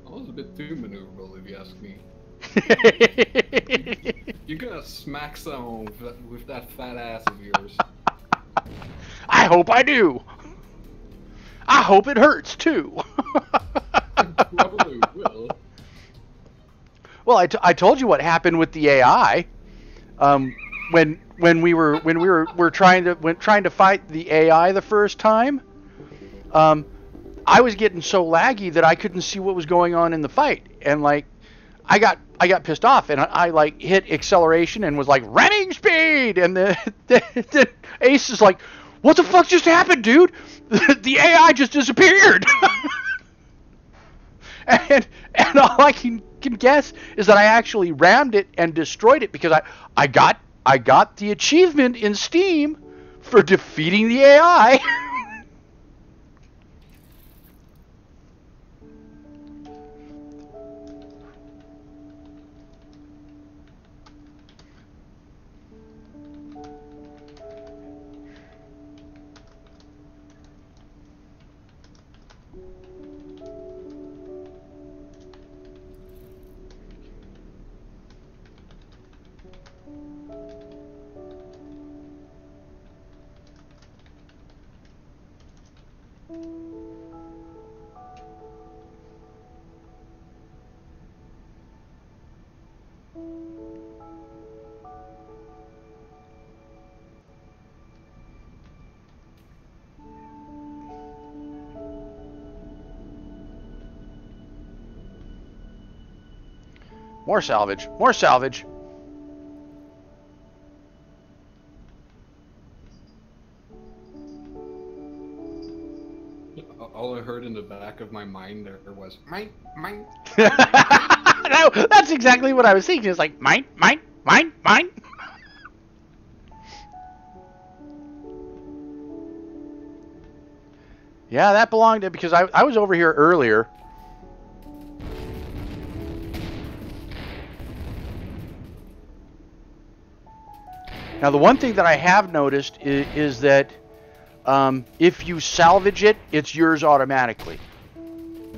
That was a bit too maneuverable, if you ask me. You gotta smack someone with that fat ass of yours. I hope I do. I hope it hurts too. Probably will. Well, I told you what happened with the AI. When we were trying to fight the AI the first time. I was getting so laggy that I couldn't see what was going on in the fight, and like, I got pissed off, and I like hit acceleration and was like running speed, and the Ace is like, "What the fuck just happened, dude? The AI just disappeared." and all I can guess is that I actually rammed it and destroyed it because I got the achievement in Steam for defeating the AI. More salvage. More salvage. All I heard in the back of my mind there was mine. No, that's exactly what I was thinking. It's like mine. Yeah, that belonged to, because I was over here earlier. Now, the one thing that I have noticed is that if you salvage it, it's yours automatically.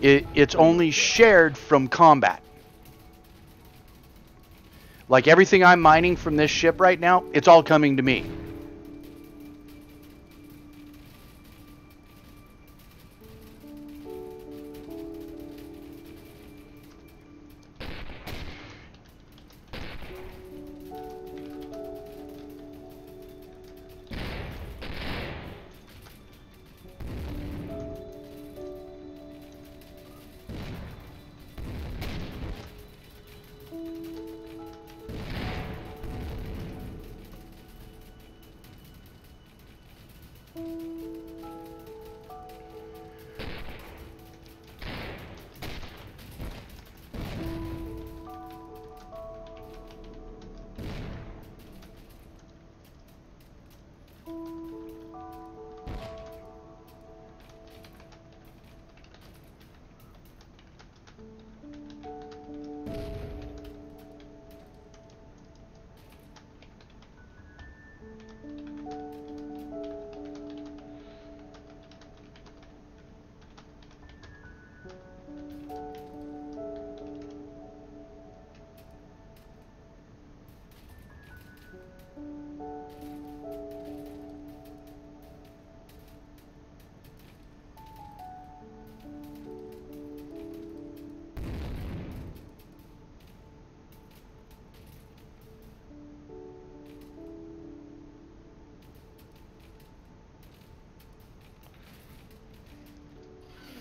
It's only shared from combat. Like everything I'm mining from this ship right now, it's all coming to me.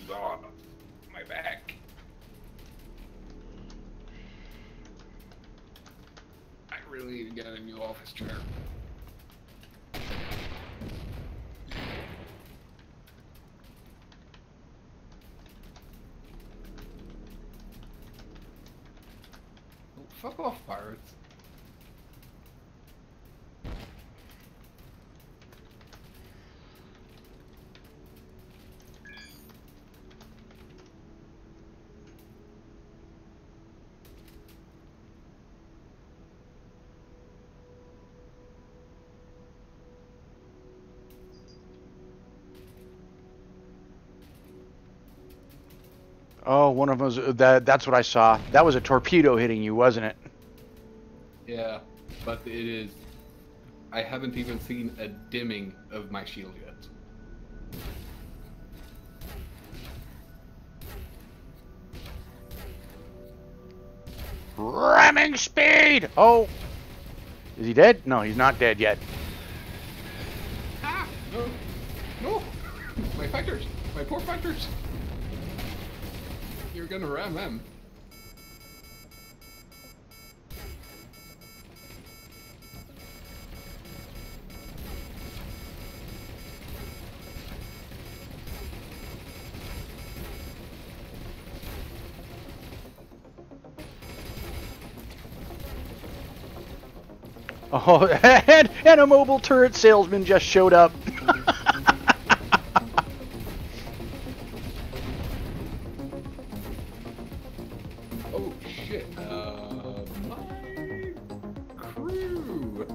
God, my back. I really need to get a new office chair. Oh, fuck off, pirates. Oh, one of them was, that's what I saw. That was a torpedo hitting you, wasn't it? Yeah, but it is. I haven't even seen a dimming of my shield yet. Ramming speed! Oh! Is he dead? No, he's not dead yet. Ah! No! No! My fighters! My poor fighters! You're gonna ram them. Oh, and a mobile turret salesman just showed up. Oh shit, my crew!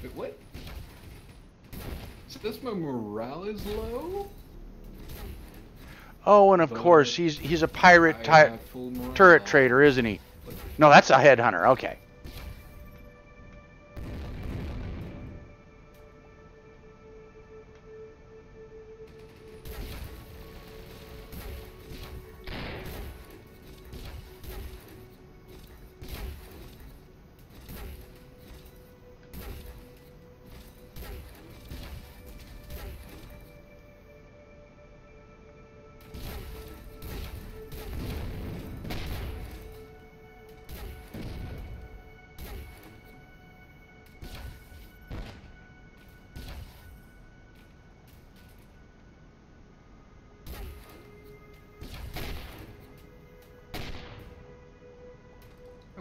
Wait, what? Says my morale is low? Oh, and of course, he's a pirate I have full morale. turret trader, isn't he? No, that's a headhunter. Okay.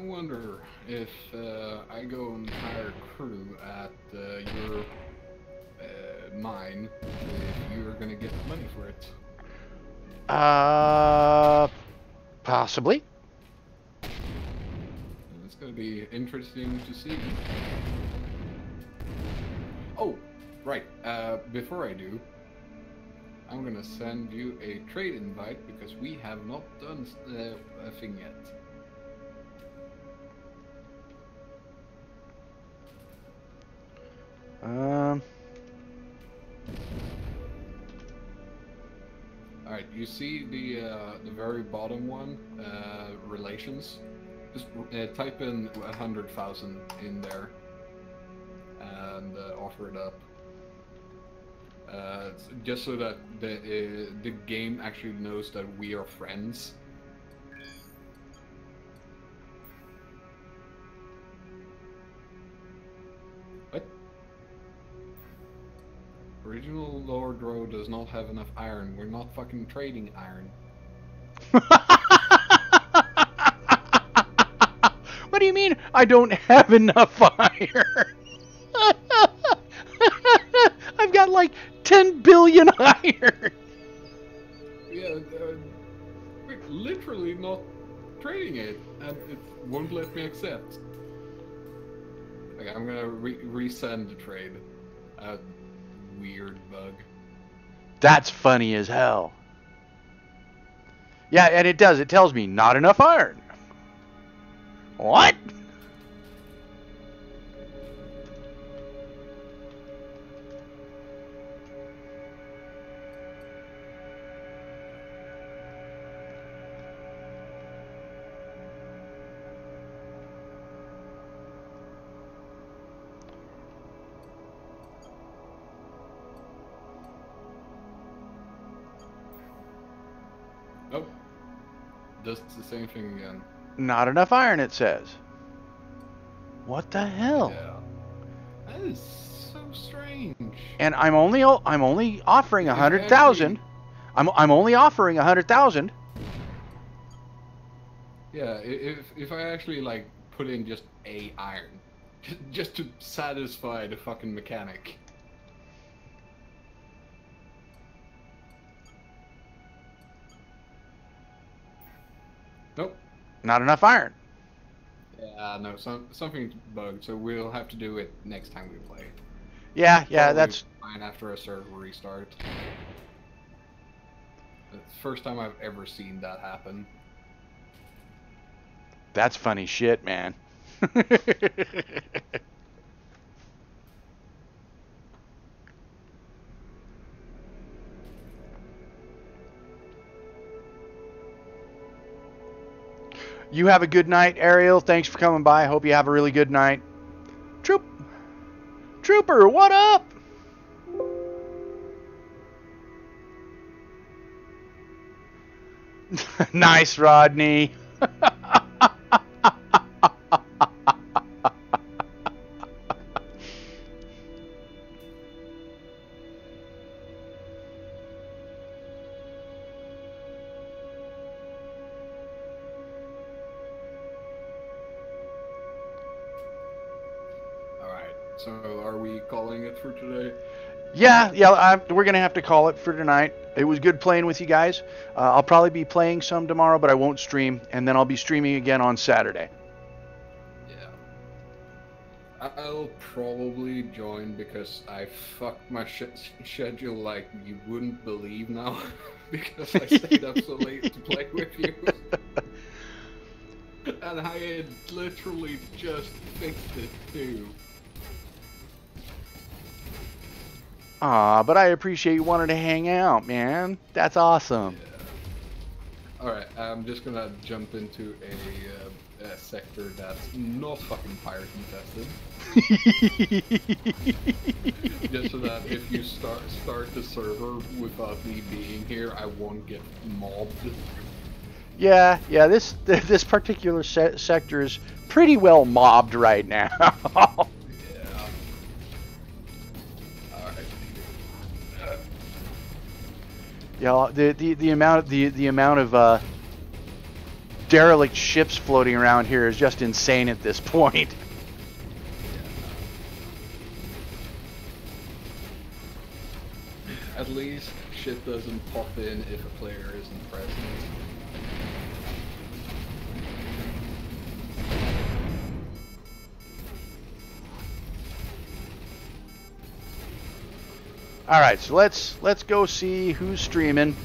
wonder if I go and hire crew at your mine, if you're gonna get money for it. Possibly. It's gonna be interesting to see. Oh, right. Before I do, I'm gonna send you a trade invite because we have not done a thing yet. All right, you see the very bottom one, relations. Just type in 100,000 in there and offer it up. Just so that the game actually knows that we are friends. What? Original Lord Drow does not have enough iron. We're not fucking trading iron. What do you mean I don't have enough iron? I've got like 10 billion iron. Yeah, we're literally not trading it, and it won't let me accept. Okay, I'm gonna resend the trade. Weird bug. That's funny as hell. Yeah, and it does. It tells me not enough iron. What? Nope. Does the same thing again. Not enough iron, it says. What the hell? Yeah. That is so strange. And I'm only offering 100,000. I'm only offering 100,000. Yeah, if I actually like put in just a iron, just to satisfy the fucking mechanic. Nope. Not enough iron. Yeah, no, something's bugged, so we'll have to do it next time we play. Yeah, Probably that's fine after a server restart. It's the first time I've ever seen that happen. that's funny shit, man. You have a good night, Ariel. Thanks for coming by. Hope you have a really good night. Trooper, what up? Nice, Rodney. So, are we calling it for today? Yeah, we're going to have to call it for tonight. It was good playing with you guys. I'll probably be playing some tomorrow, but I won't stream, and then I'll be streaming again on Saturday. Yeah. I'll probably join because I fucked my schedule like you wouldn't believe now. Because I stayed up so late to play with you. And I had literally just fixed it too. Aw, but I appreciate you wanting to hang out, man. That's awesome. Yeah. Alright, I'm just gonna jump into a sector that's not fucking pirate infested. Just so that if you start the server without me being here, I won't get mobbed. Yeah, this particular sector is pretty well mobbed right now. Yeah, the amount of derelict ships floating around here is just insane at this point. At least shit doesn't pop in if a player isn't present. All right, so let's go see who's streaming.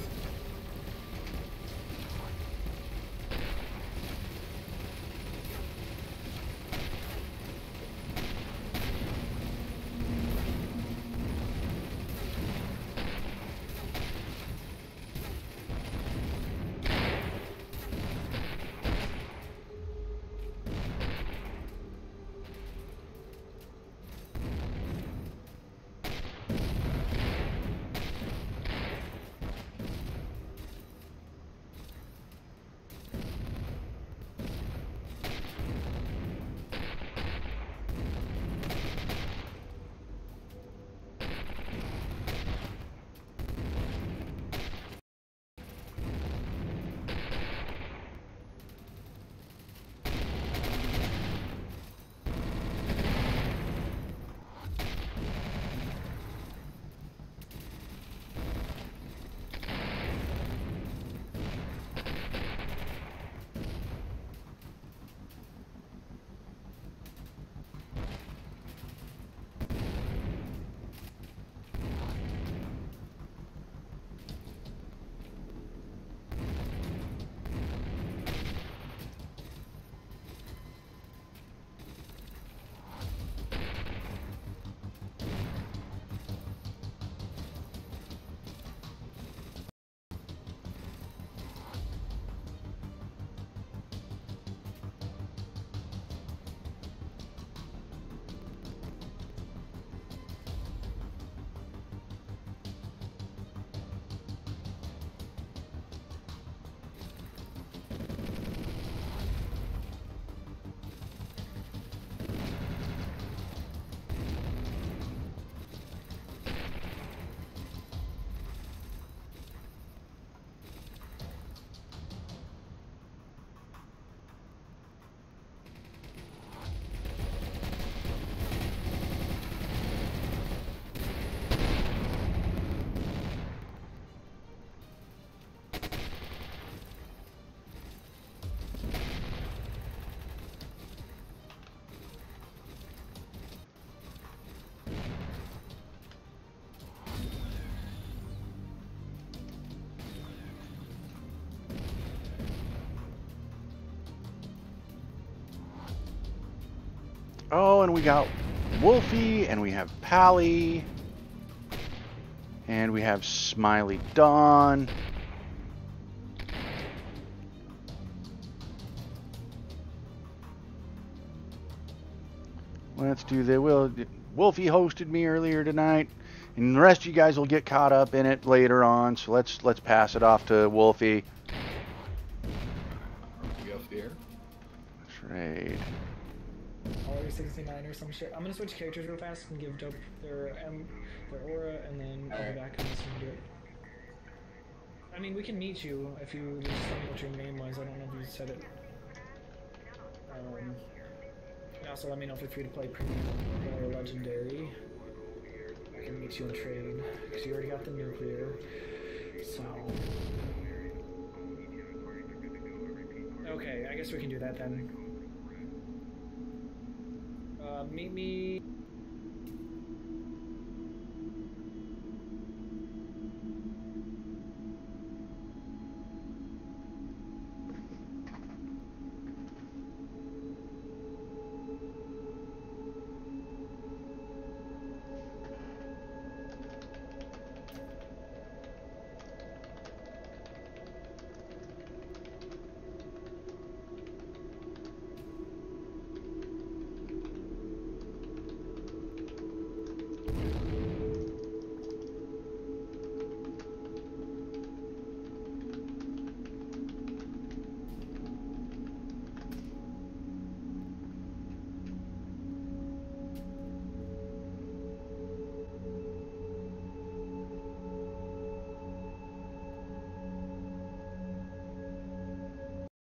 Oh, and we got Wolfie, and we have Pally, and we have Smiley Dawn. Let's do the Wolfie hosted me earlier tonight, and the rest of you guys will get caught up in it later on. So let's pass it off to Wolfie. You off the air? Trade. Already 69 or some shit. I'm gonna switch characters real fast and give Dope their aura, and then I'll be back and listen to it. I mean, we can meet you if you just tell me what your name was. I don't know if you said it. And also let me know if you're free to play premium or legendary. I can meet you in trade because you already got the nuclear. So okay, I guess we can do that then. Meet me